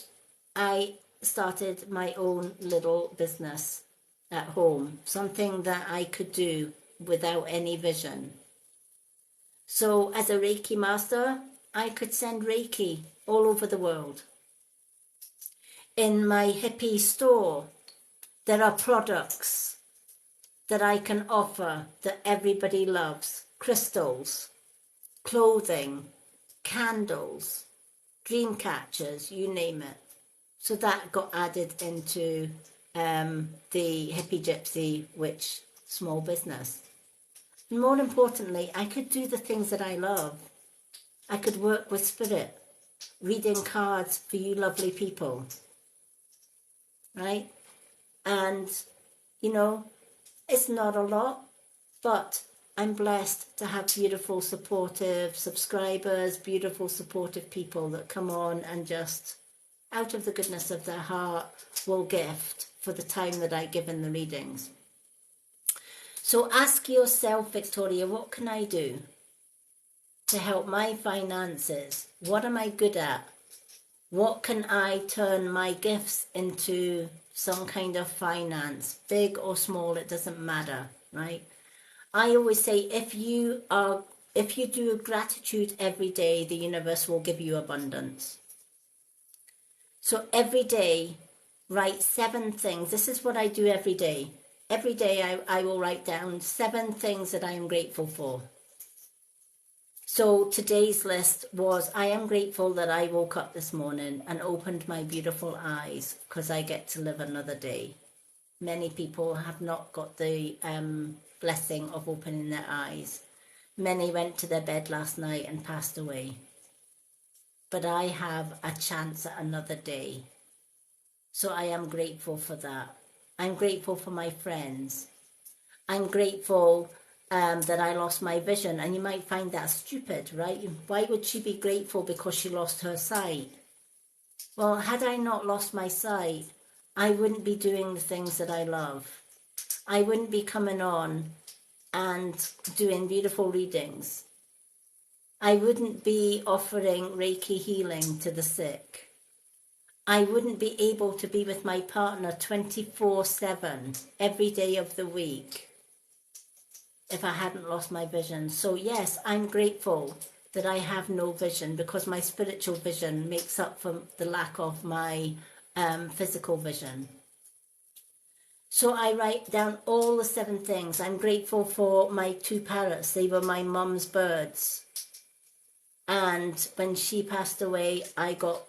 I started my own little business at home, something that I could do without any vision. So as a Reiki master, I could send Reiki all over the world. In my hippie store, there are products that I can offer that everybody loves. Crystals, clothing, candles, dream catchers, you name it. So that got added into the Hippie Gypsy Witch small business. And more importantly, I could do the things that I love. I could work with spirit, reading cards for you lovely people, right? And, it's not a lot, but I'm blessed to have beautiful, supportive subscribers, beautiful, supportive people that come on and just, out of the goodness of their heart, will gift for the time that I give in the readings. So ask yourself, Victoria, what can I do to help my finances? What am I good at? What can I turn my gifts into some kind of finance, big or small, it doesn't matter, right? I always say if you do gratitude every day, the universe will give you abundance. So every day, write 7 things. This is what I do every day. Every day I will write down 7 things that I am grateful for. So today's list was, I am grateful that I woke up this morning and opened my beautiful eyes because I get to live another day. Many people have not got the blessing of opening their eyes. Many went to their bed last night and passed away. But I have a chance at another day. So I am grateful for that. I'm grateful for my friends. I'm grateful that I lost my vision. And you might find that stupid, right? Why would she be grateful because she lost her sight? Well, had I not lost my sight, I wouldn't be doing the things that I love. I wouldn't be coming on and doing beautiful readings. I wouldn't be offering Reiki healing to the sick. I wouldn't be able to be with my partner 24/7 every day of the week if I hadn't lost my vision. So yes, I'm grateful that I have no vision, because my spiritual vision makes up for the lack of my physical vision. So I write down all the 7 things. I'm grateful for my 2 parrots. They were my mum's birds. And when she passed away, I got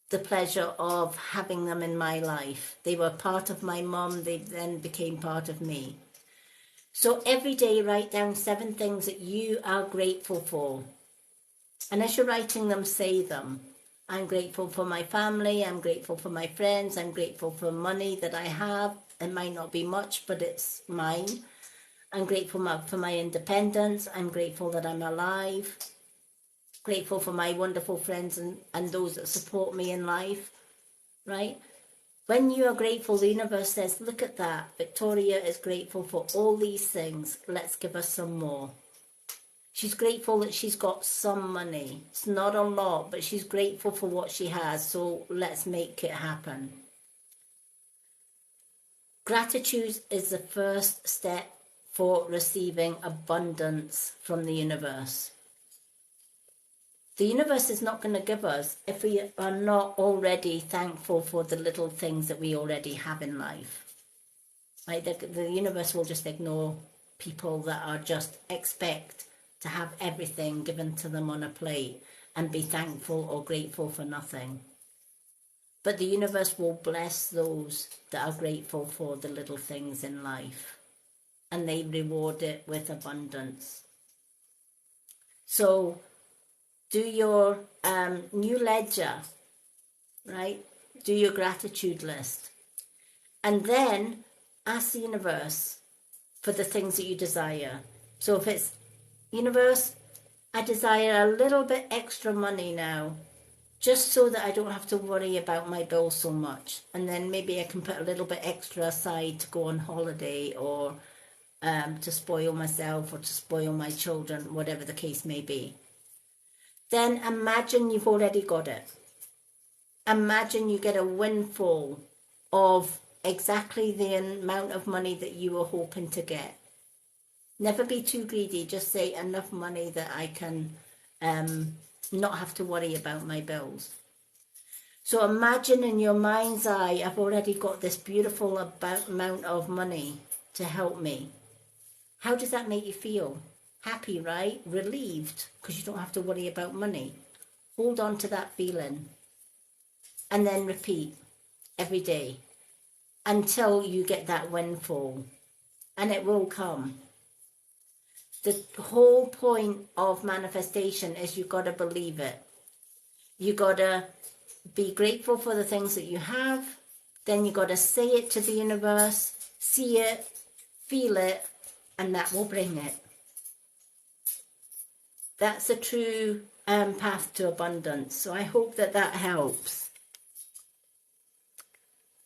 the pleasure of having them in my life. They were part of my mum. They then became part of me. So every day, write down 7 things that you are grateful for. And as you're writing them, say them. I'm grateful for my family. I'm grateful for my friends. I'm grateful for money that I have. It might not be much, but it's mine. I'm grateful for my independence. I'm grateful that I'm alive. Grateful for my wonderful friends and those that support me in life, right? When you are grateful, the universe says, look at that. Victoria is grateful for all these things. Let's give her some more. She's grateful that she's got some money. It's not a lot, but she's grateful for what she has. So let's make it happen. Gratitude is the first step for receiving abundance from the universe. The universe is not going to give us if we are not already thankful for the little things that we already have in life. Right? The universe will just ignore people that are just expect to have everything given to them on a plate and be thankful or grateful for nothing. But the universe will bless those that are grateful for the little things in life, and they reward it with abundance. So do your new ledger, right? Do your gratitude list. And then ask the universe for the things that you desire. So if it's, universe, I desire a little bit extra money now, just so that I don't have to worry about my bills so much. And then maybe I can put a little bit extra aside to go on holiday, or to spoil myself, or to spoil my children, whatever the case may be. Then imagine you've already got it. Imagine you get a windfall of exactly the amount of money that you were hoping to get. Never be too greedy. Just say enough money that I can not have to worry about my bills. So imagine in your mind's eye, I've already got this beautiful amount of money to help me. How does that make you feel? Happy, right? Relieved, because you don't have to worry about money. Hold on to that feeling. And then repeat every day until you get that windfall. And it will come. The whole point of manifestation is you got to believe it. You got to be grateful for the things that you have. Then you got to say it to the universe, see it, feel it, and that will bring it. That's a true path to abundance. So I hope that that helps.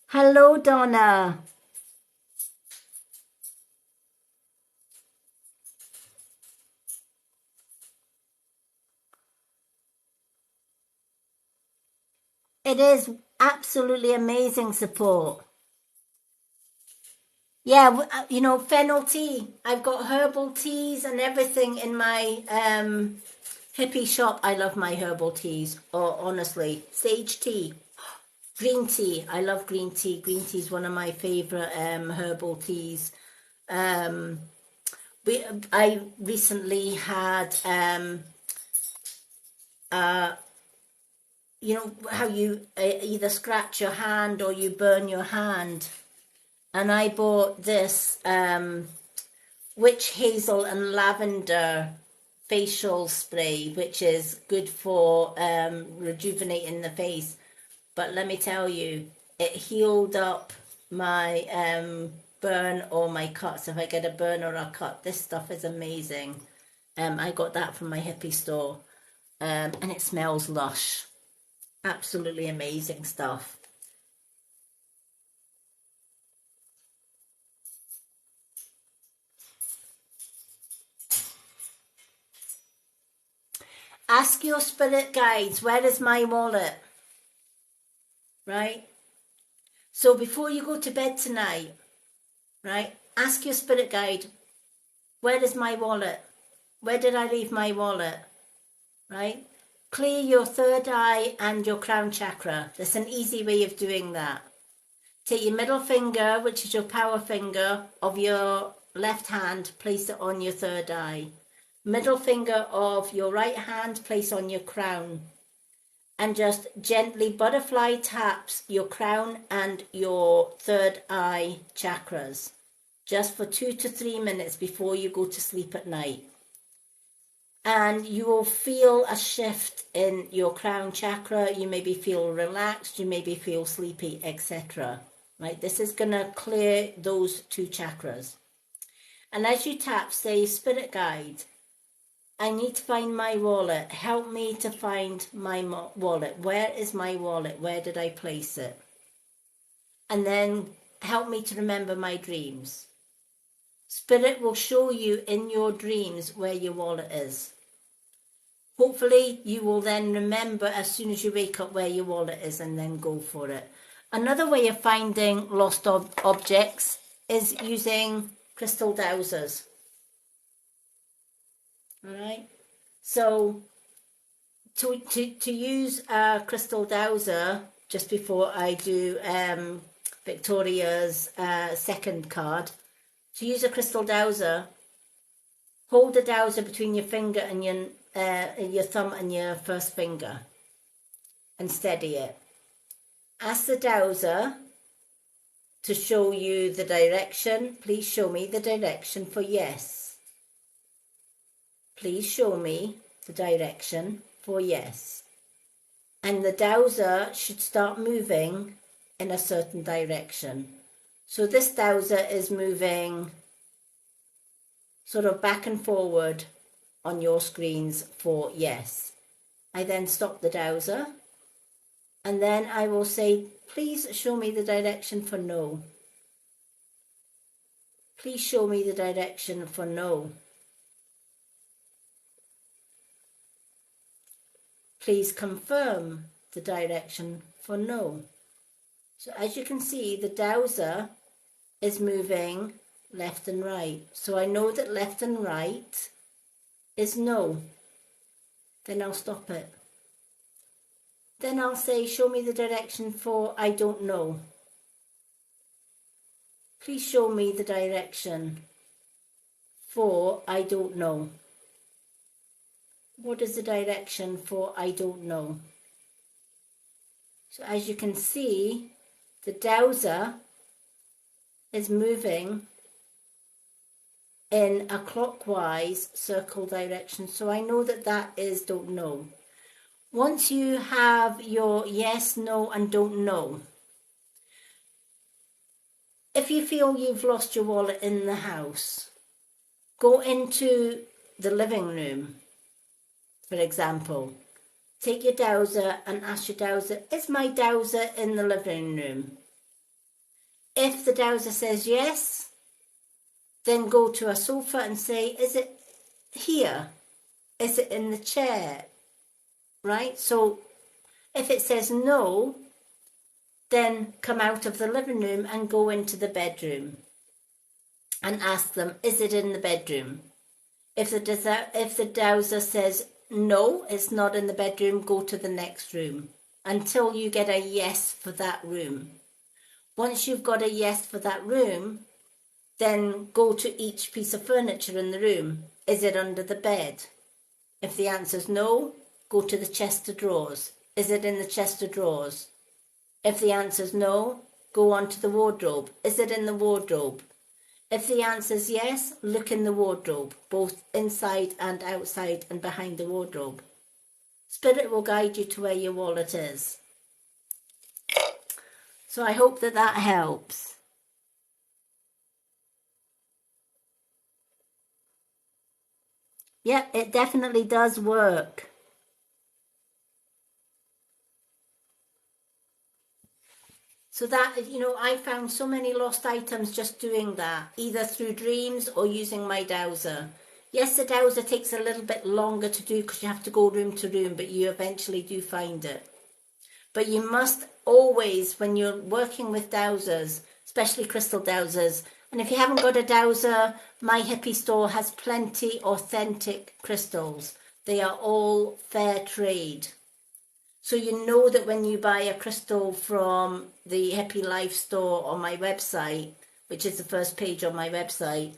Hello, Donna. It is absolutely amazing support. Yeah, fennel tea. I've got herbal teas and everything in my hippie shop. I love my herbal teas. Or honestly, sage tea, green tea. I love green tea. Green tea is one of my favorite herbal teas. I recently had how you either scratch your hand or you burn your hand, and I bought this witch hazel and lavender facial spray, which is good for rejuvenating the face. But let me tell you, it healed up my burn or my cuts. If I get a burn or a cut, this stuff is amazing. I got that from my hippie store, and it smells lush. Absolutely amazing stuff. Ask your spirit guides, where is my wallet? Right? So before you go to bed tonight, right, ask your spirit guide, Where is my wallet? Where did I leave my wallet? Right? Clear your third eye and your crown chakra. There's an easy way of doing that. Take your middle finger, which is your power finger of your left hand, place it on your third eye. Middle finger of your right hand, place on your crown. And just gently butterfly taps your crown and your third eye chakras. Just for 2 to 3 minutes before you go to sleep at night. And you will feel a shift in your crown chakra. You maybe feel relaxed, you maybe feel sleepy, etc. Right? This is going to clear those 2 chakras. And as you tap, say, Spirit Guide, I need to find my wallet. Help me to find my wallet. Where is my wallet? Where did I place it? And then help me to remember my dreams. Spirit will show you in your dreams where your wallet is. Hopefully you will then remember as soon as you wake up where your wallet is and then go for it. Another way of finding lost objects is using crystal dowsers. All right. So to use a crystal dowser, just before I do Victoria's second card, to use a crystal dowser, hold the dowser between your finger and your thumb and your first finger and steady it. Ask the dowser to show you the direction. Please show me the direction for yes. Please show me the direction for yes. And the dowser should start moving in a certain direction. So this dowser is moving sort of back and forward on your screens for yes. I then stop the dowser and then I will say, please show me the direction for no. Please show me the direction for no. Please confirm the direction for no. So as you can see, the dowser is moving left and right. So I know that left and right is no. Then I'll stop it. Then I'll say, show me the direction for I don't know. Please show me the direction for I don't know. What is the direction for I don't know? So as you can see, the dowser is moving in a clockwise circle direction. So I know that that is don't know. Once you have your yes, no and don't know, if you feel you've lost your wallet in the house, go into the living room, for example. Take your dowser and ask your dowser, is my dowser in the living room? If the dowser says yes, then go to a sofa and say, is it here? Is it in the chair? Right? So if it says no, then come out of the living room and go into the bedroom and ask them, is it in the bedroom? If the dowser says no, it's not in the bedroom, go to the next room until you get a yes for that room. Once you've got a yes for that room, then go to each piece of furniture in the room. Is it under the bed? If the answer is no, go to the chest of drawers. Is it in the chest of drawers? If the answer is no, go on to the wardrobe. Is it in the wardrobe? If the answer is yes, look in the wardrobe, both inside and outside and behind the wardrobe. Spirit will guide you to where your wallet is. So I hope that that helps. Yep, it definitely does work. So that, I found so many lost items just doing that, either through dreams or using my dowser. Yes, the dowser takes a little bit longer to do because you have to go room to room, but you eventually do find it. But you must always, when you're working with dowsers, especially crystal dowsers, And if you haven't got a dowser, My Hippie Store has plenty authentic crystals. They are all fair trade. So you know that when you buy a crystal from the Hippie Life store on my website, which is the first page on my website,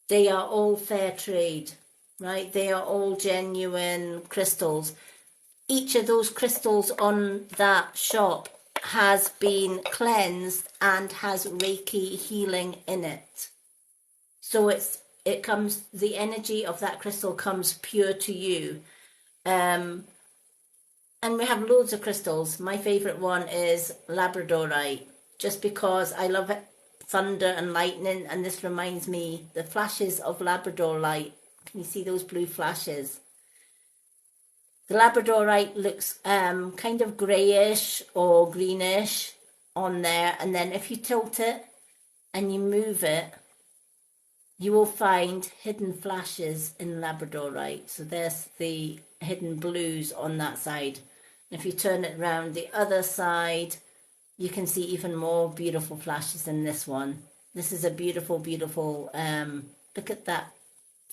they are all fair trade, right? They are all genuine crystals. Each of those crystals on that shop has been cleansed and has Reiki healing in it. So the energy of that crystal comes pure to you. And we have loads of crystals. My favourite one is Labradorite, just because I love it, thunder and lightning, and this reminds me the flashes of Labrador light. Can you see those blue flashes? The Labradorite looks kind of greyish or greenish on there, and then if you tilt it and you move it, you will find hidden flashes in Labradorite. So there's the hidden blues on that side. If you turn it around the other side, you can see even more beautiful flashes in this one. This is a beautiful, beautiful, look at that,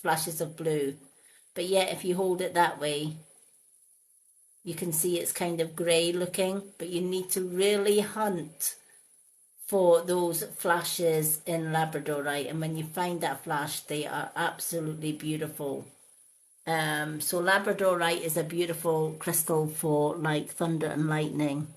flashes of blue. But yet, if you hold it that way, you can see it's kind of grey looking, but you need to really hunt for those flashes in Labradorite. And when you find that flash, they are absolutely beautiful. So Labradorite is a beautiful crystal for like thunder and lightning.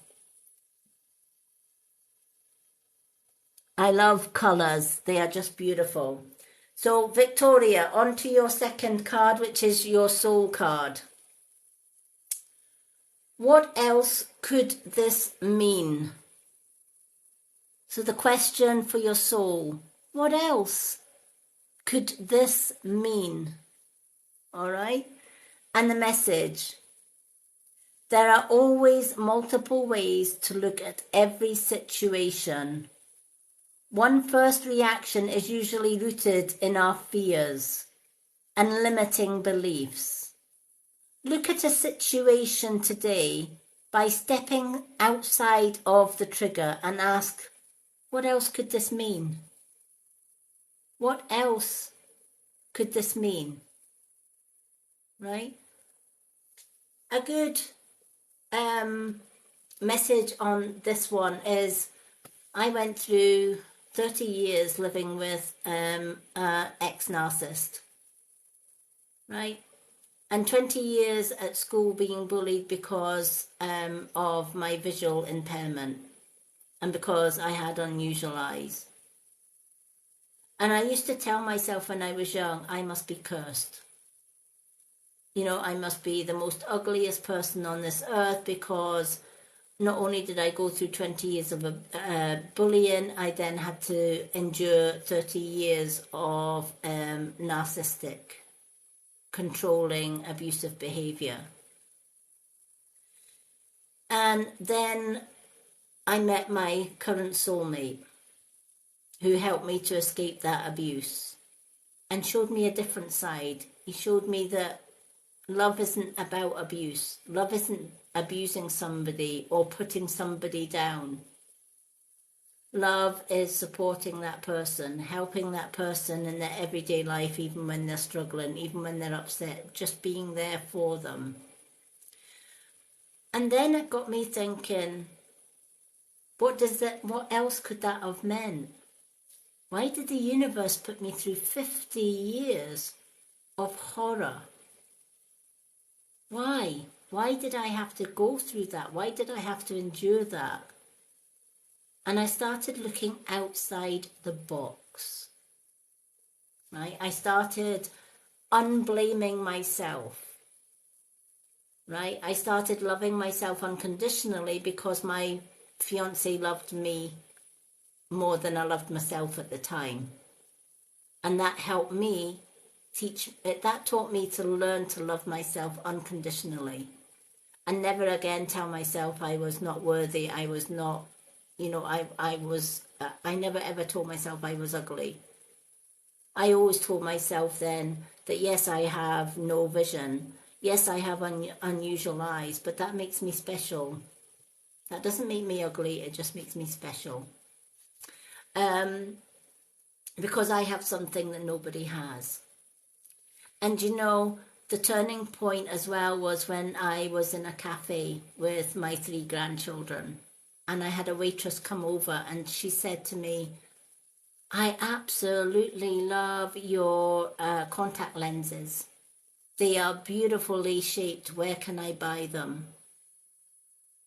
I love colours. They are just beautiful. So Victoria, on to your second card, which is your soul card. What else could this mean? So the question for your soul, what else could this mean? All right. And the message, there are always multiple ways to look at every situation. One first reaction is usually rooted in our fears and limiting beliefs. Look at a situation today by stepping outside of the trigger and ask, what else could this mean? What else could this mean? Right? A good message on this one is, I went through 30 years living with an ex-narcissist, right? And 20 years at school being bullied because of my visual impairment and because I had unusual eyes. And I used to tell myself when I was young, I must be cursed. You know, I must be the most ugliest person on this earth, because not only did I go through 20 years of bullying, I then had to endure 30 years of narcissistic, controlling, abusive behaviour. And then I met my current soulmate, who helped me to escape that abuse and showed me a different side. He showed me that love isn't about abuse. Love isn't abusing somebody or putting somebody down. Love is supporting that person, helping that person in their everyday life, even when they're struggling, even when they're upset, just being there for them. And then it got me thinking, what else could that have meant? Why did the universe put me through 50 years of horror? Why? Why did I have to go through that? Why did I have to endure that? And I started looking outside the box, right? I started unblaming myself, right? I started loving myself unconditionally because my fiancé loved me more than I loved myself at the time. And that helped me that taught me to learn to love myself unconditionally and never again tell myself I was not worthy, I was not, I never ever told myself I was ugly. I always told myself then that yes, I have no vision, yes, I have unusual eyes, but that makes me special. That doesn't make me ugly, it just makes me special. because I have something that nobody has. And you know, the turning point as well was when I was in a cafe with my 3 grandchildren, and I had a waitress come over and she said to me, I absolutely love your contact lenses. They are beautifully shaped. Where can I buy them?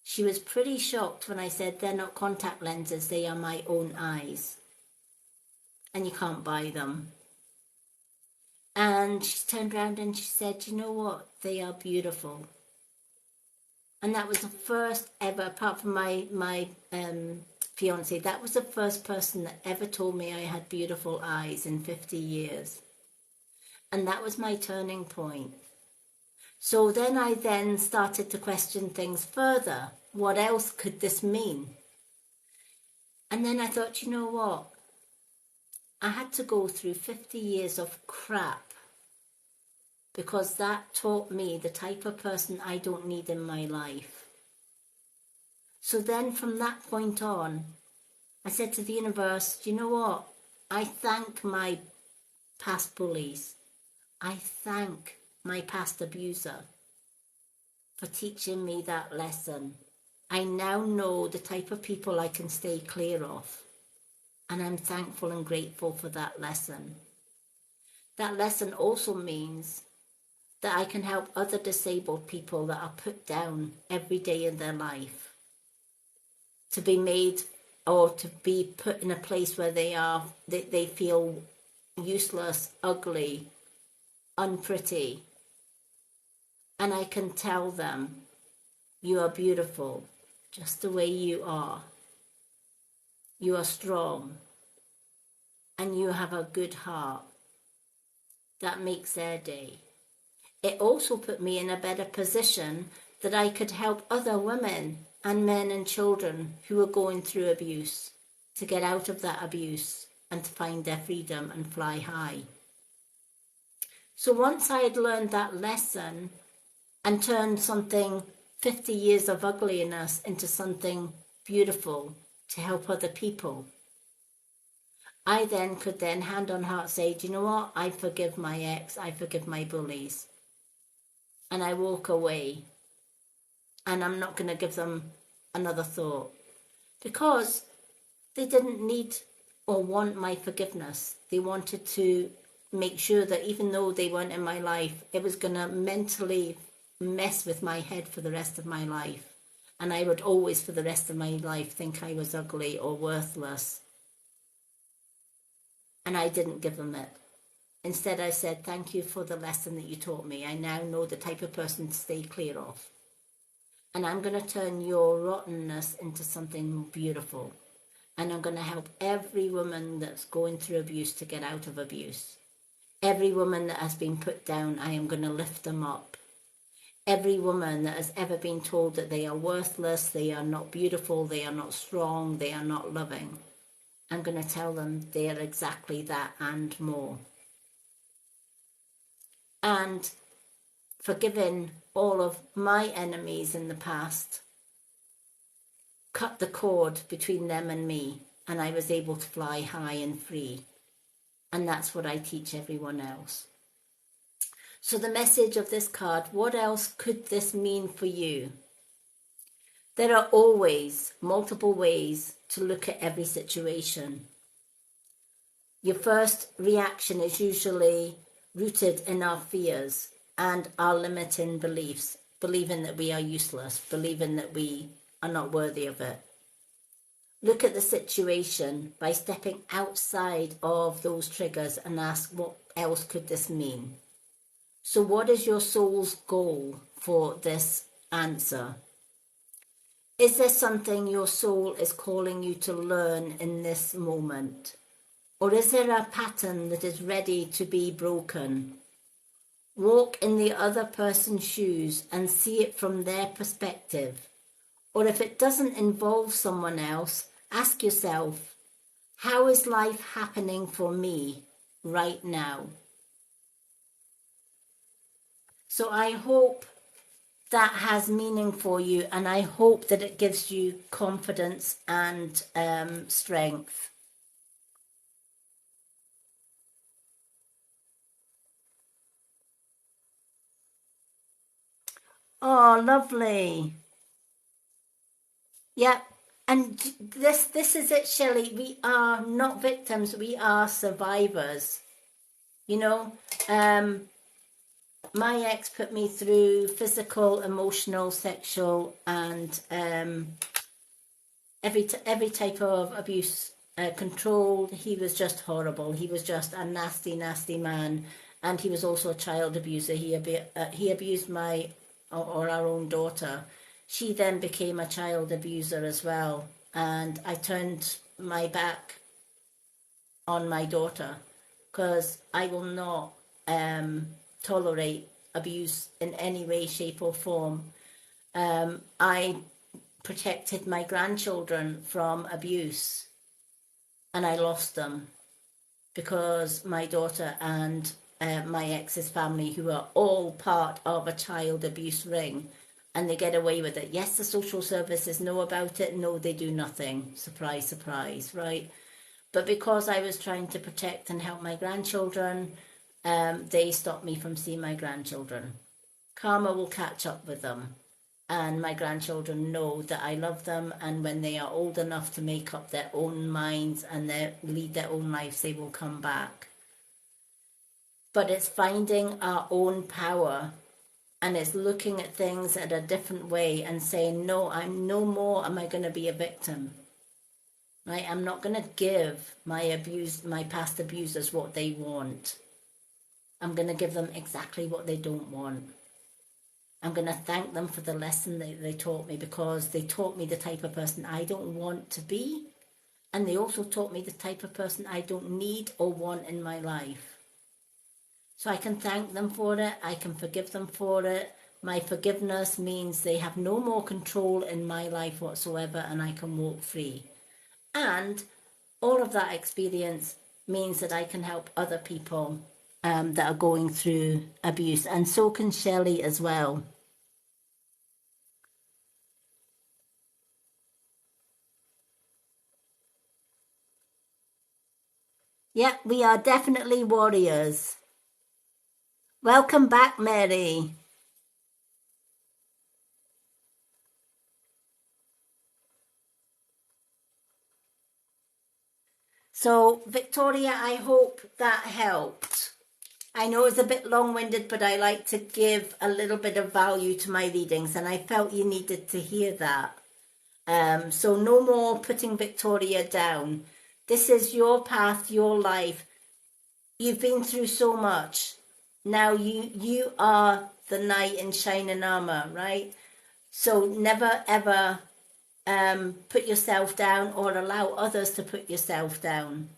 She was pretty shocked when I said they're not contact lenses, they are my own eyes. And you can't buy them. And she turned around and she said, you know what? They are beautiful. And that was the first ever, apart from my fiance, that was the first person that ever told me I had beautiful eyes in 50 years. And that was my turning point. So then I then started to question things further. What else could this mean? And then I thought, you know what? I had to go through 50 years of crap because that taught me the type of person I don't need in my life. So then from that point on, I said to the universe, do you know what? I thank my past bullies. I thank my past abuser for teaching me that lesson. I now know the type of people I can stay clear of. And I'm thankful and grateful for that lesson. That lesson also means that I can help other disabled people that are put down every day in their life to be made or to be put in a place where they feel useless, ugly, unpretty. And I can tell them, you are beautiful just the way you are. You are strong and you have a good heart. That makes their day. It also put me in a better position that I could help other women and men and children who were going through abuse to get out of that abuse and to find their freedom and fly high. So once I had learned that lesson and turned something 50 years of ugliness into something beautiful to help other people, I then could then hand on heart say, do you know what? I forgive my ex, I forgive my bullies. And I walk away. And I'm not going to give them another thought. Because they didn't need or want my forgiveness. They wanted to make sure that even though they weren't in my life, it was going to mentally mess with my head for the rest of my life. And I would always, for the rest of my life, think I was ugly or worthless. And I didn't give them it. Instead, I said, thank you for the lesson that you taught me. I now know the type of person to stay clear of. And I'm going to turn your rottenness into something beautiful. And I'm going to help every woman that's going through abuse to get out of abuse. Every woman that has been put down, I am going to lift them up. Every woman that has ever been told that they are worthless, they are not beautiful, they are not strong, they are not loving, I'm going to tell them they are exactly that and more. And forgiving all of my enemies in the past cut the cord between them and me, and I was able to fly high and free. And that's what I teach everyone else. So the message of this card, what else could this mean for you? There are always multiple ways to look at every situation. Your first reaction is usually rooted in our fears and our limiting beliefs, believing that we are useless, believing that we are not worthy of it. Look at the situation by stepping outside of those triggers and ask, what else could this mean? So what is your soul's goal for this answer? Is there something your soul is calling you to learn in this moment? Or is there a pattern that is ready to be broken? Walk in the other person's shoes and see it from their perspective. Or if it doesn't involve someone else, ask yourself, how is life happening for me right now? So I hope that has meaning for you, and I hope that it gives you confidence and strength. Oh, lovely. Yeah. And this is it, Shelley. We are not victims, we are survivors. You know, um, my ex put me through physical, emotional, sexual, and every type of abuse, controlled. He was just horrible. He was just a nasty, nasty man, and he was also a child abuser. He abused my or our own daughter. She then became a child abuser as well, and I turned my back on my daughter because I will not tolerate abuse in any way, shape, or form. I protected my grandchildren from abuse and I lost them because my daughter and my ex's family, who are all part of a child abuse ring, and they get away with it. Yes, the social services know about it. No, they do nothing. Surprise, surprise, right? But because I was trying to protect and help my grandchildren, they stopped me from seeing my grandchildren. Karma will catch up with them. And my grandchildren know that I love them, and when they are old enough to make up their own minds and lead their own lives, they will come back. But it's finding our own power, and it's looking at things in a different way and saying, no, I'm no more am I going to be a victim. Right? I'm not going to give my past abusers what they want. I'm going to give them exactly what they don't want. I'm going to thank them for the lesson they taught me, because they taught me the type of person I don't want to be. And they also taught me the type of person I don't need or want in my life. So I can thank them for it. I can forgive them for it. My forgiveness means they have no more control in my life whatsoever, and I can walk free. And all of that experience means that I can help other people that are going through abuse. And so can Shelley as well. Yep, we are definitely warriors. Welcome back, Mary. So, Victoria, I hope that helped. I know it's a bit long winded, but I like to give a little bit of value to my readings, and I felt you needed to hear that. So, no more putting Victoria down. This is your path, your life. You've been through so much. Now you are the knight in shining armor, right? So never ever put yourself down or allow others to put yourself down.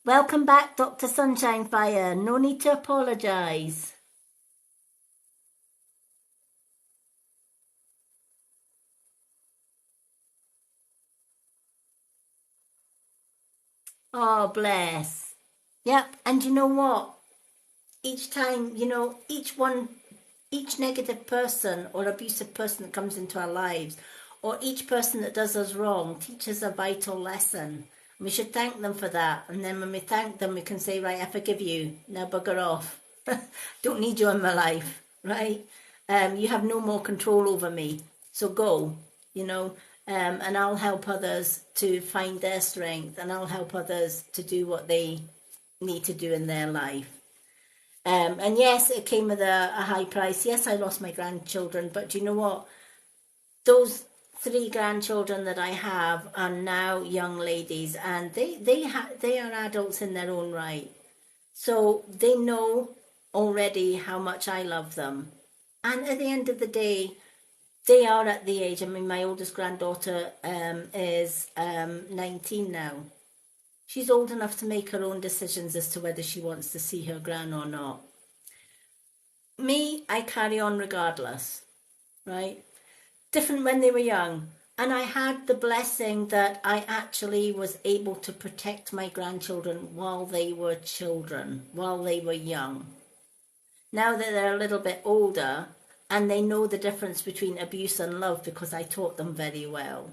Welcome back, Dr. Sunshine Fire. No need to apologize. Oh, bless. Yep. And you know what? Each time, each negative person or abusive person that comes into our lives, or each person that does us wrong, teaches a vital lesson. We should thank them for that. And then when we thank them, we can say, right, I forgive you. Now bugger off. Don't need you in my life, right? You have no more control over me. So go, you know, and I'll help others to find their strength, and I'll help others to do what they need to do in their life. And yes, it came with a high price. Yes, I lost my grandchildren, but do you know what? Those three grandchildren that I have are now young ladies, and they are adults in their own right. So they know already how much I love them. And at the end of the day, they are at the age. I mean, my oldest granddaughter is 19 now. She's old enough to make her own decisions as to whether she wants to see her gran or not. Me, I carry on regardless, right? Different when they were young. And I had the blessing that I actually was able to protect my grandchildren while they were children, while they were young. Now that they're a little bit older and they know the difference between abuse and love because I taught them very well.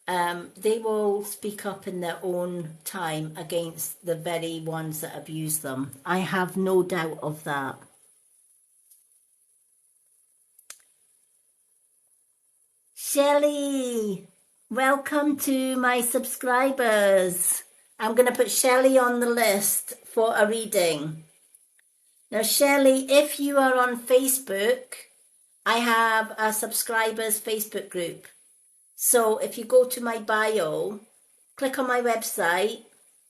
they will speak up in their own time against the very ones that abuse them. I have no doubt of that. Shelley, welcome to my subscribers. I'm going to put Shelley on the list for a reading. Now, Shelley, if you are on Facebook, I have a subscribers Facebook group. So if you go to my bio, click on my website,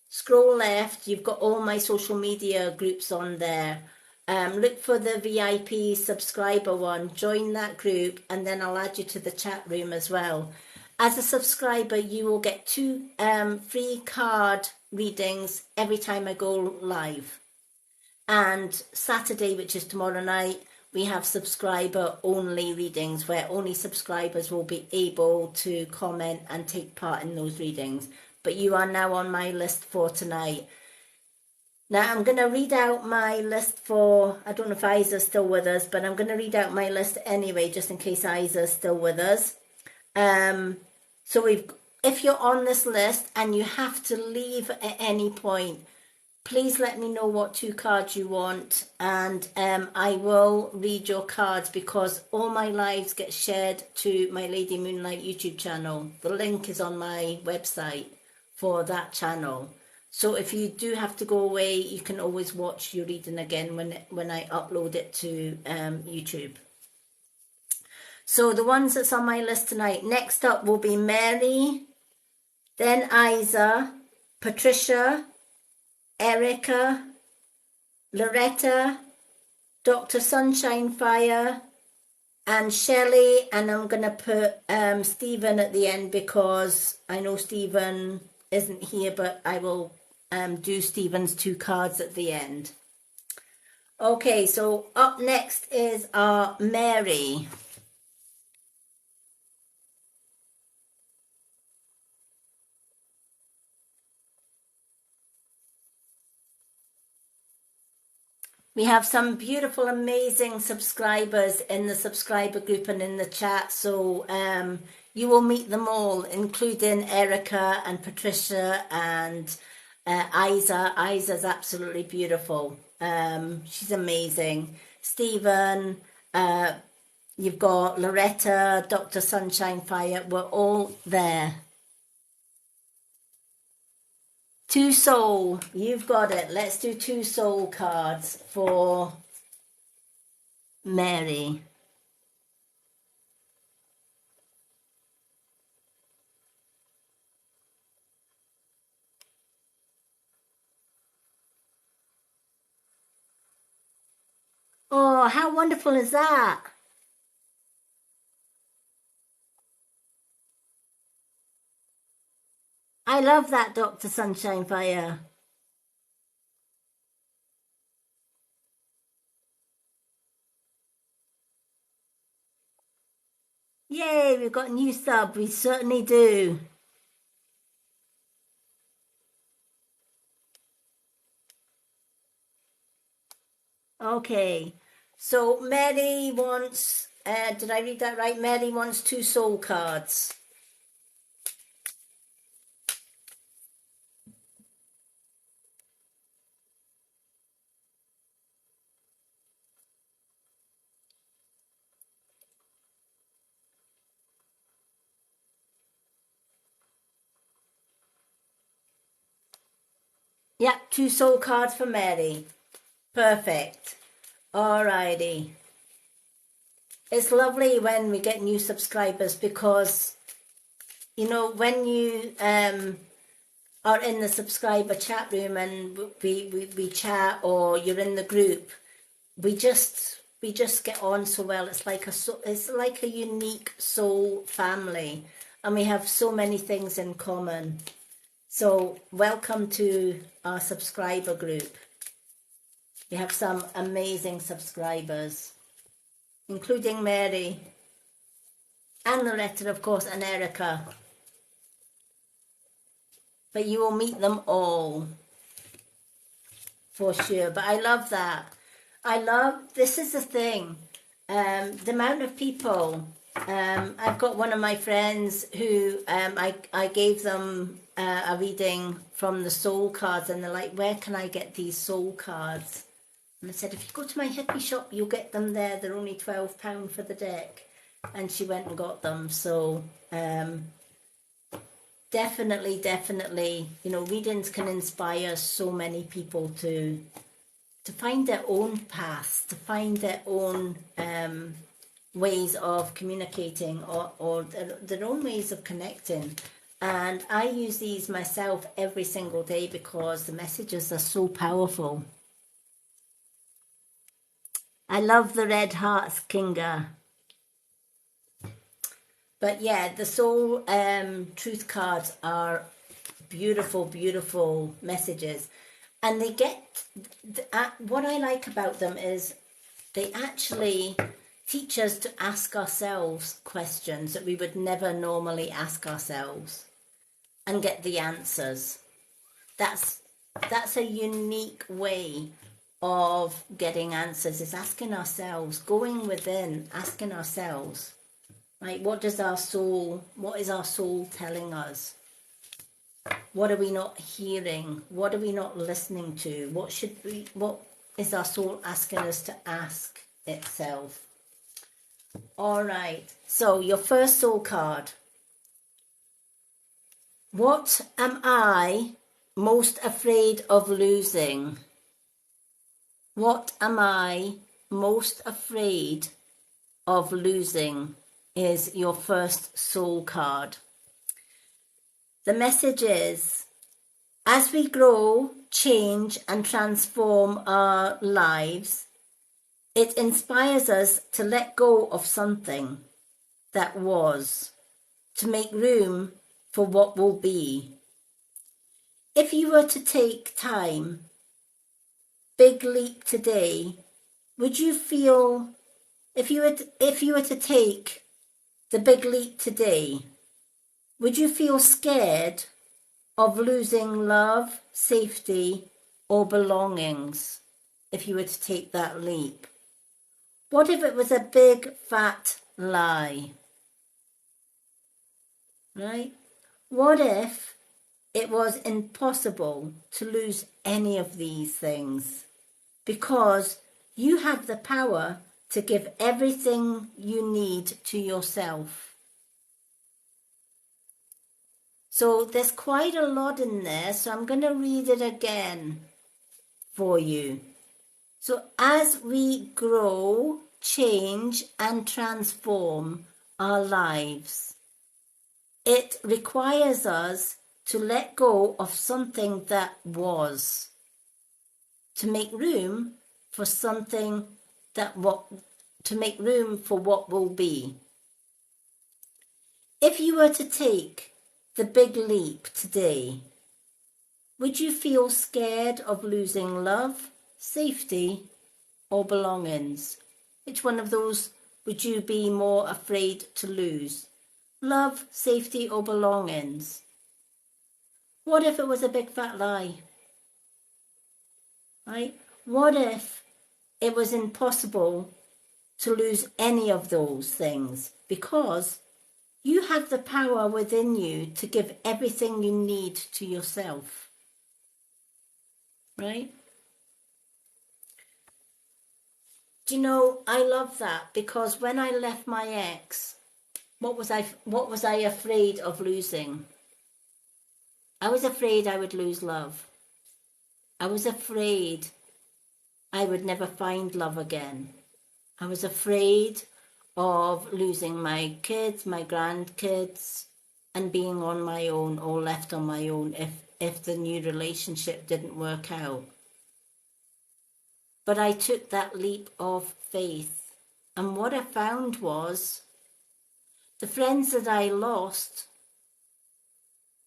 scroll left, you've got all my social media groups on there. Look for the VIP subscriber one, join that group, and then I'll add you to the chat room as well. As a subscriber, you will get 2 free card readings every time I go live. And Saturday, which is tomorrow night, we have subscriber only readings where only subscribers will be able to comment and take part in those readings. But you are now on my list for tonight. Now I'm going to read out my list for, I don't know if Isa's still with us, but I'm going to read out my list anyway, just in case Isa's still with us. So if you're on this list and you have to leave at any point, please let me know what 2 cards you want, and I will read your cards, because all my lives get shared to my Lady Moonlight YouTube channel. The link is on my website for that channel. So if you do have to go away, you can always watch your reading again when I upload it to YouTube. So the ones that's on my list tonight, next up will be Mary, then Isa, Patricia, Erica, Loretta, Dr. Sunshine Fire, and Shelley, and I'm going to put Stephen at the end because I know Stephen isn't here, but I will do Stephen's 2 cards at the end. Okay, so up next is our Mary. We have some beautiful, amazing subscribers in the subscriber group and in the chat. So you will meet them all, including Erica and Patricia and Isa. Isa's absolutely beautiful. She's amazing. Stephen, you've got Loretta, Dr. Sunshine Fire. We're all there. 2 soul, you've got it. Let's do 2 soul cards for Mary. Oh, how wonderful is that? I love that, Dr. Sunshine Fire. Yay, we've got a new sub. We certainly do. Okay, so Mary wants, did I read that right? Mary wants 2 soul cards. Yep, 2 soul cards for Mary. Perfect. Alrighty. It's lovely when we get new subscribers because, you know, when you are in the subscriber chat room and we chat, or you're in the group, we just get on so well. It's like a unique soul family, and we have so many things in common. So welcome to our subscriber group. We have some amazing subscribers, including Mary and Loretta, of course, and Erica. But you will meet them all for sure. But I love that. This is the thing. The amount of people I've got one of my friends who I gave them a reading from the soul cards, and they're like, where can I get these soul cards? And I said, if you go to my hippie shop, you'll get them there. They're only £12 for the deck. And she went and got them. So definitely, you know, readings can inspire so many people to find their own paths, to find their own ways of communicating, or their own ways of connecting. And I use these myself every single day because the messages are so powerful. I love the red hearts, Kinga. But yeah, the soul truth cards are beautiful, beautiful messages. And they get, what I like about them is they actually teach us to ask ourselves questions that we would never normally ask ourselves and get the answers. That's a unique way of getting answers, is asking ourselves, going within, asking ourselves, right, what is our soul telling us? What are we not hearing? What are we not listening to? What is our soul asking us to ask itself? All right, so your first soul card. What am I most afraid of losing? What am I most afraid of losing is your first soul card. The message is, as we grow, change and transform our lives, it inspires us to let go of something that was, to make room for what will be. If you were to take time, big leap today, would you feel, if you were to take the big leap today, would you feel scared of losing love, safety, or belongings if you were to take that leap? What if it was a big fat lie? Right? What if it was impossible to lose any of these things? Because you have the power to give everything you need to yourself. So there's quite a lot in there, so I'm going to read it again for you. So as we grow, change and transform our lives, it requires us to let go of something that was, to make room for something to make room for what will be. If you were to take the big leap today, would you feel scared of losing love, safety, or belongings? Which one of those would you be more afraid to lose? Love, safety, or belongings? What if it was a big fat lie? Right? What if it was impossible to lose any of those things? Because you have the power within you to give everything you need to yourself. Right? Do you know, I love that, because when I left my ex, what was I afraid of losing? I was afraid I would lose love. I was afraid I would never find love again. I was afraid of losing my kids, my grandkids, and being on my own, or left on my own if the new relationship didn't work out. But I took that leap of faith, and what I found was the friends that I lost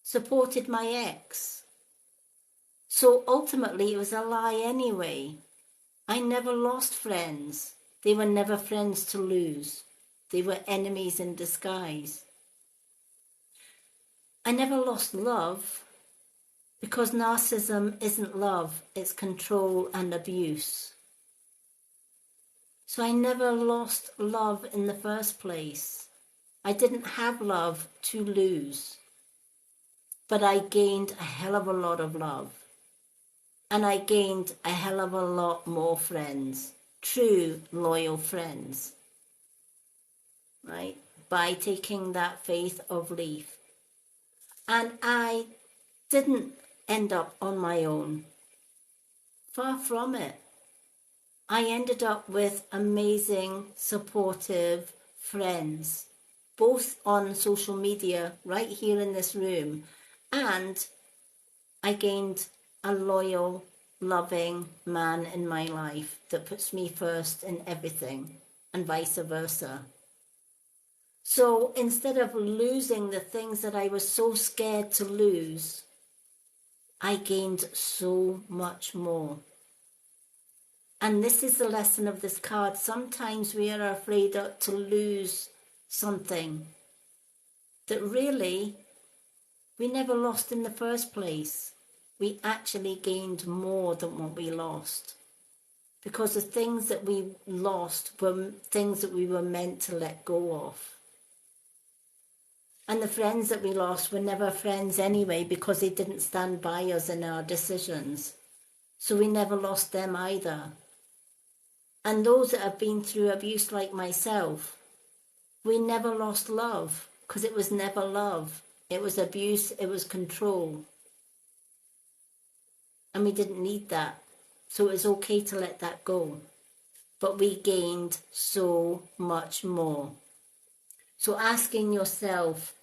supported my ex. So ultimately it was a lie anyway. I never lost friends. They were never friends to lose. They were enemies in disguise. I never lost love, because narcissism isn't love, it's control and abuse. So I never lost love in the first place. I didn't have love to lose, but I gained a hell of a lot of love. And I gained a hell of a lot more friends, true, loyal friends, right? By taking that faith of leaf. And I didn't end up on my own. Far from it. I ended up with amazing, supportive friends, both on social media, right here in this room, and I gained a loyal, loving man in my life that puts me first in everything, and vice versa. So instead of losing the things that I was so scared to lose, I gained so much more. And this is the lesson of this card. Sometimes we are afraid to lose something that really we never lost in the first place. We actually gained more than what we lost. Because the things that we lost were things that we were meant to let go of. And the friends that we lost were never friends anyway, because they didn't stand by us in our decisions. So we never lost them either. And those that have been through abuse like myself, we never lost love, because it was never love. It was abuse, it was control. And we didn't need that. So it was okay to let that go. But we gained so much more. So asking yourself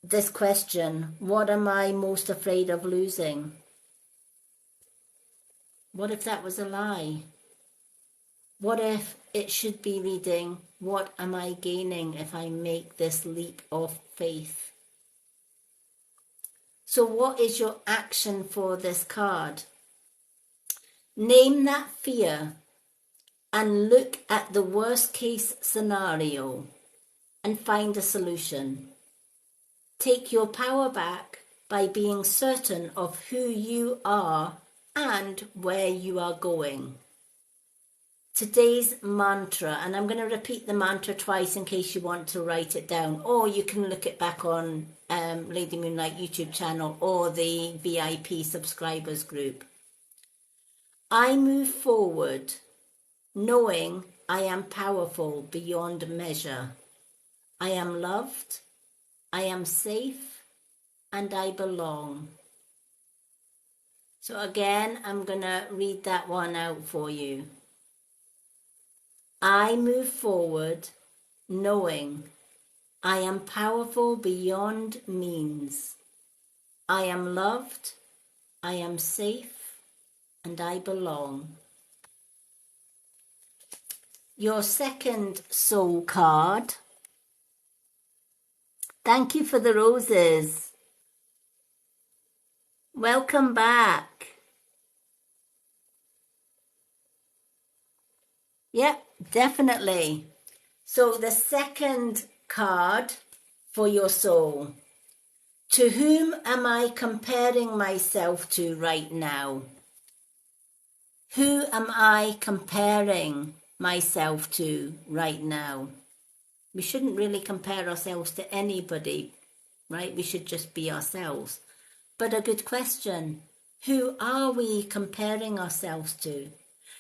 this question, what am I most afraid of losing? What if that was a lie? What if it should be reading, what am I gaining if I make this leap of faith? So what is your action for this card? Name that fear and look at the worst case scenario and find a solution. Take your power back by being certain of who you are and where you are going. Today's mantra, and I'm going to repeat the mantra twice in case you want to write it down, or you can look it back on Lady Moonlight YouTube channel or the VIP subscribers group. I move forward knowing I am powerful beyond measure. I am loved, I am safe, and I belong. So again, I'm going to read that one out for you. I move forward knowing I am powerful beyond means. I am loved, I am safe, and I belong. Your second soul card. Thank you for the roses. Welcome back. Yep, definitely. So the second card for your soul. To whom am I comparing myself to right now? Who am I comparing myself to right now? We shouldn't really compare ourselves to anybody, right? We should just be ourselves. But a good question. Who are we comparing ourselves to?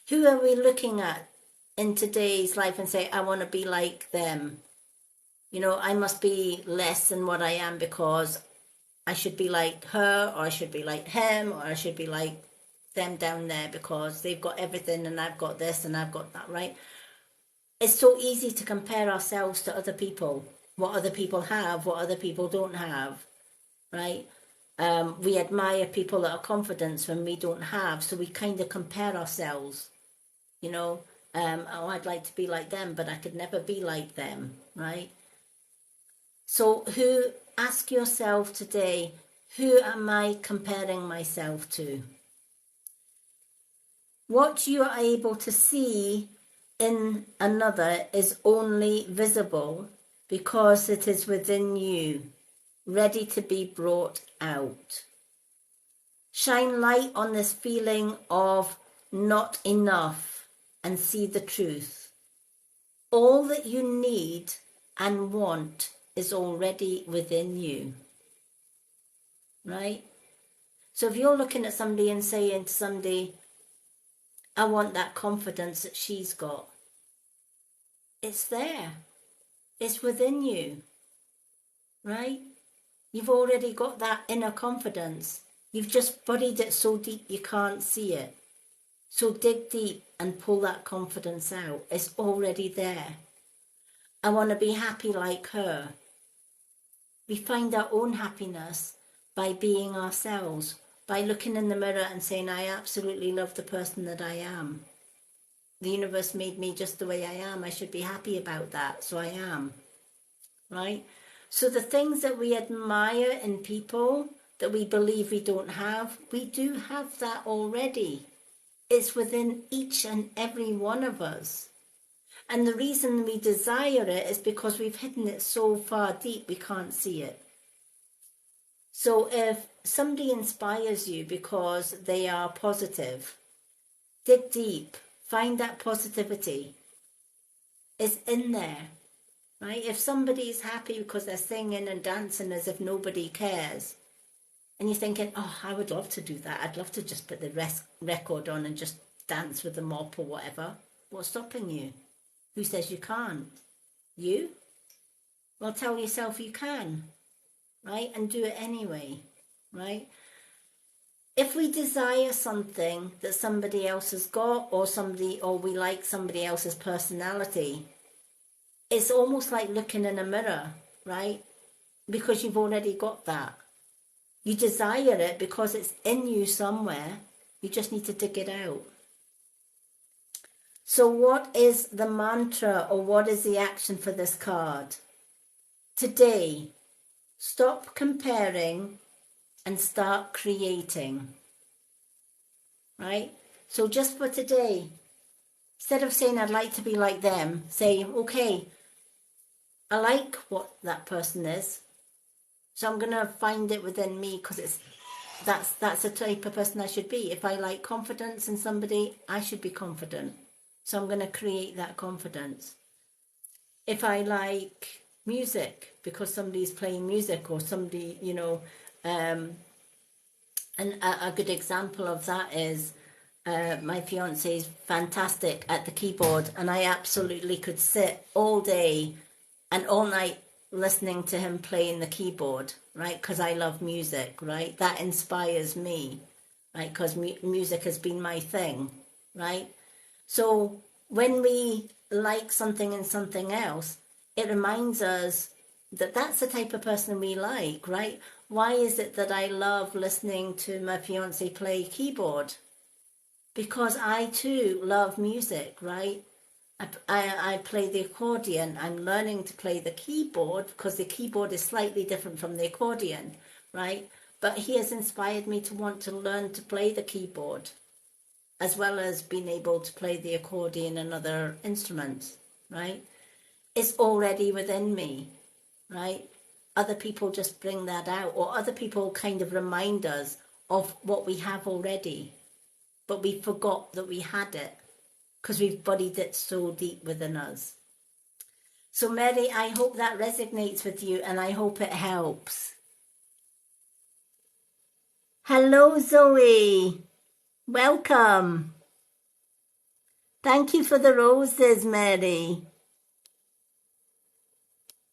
Who are we looking at in today's life and say, I want to be like them? You know, I must be less than what I am because I should be like her, or I should be like him, or I should be like them down there because they've got everything and I've got this and I've got that, right? It's so easy to compare ourselves to other people, what other people have, what other people don't have, right? We admire people that are confident when we don't have, so we kind of compare ourselves, you know. Oh, I'd like to be like them, but I could never be like them, right? So ask yourself today, who am I comparing myself to? What you are able to see in another is only visible because it is within you, ready to be brought out. Shine light on this feeling of not enough and see the truth. All that you need and want is already within you, right? So if you're looking at somebody and saying to somebody, I want that confidence that she's got, it's there. It's within you, right? You've already got that inner confidence. You've just buried it so deep you can't see it. So dig deep and pull that confidence out. It's already there. I want to be happy like her. We find our own happiness by being ourselves, by looking in the mirror and saying, I absolutely love the person that I am. The universe made me just the way I am. I should be happy about that. So I am, right? So the things that we admire in people that we believe we don't have, we do have that already. It's within each and every one of us. And the reason we desire it is because we've hidden it so far deep we can't see it. So if somebody inspires you because they are positive, dig deep, find that positivity. It's in there, right? If somebody is happy because they're singing and dancing as if nobody cares, and you're thinking, oh, I would love to do that. I'd love to just put the record on and just dance with the mop or whatever. What's stopping you? Who says you can't? You? Well, tell yourself you can, right? And do it anyway, right? If we desire something that somebody else has got, or we like somebody else's personality, it's almost like looking in a mirror, right? Because you've already got that. You desire it because it's in you somewhere. You just need to dig it out. So what is the mantra, or what is the action for this card? Today, stop comparing and start creating. Right? So just for today, instead of saying I'd like to be like them, say, okay, I like what that person is, so I'm going to find it within me, because that's the type of person I should be. If I like confidence in somebody, I should be confident. So I'm going to create that confidence. If I like music because somebody's playing music, or somebody, and a good example of that is my fiance is fantastic at the keyboard, and I absolutely could sit all day and all night listening to him playing the keyboard, right? Because I love music, right? That inspires me, right? Because music has been my thing, right? So when we like something in something else, it reminds us that that's the type of person we like, right? Why is it that I love listening to my fiance play keyboard? Because I too love music, right? I play the accordion. I'm learning to play the keyboard because the keyboard is slightly different from the accordion, right? But he has inspired me to want to learn to play the keyboard, as well as being able to play the accordion and other instruments, right? It's already within me, right? Other people just bring that out, or other people kind of remind us of what we have already, but we forgot that we had it because we've buried it so deep within us. So Mary, I hope that resonates with you, and I hope it helps. Hello, Zoe. Welcome. Thank you for the roses, Mary.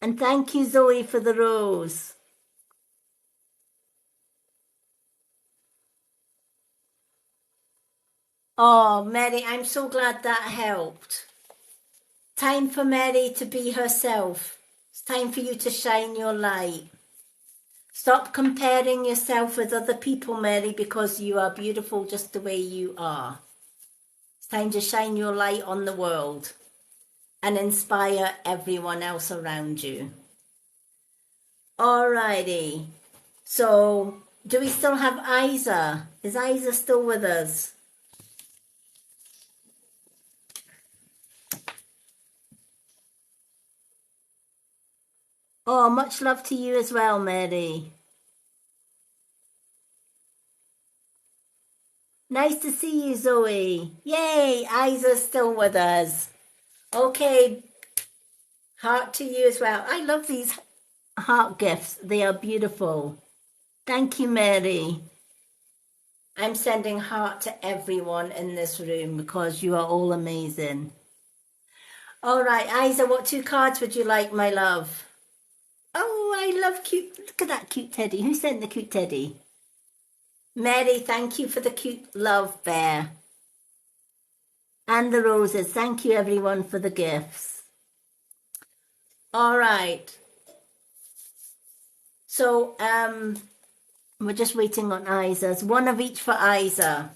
And thank you, Zoe, for the rose. Oh, Mary, I'm so glad that helped. Time for Mary to be herself. It's time for you to shine your light. Stop comparing yourself with other people, Mary, because you are beautiful just the way you are. It's time to shine your light on the world and inspire everyone else around you. Alrighty. So, do we still have Isa? Is Isa still with us? Oh, much love to you as well, Mary. Nice to see you, Zoe. Yay, Isa's still with us. Okay, Heart to you as well. I love these heart gifts. They are beautiful. Thank you, Mary. I'm sending heart to everyone in this room because you are all amazing. All right, Isa, what 2 cards would you like, my love? Oh, I love cute. Look at that cute teddy. Who sent the cute teddy? Mary, thank you for the cute love bear. And the roses. Thank you, everyone, for the gifts. All right. So, we're just waiting on Isa's. One of each for Isa.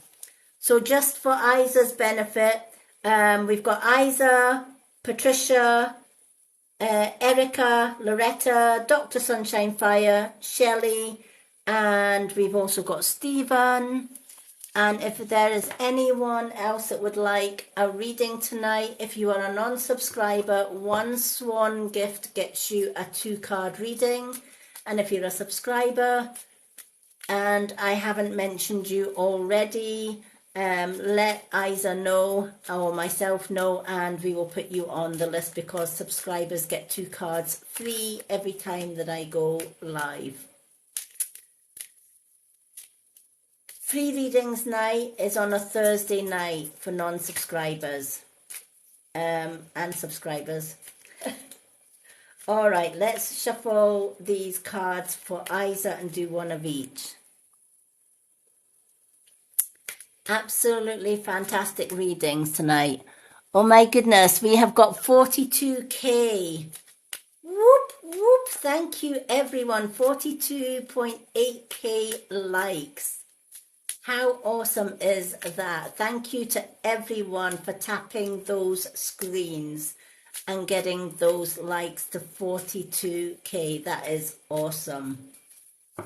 So just for Isa's benefit, we've got Isa, Patricia, Erica, Loretta, Dr. Sunshine Fire, Shelley, and we've also got Stephen. And if there is anyone else that would like a reading tonight, if you are a non-subscriber, 1 Swan gift gets you a 2-card reading. And if you're a subscriber and I haven't mentioned you already, let Isa know or myself know, and we will put you on the list because subscribers get 2 cards free every time that I go live. Free readings night is on a Thursday night for non-subscribers and subscribers. All right, let's shuffle these cards for Isa and do 1 of each. Absolutely fantastic readings tonight. Oh my goodness, we have got 42k. Whoop, whoop. Thank you, everyone. 42.8k likes. How awesome is that? Thank you to everyone for tapping those screens and getting those likes to 42k. That is awesome.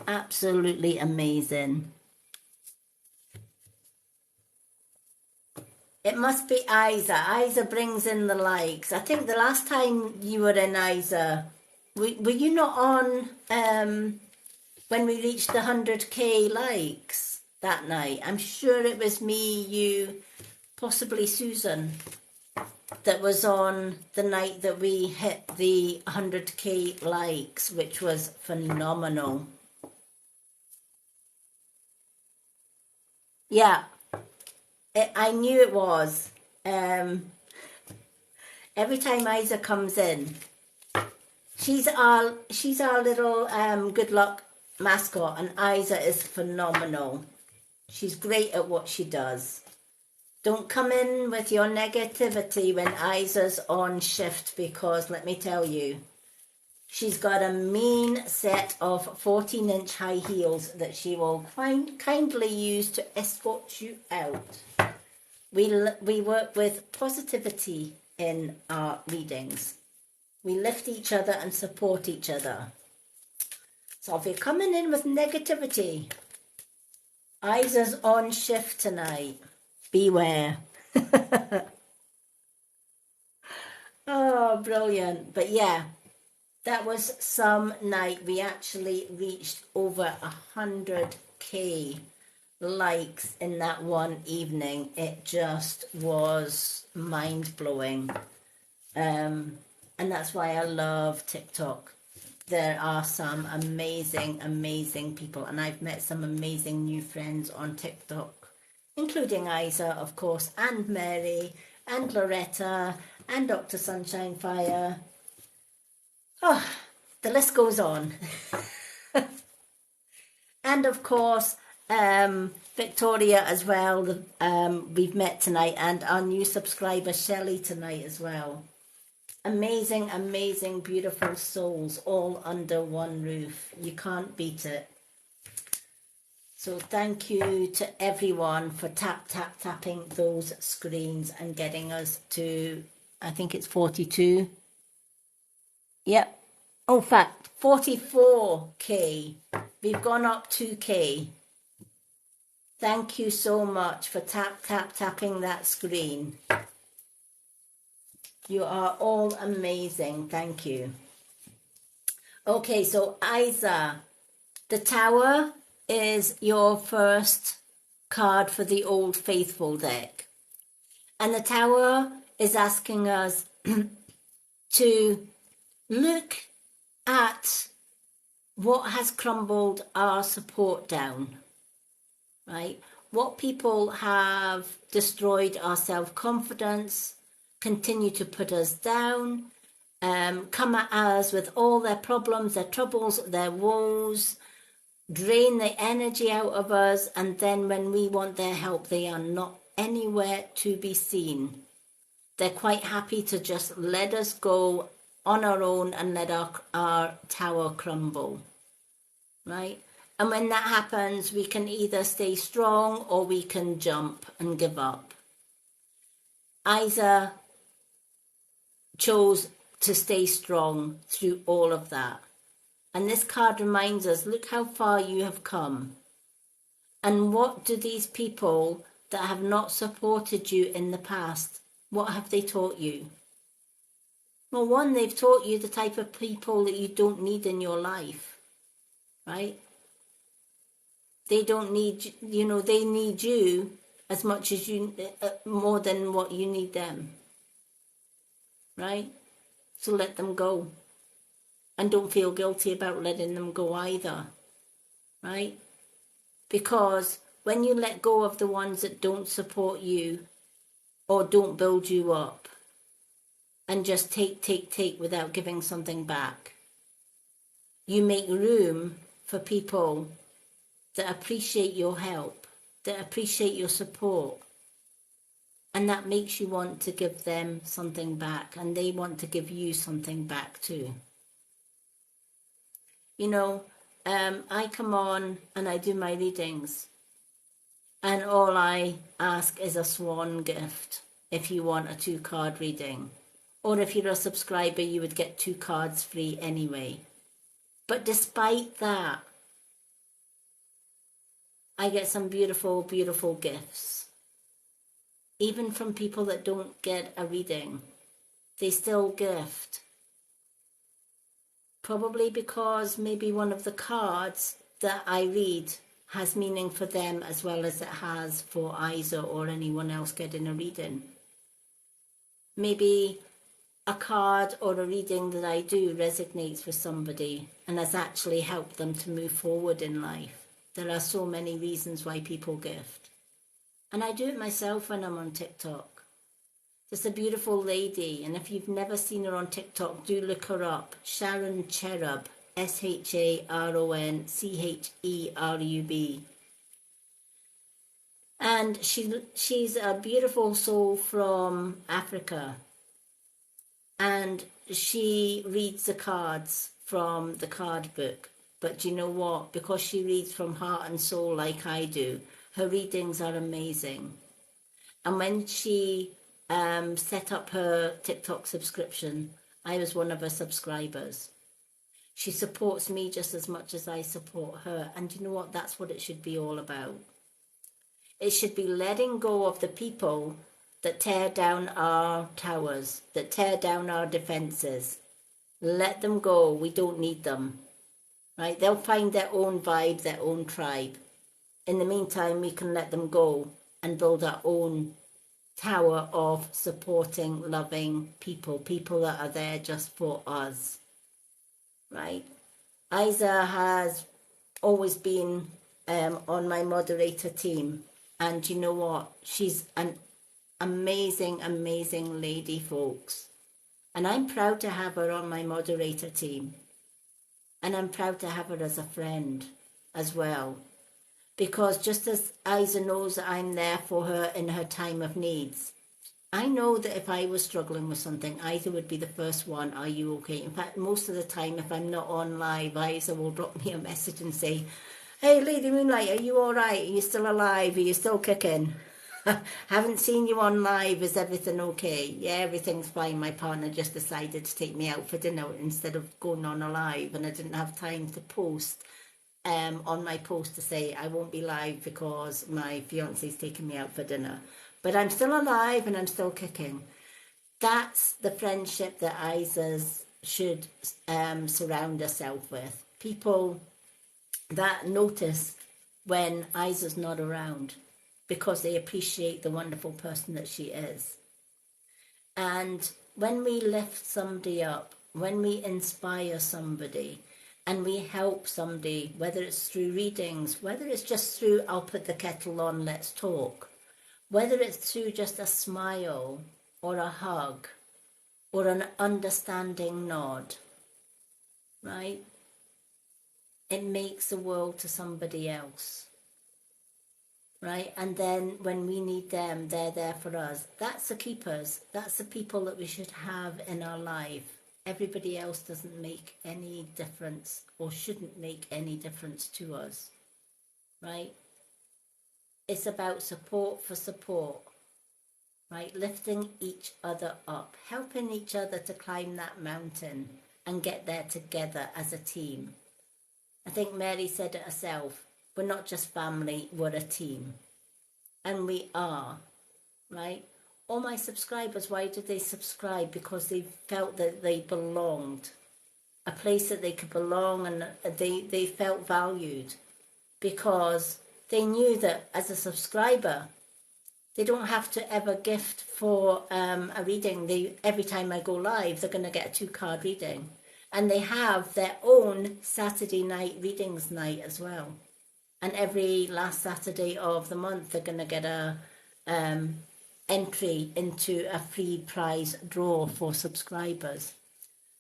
Absolutely amazing. It must be Isa. Isa brings in the likes. I think the last time you were in, Isa, were you not on when we reached the 100k likes that night? I'm sure it was me, you, possibly Susan, that was on the night that we hit the 100k likes, which was phenomenal. Yeah, I knew it was. Every time Isa comes in, she's our little good luck mascot, and Isa is phenomenal. She's great at what she does. Don't come in with your negativity when Isa's on shift, because let me tell you, she's got a mean set of 14-inch high heels that she will kindly use to escort you out. We work with positivity in our readings. We lift each other and support each other. So if you're coming in with negativity, Isa's on shift tonight. Beware. Oh, brilliant. But yeah, that was some night. We actually reached over 100k likes in that one evening. It just was mind-blowing. And that's why I love TikTok. There are some amazing people, and I've met some amazing new friends on TikTok, including Isa, of course, and Mary, and Loretta, and Dr. Sunshine Fire. Oh, the list goes on. And of course, Victoria as well. We've met tonight, and our new subscriber Shelley tonight as well. Amazing, beautiful souls all under one roof. You can't beat it. So thank you to everyone for tapping those screens and getting us to, I think it's 42. Yep. Oh, in fact, 44k. We've gone up 2k. Thank you so much for tapping that screen. You are all amazing. Thank you. Okay, so Isa, the Tower is your first card for the Old Faithful deck. And the Tower is asking us to Look at what has crumbled our support down, right? What people have destroyed our self-confidence, continue to put us down, come at us with all their problems, their troubles, their woes, drain the energy out of us, and then when we want their help, they are not anywhere to be seen. They're quite happy to just let us go on our own and let our tower crumble, right? And when that happens, we can either stay strong or we can jump and give up. Isa chose to stay strong through all of that. And this card reminds us, look how far you have come. And what do these people that have not supported you in the past, what have they taught you? Well, one, they've taught you the type of people that you don't need in your life, right? They don't need, they need you as much as you, more than what you need them, right? So let them go. And don't feel guilty about letting them go either, right? Because when you let go of the ones that don't support you or don't build you up and just take without giving something back, you make room for people that appreciate your help, that appreciate your support. And that makes you want to give them something back, and they want to give you something back too. I come on and I do my readings, and all I ask is a swan gift if you want a 2-card reading. Or if you're a subscriber, you would get 2 cards free anyway. But despite that, I get some beautiful, beautiful gifts. Even from people that don't get a reading, they still gift. Probably because maybe one of the cards that I read has meaning for them as well as it has for Isa or anyone else getting a reading. Maybe a card or a reading that I do resonates with somebody and has actually helped them to move forward in life. There are so many reasons why people gift. And I do it myself when I'm on TikTok. There's a beautiful lady, and if you've never seen her on TikTok, do look her up. Sharon Cherub, SharonCherub. And she's a beautiful soul from Africa. And she reads the cards from the card book. But you know what? Because she reads from heart and soul like I do, her readings are amazing. And when she set up her TikTok subscription, I was one of her subscribers. She supports me just as much as I support her. And you know what? That's what it should be all about. It should be letting go of the people that tear down our towers, that tear down our defenses. Let them go. We don't need them. Right? They'll find their own vibe, their own tribe. In the meantime, we can let them go and build our own tower of supporting, loving people that are there just for us, right? Isa has always been on my moderator team, and you know what? She's an amazing, amazing lady, folks. And I'm proud to have her on my moderator team. And I'm proud to have her as a friend as well. Because just as Isa knows that I'm there for her in her time of needs, I know that if I was struggling with something, Isa would be the first one, are you okay? In fact, most of the time, if I'm not on live, Isa will drop me a message and say, hey, Lady Moonlight, are you all right? Are you still alive? Are you still kicking? Haven't seen you on live. Is everything okay? Yeah, everything's fine. My partner just decided to take me out for dinner instead of going on a live, and I didn't have time to post on my post to say I won't be live because my fiance's taking me out for dinner. But I'm still alive and I'm still kicking. That's the friendship that Isa's should surround herself with. People that notice when Isa's not around because they appreciate the wonderful person that she is. And when we lift somebody up, when we inspire somebody and we help somebody, whether it's through readings, whether it's just through I'll put the kettle on, let's talk, whether it's through just a smile or a hug or an understanding nod, right? It makes the world to somebody else, right? And then when we need them, they're there for us. That's the keepers. That's the people that we should have in our life. Everybody else doesn't make any difference or shouldn't make any difference to us, right? It's about support for support, right? Lifting each other up, helping each other to climb that mountain and get there together as a team. I think Mary said it herself, we're not just family, we're a team. And we are, right? All my subscribers, why did they subscribe? Because they felt that they belonged, a place that they could belong, and they felt valued because they knew that as a subscriber, they don't have to ever gift for a reading. Every time I go live, they're going to get a 2-card reading. And they have their own Saturday night readings night as well. And every last Saturday of the month, they're going to get a entry into a free prize draw for subscribers.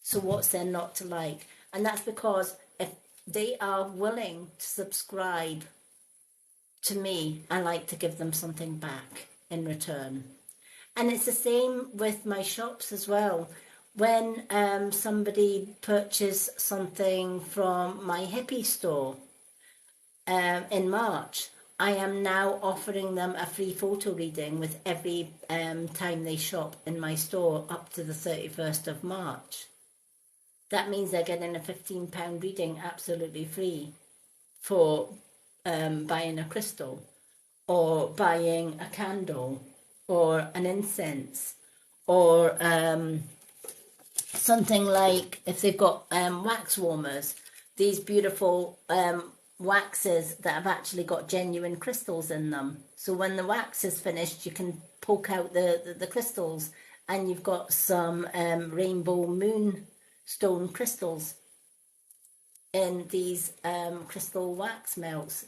So what's there not to like? And that's because if they are willing to subscribe to me, I like to give them something back in return. And it's the same with my shops as well. When somebody purchases something from my hippie store in March, I am now offering them a free photo reading with every time they shop in my store up to the 31st of March. That means they're getting a £15 reading absolutely free for buying a crystal or buying a candle or an incense or something like, if they've got wax warmers, these beautiful waxes that have actually got genuine crystals in them. So when the wax is finished, you can poke out the crystals and you've got some rainbow moonstone crystals in these crystal wax melts.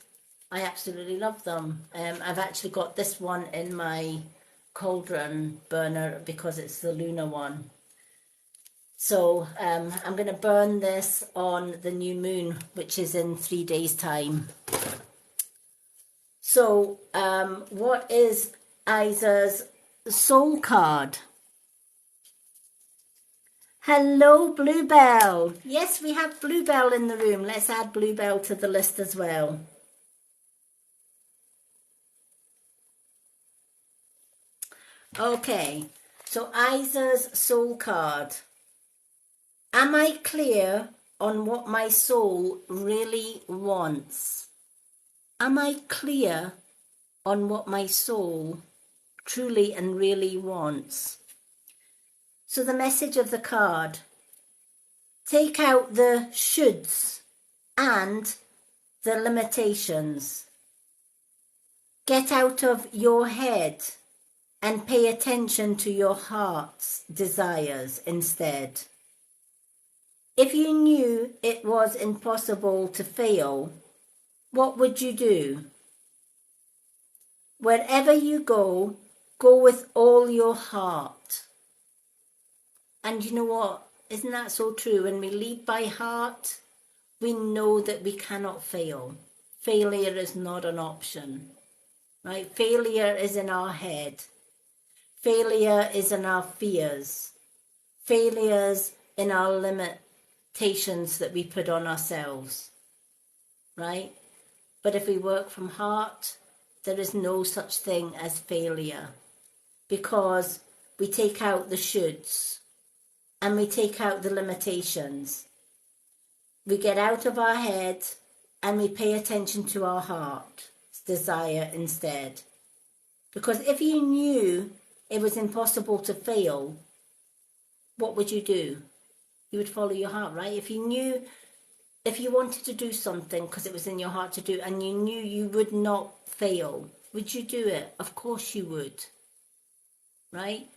I absolutely love them. I've actually got this one in my cauldron burner because it's the lunar one. So I'm going to burn this on the new moon, which is in 3 days' time. So what is Isa's soul card? Hello, Bluebell. Yes, we have Bluebell in the room. Let's add Bluebell to the list as well. Okay, so Isa's soul card. Am I clear on what my soul really wants? Am I clear on what my soul truly and really wants? So the message of the card, take out the shoulds and the limitations. Get out of your head and pay attention to your heart's desires instead. If you knew it was impossible to fail, what would you do? Wherever you go, go with all your heart. And you know what? Isn't that so true? When we lead by heart, we know that we cannot fail. Failure is not an option, right? Failure is in our head. Failure is in our fears. Failures in our limitations that we put on ourselves, right? But if we work from heart, there is no such thing as failure, because we take out the shoulds and we take out the limitations. We get out of our head and we pay attention to our heart's desire instead. Because if you knew it was impossible to fail, what would you do? You would follow your heart, right? If you wanted to do something because it was in your heart to do and you knew you would not fail, would you do it? Of course you would, right?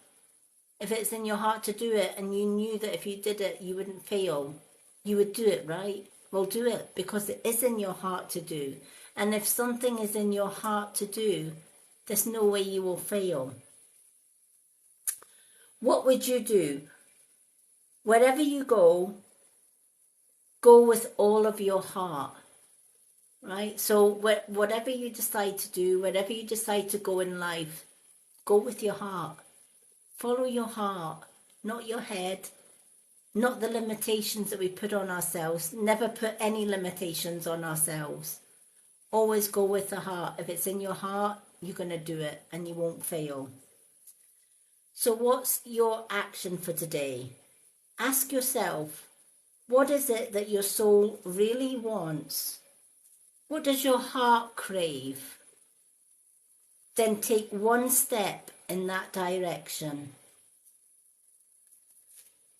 If it's in your heart to do it and you knew that if you did it, you wouldn't fail, you would do it, right? Well, do it because it is in your heart to do. And if something is in your heart to do, there's no way you will fail. What would you do? Wherever you go with all of your heart, right? So whatever you decide to do, wherever you decide to go in life, go with your heart. Follow your heart, not your head, not the limitations that we put on ourselves. Never put any limitations on ourselves. Always go with the heart. If it's in your heart, you're going to do it and you won't fail. So what's your action for today? Ask yourself, what is it that your soul really wants? What does your heart crave? Then take one step in that direction.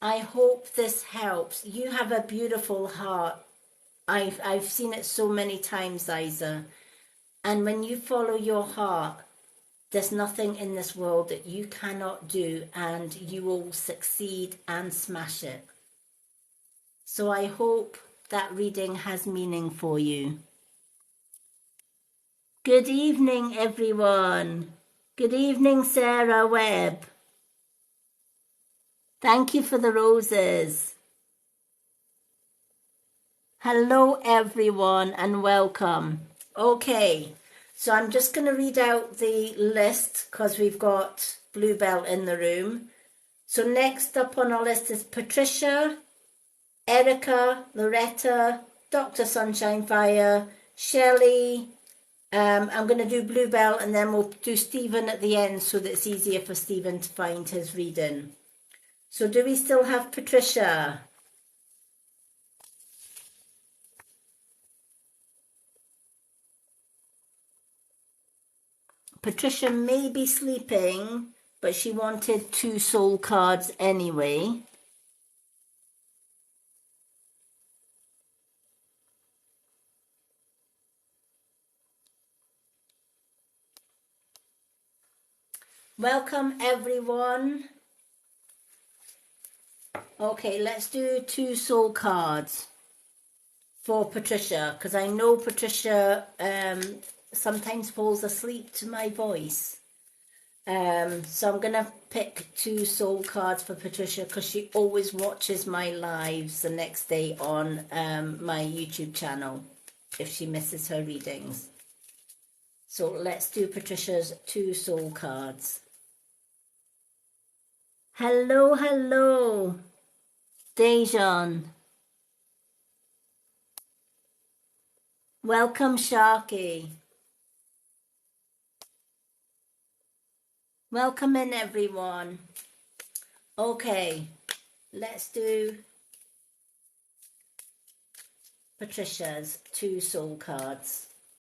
I hope this helps. You have a beautiful heart. I've seen it so many times, Isa. And when you follow your heart, there's nothing in this world that you cannot do, and you will succeed and smash it. So I hope that reading has meaning for you. Good evening, everyone. Good evening, Sarah Webb. Thank you for the roses. Hello, everyone, and welcome. Okay, so I'm just going to read out the list because we've got Bluebell in the room. So next up on our list is Patricia, Erica, Loretta, Dr. Sunshine Fire, Shelley. I'm going to do Bluebell and then we'll do Stephen at the end so that it's easier for Stephen to find his reading. So do we still have Patricia? Patricia may be sleeping, but she wanted 2 soul cards anyway. Welcome, everyone. Okay, let's do 2 soul cards for Patricia, because I know Patricia sometimes falls asleep to my voice. So I'm going to pick 2 soul cards for Patricia because she always watches my lives the next day on my YouTube channel if she misses her readings. So let's do Patricia's 2 soul cards. Hello, hello, Dejan. Welcome, Sharky. Welcome in, everyone. Okay, let's do Patricia's 2 soul cards.